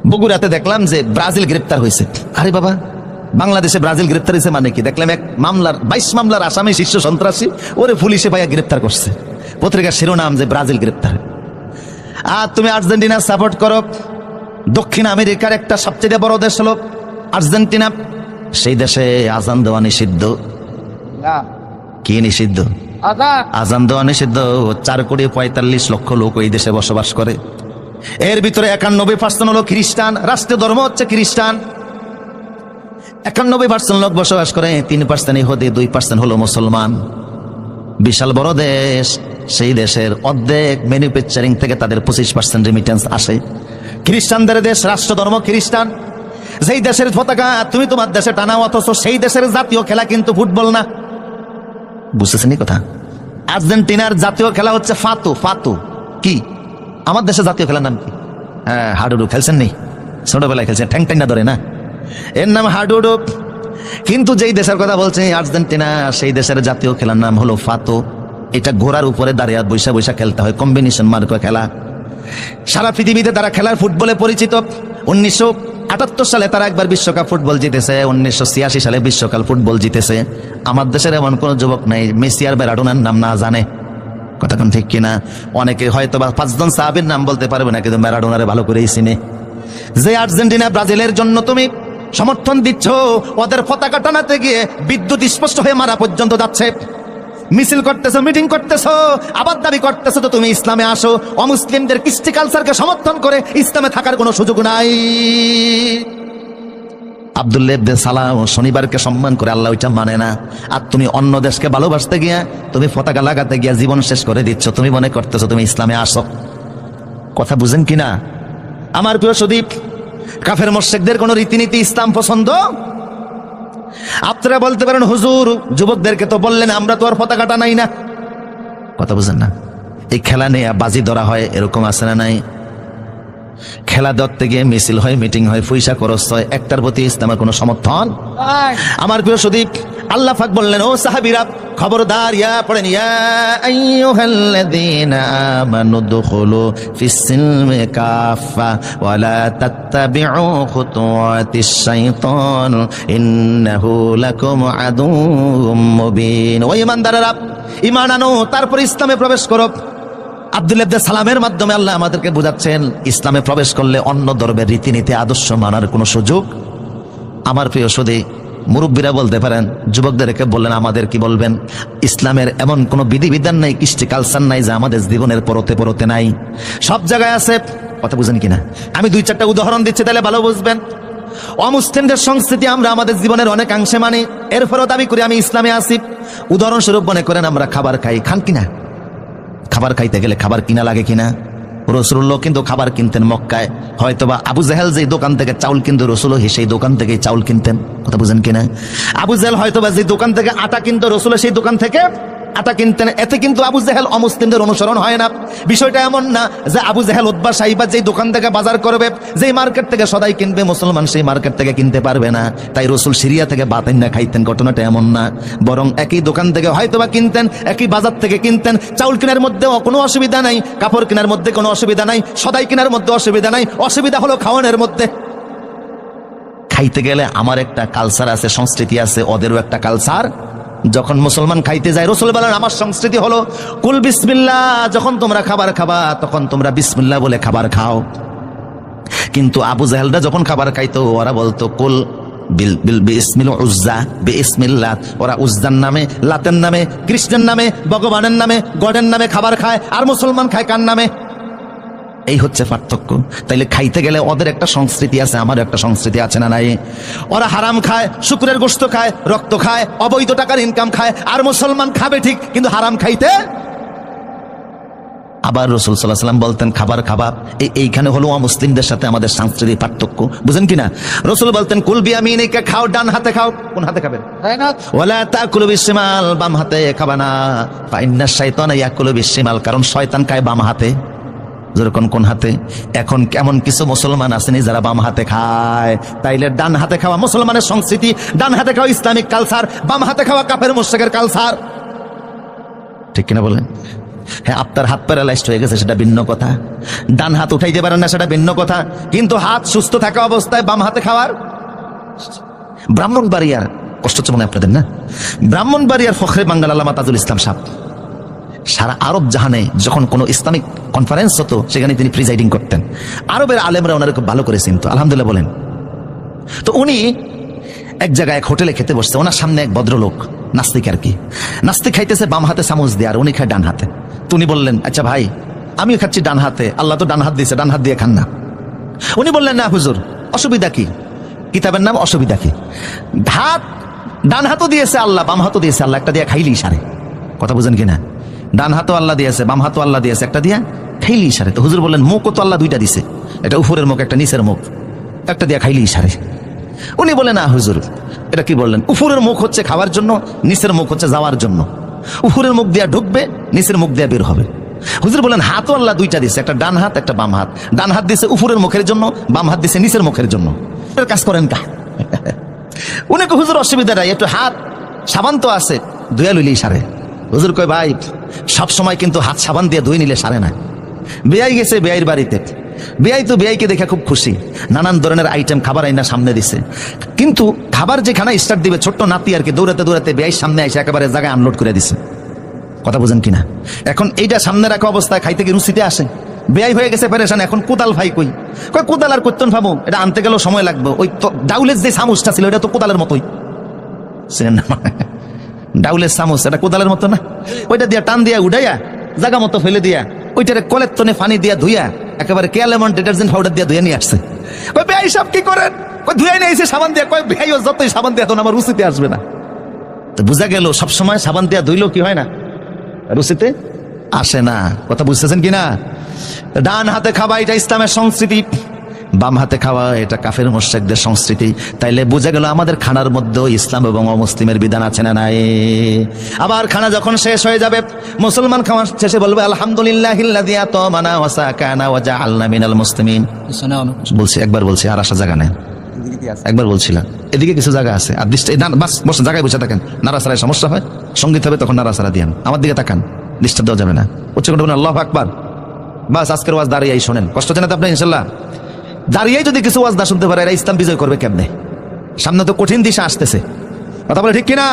B: বগুড়াতে দেখলাম যে ব্রাজিল গ্রেপ্তার হয়েছে। আরে বাবা, বাংলাদেশে ব্রাজিল গ্রেপ্তার হয়েছে মানে কি? দেখলাম এক মামলার 22 মামলার আসামি শীর্ষ সন্ত্রাসী, ওরে পুলিশে পাইয়া গ্রেপ্তার করছে, পত্রিকার শিরোনাম যে ব্রাজিল গ্রেপ্তার। আর তুমি আর্জেন্টিনা সাপোর্ট করো, দক্ষিণ আমেরিকার একটা সবচেয়ে বড় দেশ হলো আর্জেন্টিনা, সেই দেশে আজান দেওয়া নিষিদ্ধ। কি নিষিদ্ধ? আজান দেওয়া নিষিদ্ধ। 4,45,00,000 লোক এই দেশে বসবাস করে, এর ভিতরে 91% হলো খ্রিস্টান, রাষ্ট্রীয় ধর্ম হচ্ছে খ্রিস্টান। 91% লোক বসবাস করে, 3% ইহুদি, 2% হলো মুসলমান। বিশাল বড় দেশ, সেই দেশের অর্ধেক ম্যানুফ্যাকচারিং থেকে তাদের 25% রেমিটেন্স আসে। খ্রিস্টানদের দেশ, রাষ্ট্র ধর্ম খ্রিস্টান। যেই দেশের পতাকা তুমি তোমার দেশে টানাও, অথচ সেই দেশের জাতীয় খেলা কিন্তু ফুটবল না। বুঝতেছেন এই কথা? আর্জেন্টিনার জাতীয় খেলা হচ্ছে ফাতু। কি? আমার দেশের জাতীয় খেলার নাম কি? হ্যাঁ, হাডুডু। খেলছেন নি? ছোটবেলায় খেলছেন, ঠ্যাং ঠ্যাং না ধরে না, এর নাম হাডুডু। কিন্তু যেই দেশের কথা বলছে আর্জেন্টিনা, সেই দেশের জাতীয় খেলার নাম হলো ফাতু। এটা ঘোড়ার উপরে দাঁড়িয়ে বৈশা বৈশা খেলতে হয়, কম্বিনেশন মার্ক খেলা। সারা পৃথিবীতে তারা খেলার ফুটবলে পরিচিত। 1978 সালে তারা একবার বিশ্বকাপ ফুটবল জিতেছে, 1986 সালে বিশ্বকাপ ফুটবল জিতেছে। আমার দেশের এমন কোন যুবক নাই মেসি আর ম্যারাডোনার নাম না জানে। কথা কোন ঠিক কিনা? অনেকে হয়তো বা 5 জন সাহাবীর নাম বলতে পারবে না, কিন্তু ম্যারাডোনারে ভালো করেই চিনে। যে আর্জেন্টিনা ব্রাজিলের জন্য তুমি সমর্থন দিচ্ছ, ওদের পতাকা টানাতে গিয়ে বিদ্যুৎ স্পষ্ট হয়ে মারা পর্যন্ত যাচ্ছে। মিছিল করতেছো, মিটিং করতেছো, আবার দাবি করতেছো তো তুমি ইসলামে আসো। অমুসলিমদের কৃষ্টি কালচারকে সমর্থন করে ইসলামে থাকার কোনো সুযোগ নাই। আব্দুল্লাহ ইবনে সালাম শনিবারকে সম্মান করে, আল্লাহ ওইটা মানে না। আর তুমি অন্য দেশকে ভালোবাসতে গিয়া, তুমি পতাকা লাগাতে গিয়া জীবন শেষ করে দিচ্ছ। তুমি মনে করতেছো তুমি ইসলামে আসো। কথা বুঝেন কিনা আমার প্রিয় সুদীপ? কাফের মুশরিকদের কোন রীতিনীতি ইসলাম পছন্দ? আপনারা বলতে পারেন, হুজুর যুবকদেরকে তো বললেন আমরা তো আর পতাকা টানাই না। কথা বুঝেন না? এই খেলা নিয়ে বাজি ধরা হয়, এরকম আছে না নাই? খেলা ধরতে গিয়ে মিছিল হয়, মিটিং হয়, পয়সা খরচ হয়, একটার প্রতি ইসলামের কোনো সমর্থন? আমার প্রিয় সুদীপ, আল্লাহ পাক বললেন, ও সাহাবীরা খবরদার, ইয়া পড়েন, ইয়া আইয়ুহাল্লাযীনা আমানু দুখুলু ফিস-সিলমি কাফা ওয়া লা তাত্তাবিউ খুতুওয়াতিশ শাইতান ইন্নাহু লাকুম আদুউম মুবিন। ও ঈমানদারেরা, ঈমান আনো, তারপর ইসলামে প্রবেশ করো। আব্দুল্লাহ ইবনে সালামের মাধ্যমে আল্লাহ আমাদেরকে বোঝাচ্ছেন, ইসলামে প্রবেশ করলে অন্য ধর্মের রীতিনীতি আদর্শ মানার কোনো সুযোগ। আমার প্রিয় সুদী, মুরব্বীরা বলতে পারেন, যুবকদেরকে বললেন আমাদের কি বলবেন? ইসলামের এমন কোন বিধিবিধান নাই, কৃষ্টি কালচার নাই যে আমাদের জীবনের পরতে পরতে নাই, সব জায়গায় আছে। কথা বুঝেন কিনা? আমি 2-4টা উদাহরণ দিচ্ছি, তাহলে ভালো বুঝবেন। অমুসলিমদের সংস্কৃতি আমরা আমাদের জীবনের অনেকাংশে মানি, এরপরও দাবি করি আমি ইসলামে আছি। উদাহরণস্বরূপ মনে করেন আমরা খাবার খাই, খান কিনা? খাবার খাইতে গেলে খাবার কিনা লাগে কিনা? রসুল্লাহ কিন্তু খাবার কিনতেন মক্কায়। হয়তোবা আবু জাহেল যে দোকান থেকে চাউল কিনতো, রসুলও সেই দোকান থেকে চাউল কিনতেন। কথা বুঝেন কিনা? আবু জাহেল হয়তোবা যে দোকান থেকে আটা কিনতো, রসুলও সেই দোকান থেকে আটা কিনতেন। এতে কিন্তু আবু জাহেল অমুসলিমদের অনুসরণ হয় না। বিষয়টা এমন না যে আবু জাহেল উতবা সাইবা যেই দোকান থেকে বাজার করবে, যেই মার্কেট থেকে সদাই কিনবে, মুসলমান সেই মার্কেট থেকে কিনতে পারবে না। তাই রসুল সিরিয়া থেকে বাতাইন না খাইতেন, ঘটনাটা এমন না। বরং একই দোকান থেকে হয়তোবা কিনতেন, একই বাজার থেকে কিনতেন। চাউল কেনার মধ্যে কোনো অসুবিধা নাই, কাপড় কেনার মধ্যে কোনো অসুবিধা নাই, সদাই কেনার মধ্যে অসুবিধা নাই। অসুবিধা হলো খাওয়ানোর মধ্যে। খাইতে গেলে আমার একটা কালচার আছে, সংস্কৃতি আছে, ওদেরও একটা কালচার। যখন মুসলমান খাইতে যায়, রসুল বলেন আমার সংস্কৃতি হলো কুল বিসমিল্লাহ। যখন তোমরা খাবার খাবা তখন তোমরা বিসমিল্লাহ বলে খাবার খাও। কিন্তু আবু জাহেলরা যখন খাবার খাইতো, ওরা বলতো কুল বিসমিল উজ্জা বিসমিল্লাহ। ওরা উজ্জার নামে, লাতের নামে, কৃষ্ণের নামে, ভগবানের নামে, গডের নামে খাবার খায়। আর মুসলমান খায় কার নামে? এই হচ্ছে পার্থক্য। তাইলে খাইতে গেলে ওদের একটা সংস্কৃতি আছে, আমারও একটা সংস্কৃতি আছে না নাই? ওরা হারাম খায়, শুকরের গোশত খায়, রক্ত খায়, অবৈধ টাকার ইনকাম খায়। আর মুসলমান খাবে ঠিক, কিন্তু হারাম খাইতে। আবার রাসূল সাল্লাল্লাহু আলাইহি ওয়াসাল্লাম বলতেন খাবার খাবা। এইখানে হলো মুসলিমদের সাথে আমাদের সাংস্কৃতিক পার্থক্য, বুঝেন কিনা? রাসূল বলতেন কুল বিয়ামিনিকা, খাও ডান হাতে খাও। কোন হাতে খাবেন? ওয়ালা তাকুলু বিশিমাল, বাম হাতে খাবা না। ফা ইন্না শাইতানা ইয়াকুলু বিশিমাল, কারণ শয়তান খায় বাম হাতে। যেরকম কোন হাতে? এখন কেমন কিছু মুসলমান আসেনি যারা বাম হাতে খায়। তাইলে ডান হাতে খাওয়া মুসলমানের সংস্কৃতি, ডান হাতে খাওয়া ইসলামিক কালচার, বাম হাতে খাওয়া কাফের মুশরিকের কালচার। ঠিক কিনা বলেন? হ্যাঁ, আপনার হাত প্যারালাইজড হয়ে গেছে সেটা ভিন্ন কথা, ডান হাত উঠাইতে পারেন না সেটা ভিন্ন কথা, কিন্তু হাত সুস্থ থাকা অবস্থায় বাম হাতে খাওয়ার। ব্রাহ্মণবাড়িয়ার কষ্ট হচ্ছে মনে আপনাদের না? ব্রাহ্মণবাড়িয়ার ফখরে বাঙ্গাল আল্লামা তাজুল ইসলাম সাহেব সারা আরব জাহানে যখন কোনো ইসলামিক কনফারেন্স হতো সেখানে তিনি প্রিজাইডিং করতেন। আরবের আলেমরা ওনারা খুব ভালো করে চিনতো, আলহামদুলিল্লাহ বলেন। তো উনি এক জায়গায় এক হোটেলে খেতে বসছে, ওনার সামনে এক ভদ্রলোক নাস্তিক আর কি, নাস্তিক খাইতেছে বাম হাতে চামচ দিয়ে, আর উনি খায় ডান হাতে। তো উনি বললেন আচ্ছা ভাই, আমিও খাচ্ছি ডান হাতে, আল্লাহ তো ডান হাত দিয়েছে, ডান হাত দিয়ে খান না। উনি বললেন না হুজুর, অসুবিধা কি? কিতাবের নাম অসুবিধা কি? হাত ডান হাতও দিয়েছে আল্লাহ, বাম হাতও দিয়েছে আল্লাহ, একটা দিয়ে খাইলেই সারে। কথা বুঝেন কিনা? ডান হাতও আল্লাহ দিয়েছে, বাম হাতও আল্লাহ দিয়েছে, একটা দিয়া খাইলেই সারে। তো হুজুর বললেন মুখও তো আল্লাহ দুইটা দিছে, এটা উপরের মুখ একটা নিচের মুখ, একটা দিয়া খাইলেই সারে। উনি বলেন না হুজুর, এটা কি বললেন? উপরের মুখ হচ্ছে খাওয়ার জন্য, নিচের মুখ হচ্ছে যাওয়ার জন্য। উপরের মুখ দিয়া ঢুকবে, নিচের মুখ দিয়া বের হবে। হুজুর বলেন হাতও আল্লাহ দুইটা দিছে, একটা ডান হাত একটা বাম হাত। ডান হাত দিছে উপরের মুখের জন্য, বাম হাত দিছে নিচের মুখের জন্য। কাজ করেন কা? উনি কো হুজুর অসুবিধা নাই, একটু হাত সাবান তো আছে, ধুয়া লইলেই সারে। হুজুর কয় ভাই সব সময় কিন্তু হাত সাবান দিয়ে ধুয়ে নিলে সারে না। বেয়াই গেছে বেয়াইর বাড়িতে, বেয়াই তো বেয়াইকে দেখে খুব খুশি, নানান ধরনের আইটেম খাবার আইনা সামনে দিছে। কিন্তু খাবার যেখানে স্টার্ট দিবে, ছোট্ট নাতি আর কি দৌড়াতে দৌড়াতে বেয়াইর সামনে এসে একেবারে জায়গায় আনলোড করে দিছে। কথা বুঝেন কিনা? এখন এইটা সামনে রাখা অবস্থায় খাইতে কি রুচিতে আসে? বেয়াই হয়ে গেছে পেরেশান, এখন কোদাল ভাই কই? কয় কোদাল আর করতেন ভাবো, এটা আনতে গেলেও সময় লাগবে। ওই তো ডাউলের যে চামচটা ছিল এটা তো কোদালের মতোই, চিনেন না? ডাউলের চামচ এটা কোদালের মতো না? ওইটা দিয়া টান দিয়া উঠাইয়া জায়গা মতো ফেলে দিয়া ওইটারে কলের তনে পানি দিয়া ধুইয়া একেবারে কেয়ালেমন ডিটারজেন্ট পাউডার দিয়া ধুয়ে নিয়ে আসছে। কই বেয়াই সব কি করেন? কই ধুয়ে নিয়ে এসে সাবান দিয়া। কয় বেয়াই যতই সাবান দিয়া তখন আমার রুচিতে আসবে না। তো বোঝা গেল সবসময় সাবান দিয়া ধুইলেও কি হয় না, রুচিতে আসে না। কথা বুঝতেছেন কিনা? ডান হাতে খাওয়া এটা ইসলামের সংস্কৃতি, বাম হাতে খাওয়া এটা কাফের মুশরিকদের সংস্কৃতি। তাইলে বোঝা গেল আমাদের খানার মধ্যে ইসলাম এবং অমুসলিমের বিধান আছে না নাই? আবার খানা যখন শেষ হয়ে যাবে, মুসলমান খাওয়া শেষে বলবে আলহামদুলিল্লাহিল্লাযী আতামানা ওয়া সাকানা ওয়া জাআলনা মিনাল মুসলিমিন। বলছি একবার বলছি, আর আসা জায়গা নেই। একবার বলছিলাম এদিকে কিছু জায়গা আছে, আর দৃষ্টি বাস বসে জায়গায় বসে থাকেন। নাড়াচাড়ায় সমস্যা হয়, সঙ্গীত হবে তখন নাড়াচাড়া দিয়ান, আমার দিকে তাকান, ডিস্টার্ব দেওয়া যাবে না। উচ্চ করে বলেন আল্লাহু আকবার। বাস আজকের ওয়াজ দাঁড়িয়েই শোনেন, কষ্ট হচ্ছে না তো আপনার? ইনশাল্লাহ দাঁড়িয়েই যদি কিছু ওয়াজ না শুনতে পারে, এরা ইসলাম বিজয় করবে কেমনে? সামনে তো কঠিন দিশা আসতেছে। কথা বলে ঠিক কিনা?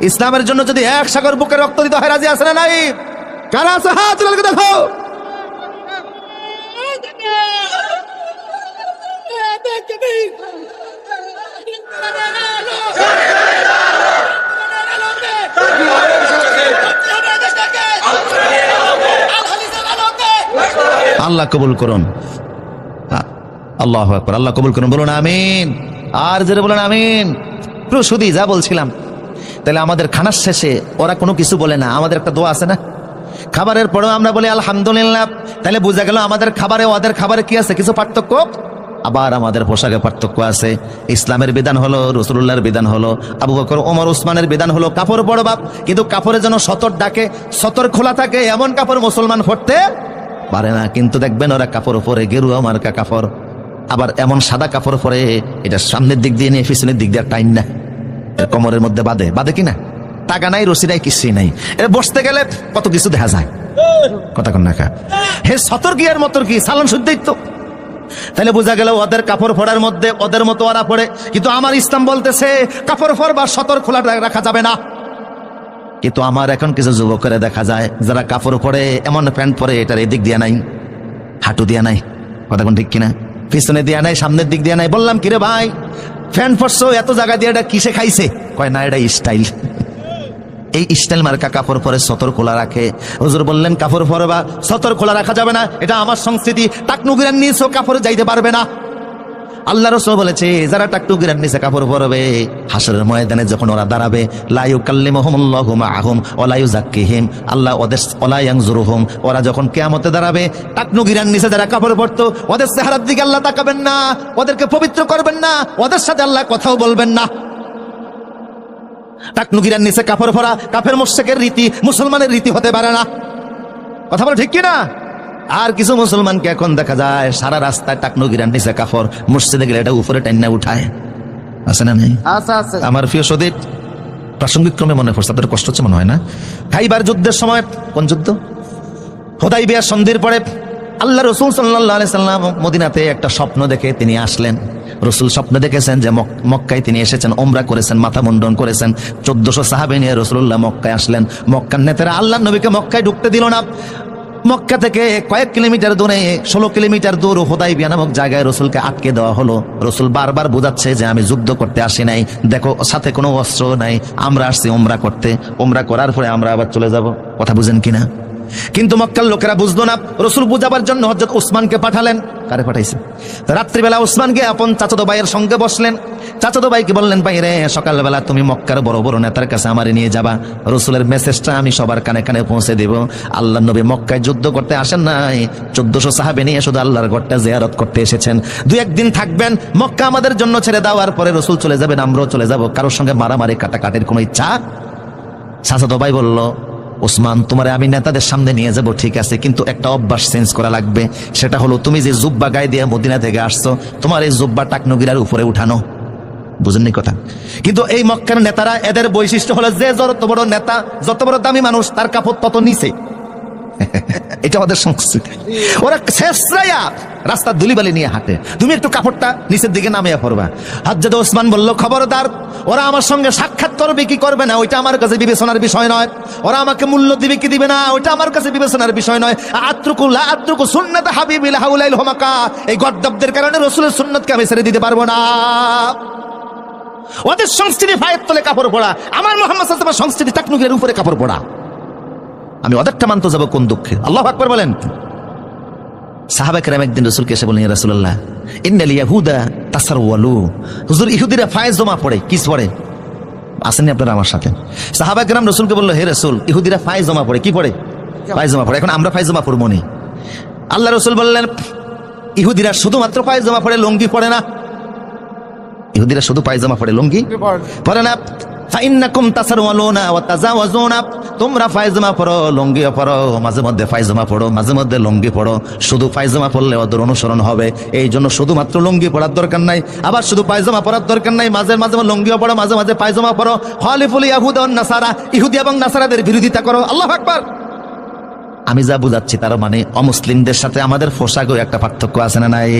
B: ইসলামের জন্য যদি এক সাগর বুকে রক্ত দিতে হয়, রাজি আছে না নাই? কারা আছে হাত তুলে দেখো। আল্লাহ কবুল করুন, আল্লাহু আকবার, আল্লাহ কবুল করুন, বলুন আমিন। আর যারা বলেন আমিন। শুধু যা বলছিলাম, তাহলে আমাদের খানার শেষে ওরা কোনো কিছু বলে না, আমাদের একটা দোয়া আছে না? খাবারের পরেও আমরা বলি আলহামদুলিল্লাহ। তাহলে বোঝা গেল আমাদের খাবারে ওদের খাবারে কি আছে? কিছু পার্থক্য। আবার আমাদের পোশাকে পার্থক্য আছে। ইসলামের বিধান হলো, রাসূলুল্লাহর বিধান হলো, আবু বকর ওমর ওসমানের বিধান হলো কাপড় পরো বাপ, কিন্তু কাপড়ে যেন সতর ডাকে, সতর খোলা থাকে এমন কাপড় মুসলমান পরতে পারে না। কিন্তু দেখবেন ওরা কাপড় পরে গেরুয়া মার্কা কাপড়, আবার এমন সাদা কাপড় পরে এটা সামনের দিক দিয়ে নিয়ে পিছনের দিক দিয়ে টাইন না, এর কোমরের মধ্যে বাঁধে, বাঁধে কিনা, টাকা নাই, রশি নাই, কিছুই নাই। এর বসতে গেলে কত কিছু দেখা যায়, কথা কন না কা হে সতর কি আর মতর কি সালান শুদ্ধই তো। তাহলে বোঝা গেল ওদের কাপড় পরার মধ্যে ওদের মতো ওরা পড়ে, কিন্তু আমার ইসলাম বলতেছে কাপড় পরবা সতর খোলা রাখা যাবে না। কিন্তু আমার এখন কিছু যুবকেরা দেখা যায় যারা কাপড় পরে এমন প্যান্ট পরে এটার এদিক দিয়া নাই, হাঁটু দিয়া নাই, কথা কোন ঠিক কিনা, পিছনে দিয়া নাই, সামনের দিক দিয়া নাই। বললাম কিরে ভাই প্যান্ট পরছো এত জায়গা দিয়ে, এটা কিসে খাইছে? কয় না এটা স্টাইল। এই স্টাইল মার্কা কাপড় পরে সতর খোলা রাখে। হুজুর বললেন কাপড় পরবা সতর খোলা রাখা যাবে না, এটা আমার সংস্কৃতি, টাকনুগিরার নিচে কাপড় যাইতে পারবে না। আল্লাহ রাসূল বলেছে যারা টাকনুগিরার নিচে কাপড় পরবে হাসরের ময়দানে যখন ওরা দাঁড়াবে, লা ইউকাল্লিমুহুমুল্লাহু মাআহুম ওয়া লা ইউযাক্কিহিম, আল্লাহ ওদের ওয়া ইয়ানজুরুহুম, ওরা যখন কিয়ামতে দাঁড়াবে টাকনুগিরার নিচে যারা কাপড় পরতো ওদের চেহারার দিকে আল্লাহ তাকাবেন না, ওদেরকে পবিত্র করবেন না, ওদের সাথে আল্লাহ কথাও বলবেন না। টাকনুগিরার নিচে কাপড় পরা কাফের মুশরিকের রীতি, মুসলমানের রীতি হতে পারে না, কথা বলো ঠিক কিনা? আর কিছু মুসলমানকে এখন দেখা যায় সারা রাস্তায় টাকনুগিরার নিচে কাপড়, মসজিদে গেলে এটা উপরে টাইনা উঠায়, আছে না নেই? আমার প্রিয় সদীপ, প্রাসঙ্গিক ক্রমে মনে পড়ছে, তাদের কষ্ট হচ্ছে মনে হয় না? খাইবার যুদ্ধের সময়, কোন যুদ্ধ? হুদাইবিয়া সন্ধির পরে আল্লাহ রাসূল সাল্লাল্লাহু আলাইহি সাল্লাম মদিনাতে একটা স্বপ্ন দেখে তিনি আসলেন। রসুল স্বপ্ন দেখেছেন যে মক্কায় তিনি এসেছেন, ওমরা করেছেন, মাথা মুন্ডন করেছেন, 1400 সাহাবী নিয়ে রাসূলুল্লাহ মক্কায় আসলেন। মক্কার নেতারা আল্লাহর নবীকে মক্কায় ঢুকতে দিল না। মক্কা থেকে কয়েক কিলোমিটার দূরে, 16 কিলোমিটার দূর হুদাইবিয়া নামক জায়গায় রসুলকে আটকে দেওয়া হলো। রসুল বারবার বোঝাচ্ছে যে আমি যুদ্ধ করতে আসি নাই, দেখো সাথে কোনো অস্ত্র নাই, আমরা আসছি ওমরা করতে, ওমরা করার পরে আমরা আবার চলে যাব, কথা বুঝেন কিনা? কিন্তু মক্কার লোকেরা বুঝলো না। রসুল বুঝাবার জন্য হযরত ওসমানকে পাঠালেন। কারে পাঠাইছে? রাত্রিবেলা ওসমানকে আপন চাচাতো ভাইয়ের সঙ্গে বসলেন। চাচাতো ভাইকে বললেন, ভাই রে সকালবেলা তুমি মক্কার বড় বড় নেতার কাছে আমারে নিয়ে যাবা, রসুলের মেসেজটা আমি সবার কানে কানে পৌঁছে দেব। আল্লাহর নবী মক্কায় যুদ্ধ করতে আসেন নাই, 1400 সাহাবী নিয়ে শুধু আল্লাহর ঘরটা জিয়ারত করতে এসেছেন। 2-1 দিন থাকবেন, মক্কা আমাদের জন্য ছেড়ে দেওয়ার পরে রসুল চলে যাবেন, আমরাও চলে যাব, কারোর সঙ্গে মারামারি কাটাকাটির কোনো ইচ্ছা। চাচাতো ভাই বলল, ওসমান তোমারে আমি নেতাদের সামনে নিয়ে যাব ঠিক আছে, কিন্তু একটা অভ্যাস চেঞ্জ করা লাগবে, সেটা হলো তুমি যে জুব্বা গায়ে দিয়ে মদিনা থেকে আসছো, তোমার এই জুব্বা টাকনুগিরার উপরে উঠানো। বুঝেননি কথা? কিন্তু এই মক্কার নেতারা, এদের বৈশিষ্ট্য হলো যে যত বড় নেতা, যত বড় দামি মানুষ, তার কাপড় তত নিচে। এটা ওদের সংস্কৃতি। ওরা শেষরাইয়া রাস্তার ধুলিবালি নিয়ে হাঁটে, তুমি একটু কাপড়টা নিচের দিকে নামিয়ে পড়বা। হযরত ওসমান বলল, খবরদার, ওরা আমার সঙ্গে সাক্ষাৎ করবে কি করবে না ওইটা আমার কাছে বিবেচনার বিষয় নয়, ওরা আমাকে মূল্য দিবে কি দিবে না ওইটা আমার কাছে বিবেচনার বিষয় নয়। আত্রুকু লা আত্রুকু সুন্নাত হাবিবিল হাউলাইল হুমাকা, এই গদ্দাবদের কারণে রাসূলের সুন্নাতকে আমি ছেড়ে দিতে পারবো না। ওদের সংস্কৃতি পায়ের তলে কাপড় পরা, আমার মুহাম্মদ সাল্লাল্লাহু আলাইহি ওয়াসাল্লামের সংস্কৃতি টাকনুগিরার উপরে কাপড় পরা। আমি ওদেরটা মানতে যাবো কোন দুঃখে? আল্লাহু আকবার বলেন। সাহাবা কেরাম একদিন রাসূলকে এসে বললেন, ইয়া রাসূলুল্লাহ ইন্নাল ইয়াহুদা তাসারওয়ালু, হুজুর ইহুদিরা ফায়জামা পড়ে, কি পড়ে? আসেননি আপনারা আমার সাথে? সাহাবা কেরাম রাসূলকে বলল, হে রাসূল ইহুদিরা ফায়জামা পড়ে, কি পড়ে? ফায়জামা পড়ে, এখন আমরা ফায়জামা পড়বো নি? আল্লাহ রাসূল বললেন, ইহুদিরা শুধুমাত্র পায়জামা পড়ে, লুঙ্গি পড়ে না। ইহুদিরা শুধু পায়জামা পড়ে, লুঙ্গি পড়ে না। ফাইন্নাকুম তাসারওয়ালুনা ওয়া তাজাওয়াজুনা, তোমরা পায়জামা পড়ো, লুঙ্গিও পড়ো, মাঝে মধ্যে পায়জামা পড়ো, মাঝে মধ্যে লুঙ্গি পড়ো। শুধু পায়জামা পড়লে ওদের অনুসরণ হবে, এই জন্য শুধুমাত্র লুঙ্গি পড়ার দরকার নাই, আবার শুধু পায়জামা পড়ার দরকার নাই, মাঝে মাঝে লুঙ্গিও পড়ো, মাঝে মাঝে পায়জামা পড়ো। খালিফুল ইয়াহুদা ওয়ান নাসারা, ইহুদি এবং নাসারাদের বিরোধিতা করো। আল্লাহু আকবার। আমি যা বুঝাচ্ছি তার মানে অমুসলিমদের সাথে আমাদের পোশাকেও একটা পার্থক্য আছে না নাই?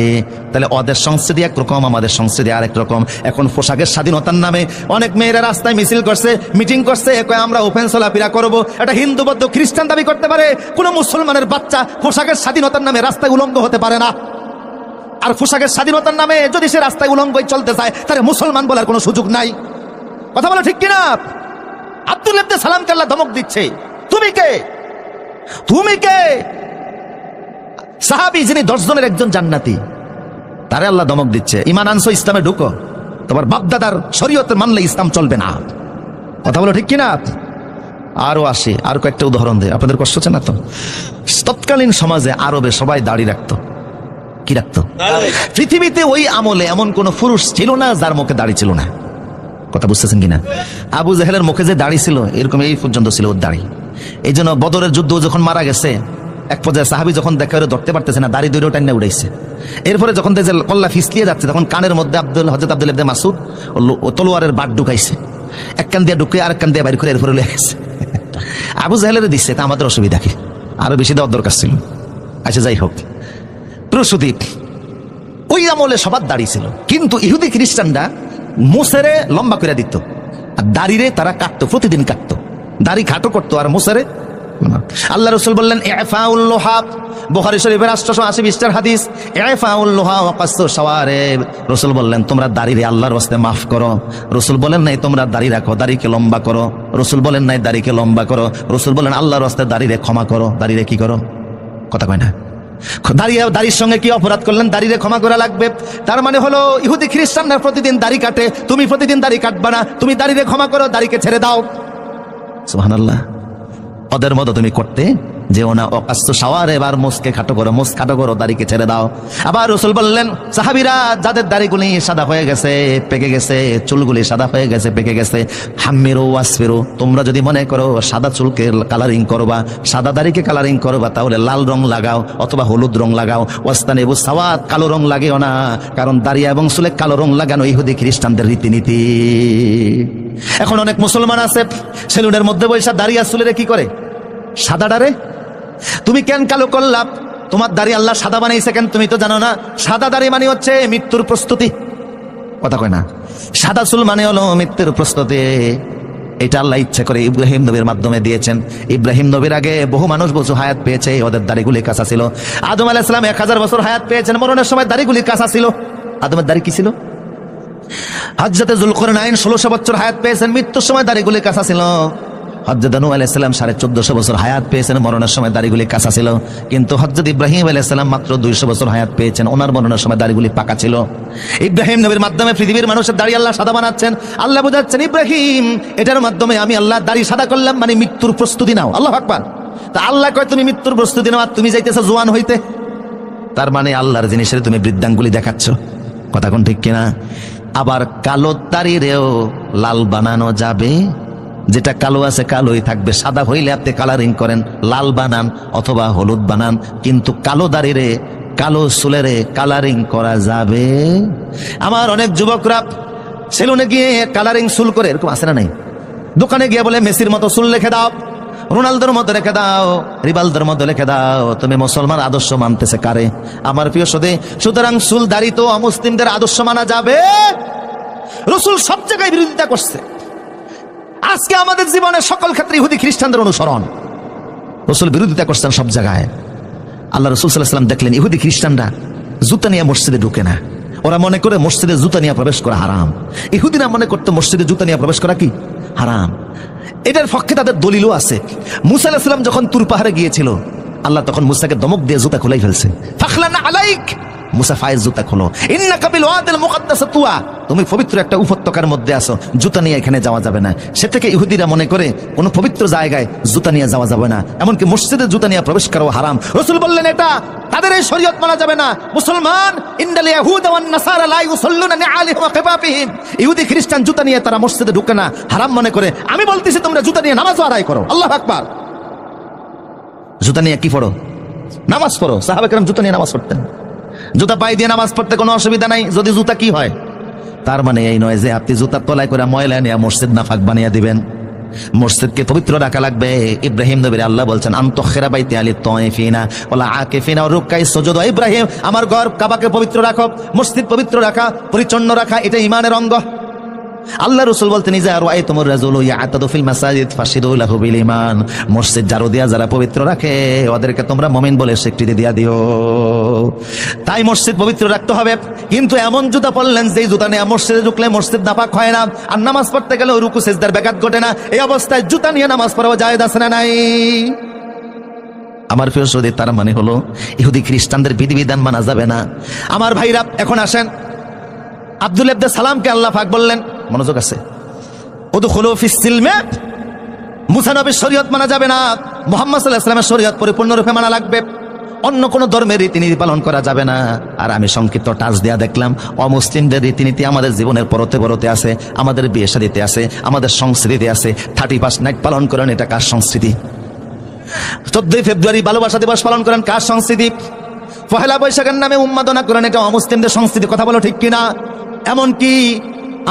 B: তাহলে ওদের সংস্কৃতি একরকম, আমাদের সংস্কৃতি আরেক রকম। এখন পোশাকের স্বাধীনতার নামে অনেক মেয়েরা রাস্তায় মিছিল করছে, মিটিং করছে, আমরা ওপেন চলাফেরা করবো। এটা হিন্দু বৌদ্ধ খ্রিস্টান দাবি করতে পারে, কোন মুসলমানের বাচ্চা পোশাকের স্বাধীনতার নামে রাস্তায় উলঙ্গ হতে পারে না। আর পোশাকের স্বাধীনতার নামে যদি সে রাস্তায় উলঙ্গই চলতে চায়, তাহলে মুসলমান বলার কোনো সুযোগ নাই। কথা বলো ঠিক কিনা? আব্দুল্লাহ ইবনে সালামকে আল্লাহ ধমক দিচ্ছে, তুমি কে? তুমি কে? সাহাবী যিনি 10 জনের একজন জান্নাতি, তারে আল্লাহ ধমক দিচ্ছে, ঈমান আনছো, ইসলামে ঢুকো, তোমার বাপদাদার শরীয়তে মানলে ইসলাম চলবে না। কথা বলো ঠিক কিনা? আরো আসে, আর কয়েকটা উদাহরণ দেয়, আপনাদের কষ্ট হচ্ছে না তো? তৎকালীন সমাজে আরবে সবাই দাড়ি রাখতো। কি রাখতো? পৃথিবীতে ওই আমলে এমন কোন পুরুষ ছিল না যার মুখে দাড়ি ছিল না। কথা বুঝতেছেন কিনা? আবু জাহেলের মুখে যে দাড়ি ছিল এরকম এই পর্যন্ত ছিল ওর দাড়ি। এই জন্য বদরের যুদ্ধ যখন মারা গেছে, এক পর্যায়ে সাহাবী যখন দেখা করে ধরতে পারতেছে না, দাড়ি দড়িও টাইনা উড়াইছে। এরপরে যখন দেখছে কল্লা ফিসলিয়ে যাচ্ছে, তখন কানের মধ্যে হযরত আব্দুল ইবনে মাসউদ তলোয়ারের বাট ঢুকাইছে, এক কান দিয়ে ঢুকে আর এক কান দিয়ে বাইর করে এরপরে লয়ে গেছে। আবু জাহেলের দিচ্ছে, তা আমাদের অসুবিধা কি? আরো বেশি দেওয়ার দরকার ছিল। আচ্ছা, যাই হোক, প্রসূদীপ ওই আমলে সবার দাড়ি ছিল, কিন্তু ইহুদি খ্রিস্টানরা মুসেরে লম্বা করে দিত আর দাড়িরে তারা কাটতো, প্রতিদিন কাটতো, দাড়ি খাটো করতো আর মুসেরে। আল্লাহ রাসূল বললেন ইফাউল লুহা, বুখারী শরীফের 880 হাদিস, ইফাউল লুহা ওয়া কাসসু শাওয়ারিব। রাসূল বললেন তোমরা দাড়িরে আল্লাহর ওয়াস্তে মাফ করো। রাসূল বলেন নাই তোমরা দাড়ি রাখো, দাড়িকে লম্বা করো। রাসূল বলেন নাই দাড়িকে লম্বা করো। রাসূল বলেন আল্লাহর ওয়াস্তে দাড়িরে ক্ষমা করো। দাড়িরে কি করো? কথা কয় না। দাড়ির সঙ্গে কি অপরাধ করলেন? দাড়িরে ক্ষমা করা লাগবে। তার মানে হলো ইহুদি খ্রিস্টানরা প্রতিদিন দাড়ি কাটে, তুমি প্রতিদিন দাড়ি কাটবা না, তুমি দাড়িরে ক্ষমা করো, দাড়িকে ছেড়ে দাও। সুবহানাল্লাহ। ওদের মতো তুমি করতে যেও না। অকাস্ত শাওয়ারে, এবার মুসকে খাটো করো, মুস খাটো করো, দাড়িকে ছেড়ে দাও। আবার রাসূল বললেন সাহাবীরা যাদের দাড়িগুলি সাদা হয়ে গেছে, পেকে গেছে, চুলগুলি সাদা হয়ে গেছে, পেকে গেছে, হাম্মিরু ওয়াসফিরু, তোমরা যদি মনে করো সাদা চুলকে কালারিং করবা, সাদা দাড়িকে কালারিং করবা, তাহলে লাল রং লাগাও অথবা হলুদ রং লাগাও। ওয়াস্তানিবু সাওয়াত, কালো রং লাগেও না, কারণ দাড়ি এবং চুলে কালো রং লাগানো ইহুদি খ্রিস্টানদের রীতিনীতি। এখন অনেক মুসলমান আছে সেলুনের মধ্যে বৈশা দাড়ি আর চুলের কি করে? সাদা ডারে। তুমি কেন কালো করলা? তোমার দাড়ি আল্লাহ সাদা বানাইছে কেন তুমি তো জানো না? সাদা দাড়ি মানে হচ্ছে মৃত্যুর প্রস্তুতি। কথা কয় না। সাদা চুল মানে হলো মৃত্যুর প্রস্তুতি। এটা আল্লাহ ইচ্ছা করে ইব্রাহিম নবীর মাধ্যমে দিয়েছেন। ইব্রাহিম নবীর আগে বহু মানুষ বছর হায়াত পেয়েছে, ওদের দাড়িগুলি কাঁচা ছিল। আদম আলাইহিস সালাম 1000 বছর হায়াত পেয়েছেন, মরণের সময় দাড়িগুলি কাঁচা ছিল। আদমের দাড়ি কি ছিল? হযরত যুলকারনাইন 1600 বছর হায়াত পেয়েছেন, মৃত্যুর সময় দাড়িগুলি কাঁচা ছিল। হযরত নূহ আলাইহিস সালাম 1450 বছর হায়াত পেয়েছেন, মরণের সময় দাড়িগুলি কাঁচা ছিল। কিন্তু হযরত ইব্রাহিম আলাইহিস সালাম মাত্র 200 বছর হায়াত পেয়েছেন, ওনার মরণের সময় দাড়িগুলি পাকা ছিল। ইব্রাহিম নবীর মাধ্যমে পৃথিবীর মানুষের দাড়ি আল্লাহ সাদা বানাচ্ছেন। আল্লাহ বোঝাচ্ছেন ইব্রাহিম এটার মাধ্যমে আমি আল্লাহ দাড়ি সাদা করলাম, মানে মৃত্যুর প্রস্তুতি নাও। আল্লাহু আকবার। তা আল্লাহ কয় তুমি মৃত্যুর প্রস্তুতি নাও, আর তুমি যাইতেছো জওয়ান হইতে। তার মানে আল্লাহর জিনিসের তুমি বৃদ্ধাঙ্গুলি দেখাচ্ছ। কথা কোন ঠিক কিনা? আবার কালো দাড়িরেও লাল বানানো যাবে, যেটা কালো আছে কালোই থাকবে। সাদা হইলে আপনি কালারিং করেন, লাল বানান অথবা হলুদ বানান, কিন্তু কালো দাড়িরে কালো চুলেরে কালারিং করা যাবে। আমার অনেক যুবকরা সেলুনে গিয়ে কালারিং চুল করে, এরকম আছে না নাই? দোকানে গিয়ে বলে মেসির মতো চুল রেখে দাও, রোনালদোর মতো রেখে দাও, রিভালদোর মতো রেখে দাও। তুমি মুসলমান আদর্শ মানতেছে কারে? আমার প্রিয় সদে, সুতরাং চুল দাড়ি তো অমুসলিমদের আদর্শ মানা যাবে। রাসূল সব জায়গায় বিরোধিতা করছে। আজকে আমাদের জীবনের সকল ক্ষেত্রে ইহুদি খ্রিস্টানদের অনুসরণ। রাসূল বিরোধিতা করছেন সব জায়গায়। আল্লাহ রাসূল সাল্লাল্লাহু আলাইহি ওয়াসাল্লাম দেখলেন ইহুদি খ্রিস্টানরা জুতা নিয়ে মসজিদে ঢুকে না। ওরা মনে করে মসজিদে জুতা নিয়ে প্রবেশ করা হারাম। ইহুদিরা মনে করতে মসজিদে জুতা নিয়ে প্রবেশ করা কি হারাম। এটার পক্ষে তাদের দলিলও আছে। মুসা আলাইহিস সালাম যখন তুর পাহাড়ে গিয়েছিল, আল্লাহ তখন মুসাকে দমক দিয়ে জুতা খুলাই ফেলছে। ফাখলানা আলাইক, মুসা ফায়েজ জুতা খোলো, ইন্নাকা বিল ওয়াদিল মুকাদ্দাস তুয়া, তুমি পবিত্র একটা উপত্যকার মধ্যে আছো, জুতা নিয়ে এখানে যাওয়া যাবে না। সে থেকে ইহুদিরা মনে করে কোন পবিত্র জায়গায় জুতা নিয়ে যাওয়া যাবে না, এমনকি মসজিদে জুতা নিয়ে প্রবেশ করাও হারাম। রাসূল বললেন এটা তাদের এই শরীয়ত মানা যাবে না। মুসলমান ইন্নাল ইয়াহুদা ওয়ান নাসারা লা ইউসাল্লুনা নিআলিহিম ওয়া খিফাফিহিম, ইহুদি খ্রিস্টান জুতা নিয়ে তারা মসজিদে ঢুকে না, হারাম মনে করে। আমি বলতেছি তোমরা জুতা নিয়ে নামাজ আদায় করো। আল্লাহু আকবার। জুতা নিয়ে কি পড়ো? নামাজ পড়ো। সাহাবা কেরাম জুতা নিয়ে নামাজ পড়তেন। জুতা পায়ে দিয়ে নামাজ পড়তে কোনো অসুবিধা নাই, যদি জুতা কি হয়। তার মানে এই নয় যে আপনি জুতার তলায় করে ময়লা নিয়ে মসজিদ নাফাক বানিয়ে দিবেন। মসজিদকে পবিত্র রাখা লাগবে। ইব্রাহিম নবীর আল্লাহ বলছেন আনতাখিরা বাইতি আলিত তাইফিনা ওয়ালা আকিফিনা ওয়া রুকাই সুজুদ। ইব্রাহিম আমার ঘর কাবাকে পবিত্র রাখো, মসজিদ পবিত্র রাখা, পরিচ্ছন্ন রাখা, এটা ঈমানের অঙ্গ। আল্লাহ রাসূল বলতেন ইজা রাআইতুমুর রাজুলু ইয়াতাদু ফিল মাসাজিদ ফাশিদু লাহু বিল ঈমান, মসজিদ ঝাড়ু দিয়া যারা পবিত্র রাখে ওদেরকে তোমরা মুমিন বলে স্বীকৃতি দিয়া দিও। তাই মসজিদ পবিত্র রাখতে হবে। কিন্তু এমন জুতা পরলেন যে জুতা নিয়ে মসজিদে ঢুকলে মসজিদ নাপাক হয় না, আর নামাজ পড়তে গেলে রুকু সিজদার ব্যাঘাত ঘটে না। এই অবস্থায় জুতা নিয়ে নামাজ পড়া জায়েজ আছে না নাই? আমার প্রিয় সদী, তার মানে হলো ইহুদি খ্রিস্টানদের বিধিবিধান মানা যাবে না। আমার ভাইরা এখন আসেন, আব্দুল ইবনে সালামকে আল্লাহ পাক বললেন, মনোযোগ আছে, উদখুলু ফিস সিলমে মুসা নবীর শরীয়ত মানা যাবে না, মুহাম্মদ সাল্লাল্লাহু আলাইহি ওয়াসাল্লামের শরীয়ত পরিপূর্ণরূপে মানা লাগবে, অন্য কোন ধর্মের রীতিনীতি পালন করা যাবে না। আর আমি সংক্ষিপ্ত টাচ দেয়া দেখলাম অমুসলিমদের রীতিনীতি আমাদের জীবনের পরতে পরতে আছে, আমাদের বিয়ে শাদীতে আছে, আমাদের সংস্কৃতিতে আছে। 31 নাইট পালন করেন, এটা কার সংস্কৃতি? 14 ফেব্রুয়ারি ভালোবাসা দিবস পালন করেন, কার সংস্কৃতি? পহেলা বৈশাখের নামে উন্মাদনা করেন, এটা অমুসলিমদের সংস্কৃতি। কথা বলো ঠিক কিনা? এমনকি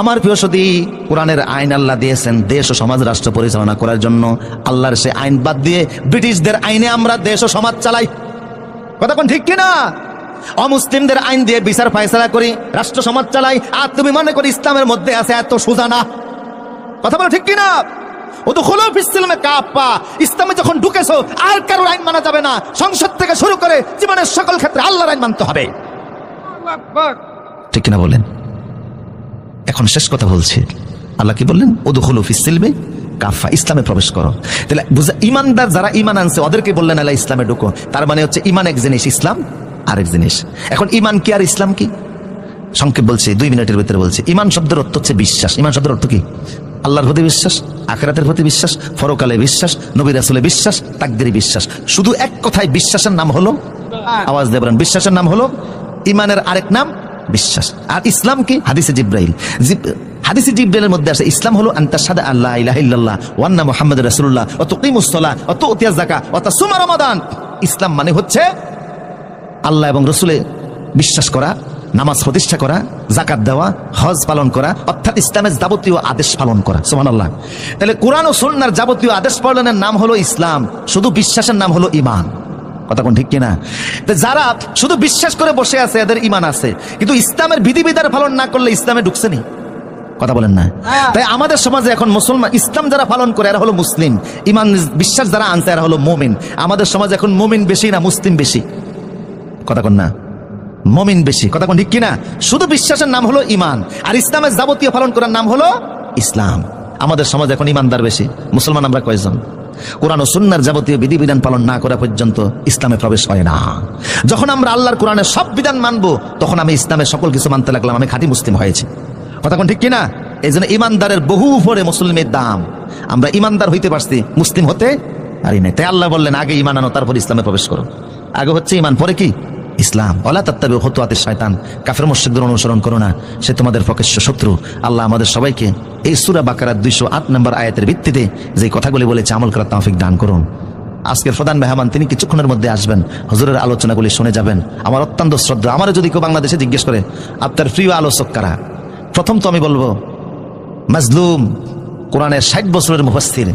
B: আমার প্রিয় সতী, কোরআনের আইন আল্লাহ দিয়েছেন দেশ ও সমাজ রাষ্ট্র পরিচালনা করার জন্য। আল্লাহর সে আইন বাদ দিয়ে ব্রিটিশদের আইনে আমরা দেশ ও সমাজ চালাই। কথা কোন ঠিক কিনা? অমুসলিমদের আইন দিয়ে বিচার ফায়সালা করি, রাষ্ট্র সমাজ চালাই। আর তুমি মনে করি ইসলামের মধ্যে আছে? এত সোজা না। কথা বলো ঠিক কিনা? ইসলামে যখন ঢুকেছো আর কারোর আইন মানা যাবে না। সংসদ থেকে শুরু করে জীবনের সকল ক্ষেত্রে আল্লাহর আইন মানতে হবে। ঠিক কিনা বলেন? এখন শেষ কথা বলছি। আল্লাহ কি বললেন? উদখুলু ফিস সিলমি কাফা, ইসলামে প্রবেশ করো। তাহলে ইমানদার যারা ইমান আনছে ওদেরকে বললেন আল্লাহ ইসলামে ঢুকো। তার মানে হচ্ছে ইমান এক জিনিস, ইসলাম আরেক জিনিস। এখন ইমান কি আর ইসলাম কি? সংক্ষেপ বলছি, 2 মিনিটের ভিতরে বলছি। ইমান শব্দের অর্থ হচ্ছে বিশ্বাস। ইমান শব্দের অর্থ কি? আল্লাহর প্রতি বিশ্বাস, আখিরাতের প্রতি বিশ্বাস, পরকালে বিশ্বাস, নবী রাসূলে বিশ্বাস, তাকদীরে বিশ্বাস। শুধু এক কথায় বিশ্বাসের নাম হলো, আওয়াজ দিয়ে বলেন, বিশ্বাসের নাম হলো ইমানের আরেক নাম বিশ্বাস। আর ইসলাম কি? হাদিসে জিব্রাইল, হাদিসে জিব্রাইলের মধ্যে আছে ইসলাম হলো আনতাশহাদা আল্লা ইলাহা ইল্লাল্লাহ ওয়া আন্না মুহাম্মাদুর রাসূলুল্লাহ ওয়া তুকিমুস সালাহ ওয়া তুতিয়াজ যাকাত ওয়া তাসুমা রমাদান। ইসলাম মানে হচ্ছে আল্লাহ এবং রাসূলে বিশ্বাস করা, নামাজ প্রতিষ্ঠা করা, যাকাত দেওয়া, হজ পালন করা, অর্থাৎ ইসলামের যাবতীয় আদেশ পালন করা। সুবহানাল্লাহ। তাহলে কোরআন ও সুন্নাহর যাবতীয় আদেশ পালনের নাম হলো ইসলাম, শুধু বিশ্বাসের নাম হলো ঈমান। কথা কোন ঠিক কিনা? যারা শুধু বিশ্বাস করে বসে আছে এদের ঈমান আছে, কিন্তু ইসলামের বিধিবিধান পালন না করলে ইসলামে ঢুকছেনি। কথা বলেন না? তাই আমাদের সমাজে এখন মুসলমান, ইসলাম যারা পালন করে এরা হলো মুসলিম, ঈমান বিশ্বাস যারা আনছে এরা হলো মুমিন। আমাদের সমাজে এখন মুমিন বেশি না মুসলিম বেশি? কথা কোন না? মুমিন বেশি। কথা কোন ঠিক কিনা? শুধু বিশ্বাসের নাম হলো ঈমান, আর ইসলামের যাবতীয় পালন করার নাম হলো ইসলাম। আমাদের সমাজে এখন ঈমানদার বেশি, মুসলমান আমরা কয়জন? কোরআন ও সুন্নাহর যাবতীয় বিধিবিধান পালন না করা পর্যন্ত ইসলামে প্রবেশ হয় না। যখন আমরা আল্লাহর কোরআনের সব বিধান মানবো তখন আমি ইসলামের সকল কিছু মানতে লাগলাম, আমি খাঁটি মুসলিম হয়েছি। কথা কোন ঠিক কিনা? এই জন্য ইমানদারের বহু উপরে মুসলিমের দাম। আমরা ইমানদার হইতে পারছি, মুসলিম হতে পারি নাই। তাই আল্লাহ বললেন আগে ঈমান আনো, তারপর ইসলামে প্রবেশ করো। আগে হচ্ছে ঈমান, পরে কি? ইসলাম। ওয়ালা তাত্তাবিউ খুতুওয়াতিশ শয়তান, কাফের মুশরিকদের অনুসরণ করো না, সে তোমাদের প্রকাশ্য শত্রু। আল্লাহ আমাদের সবাইকে এই সূরা বাকারার 208 নম্বর আয়াতের ভিত্তিতে যে কথাগুলি বলেছে আমল করার তৌফিক দান করুন। আজকের প্রধান মেহমান তিনি কিছুক্ষণের মধ্যে আসবেন, হুজুরের আলোচনাগুলি শুনে যাবেন। আমার অত্যন্ত শ্রদ্ধা। আমার যদি কেউ বাংলাদেশে জিজ্ঞেস করে আপনার প্রিয় আলোচক কারা, প্রথম তো আমি বলবো মাজলুম, কোরআনের 60 বছরের মুফাসসির,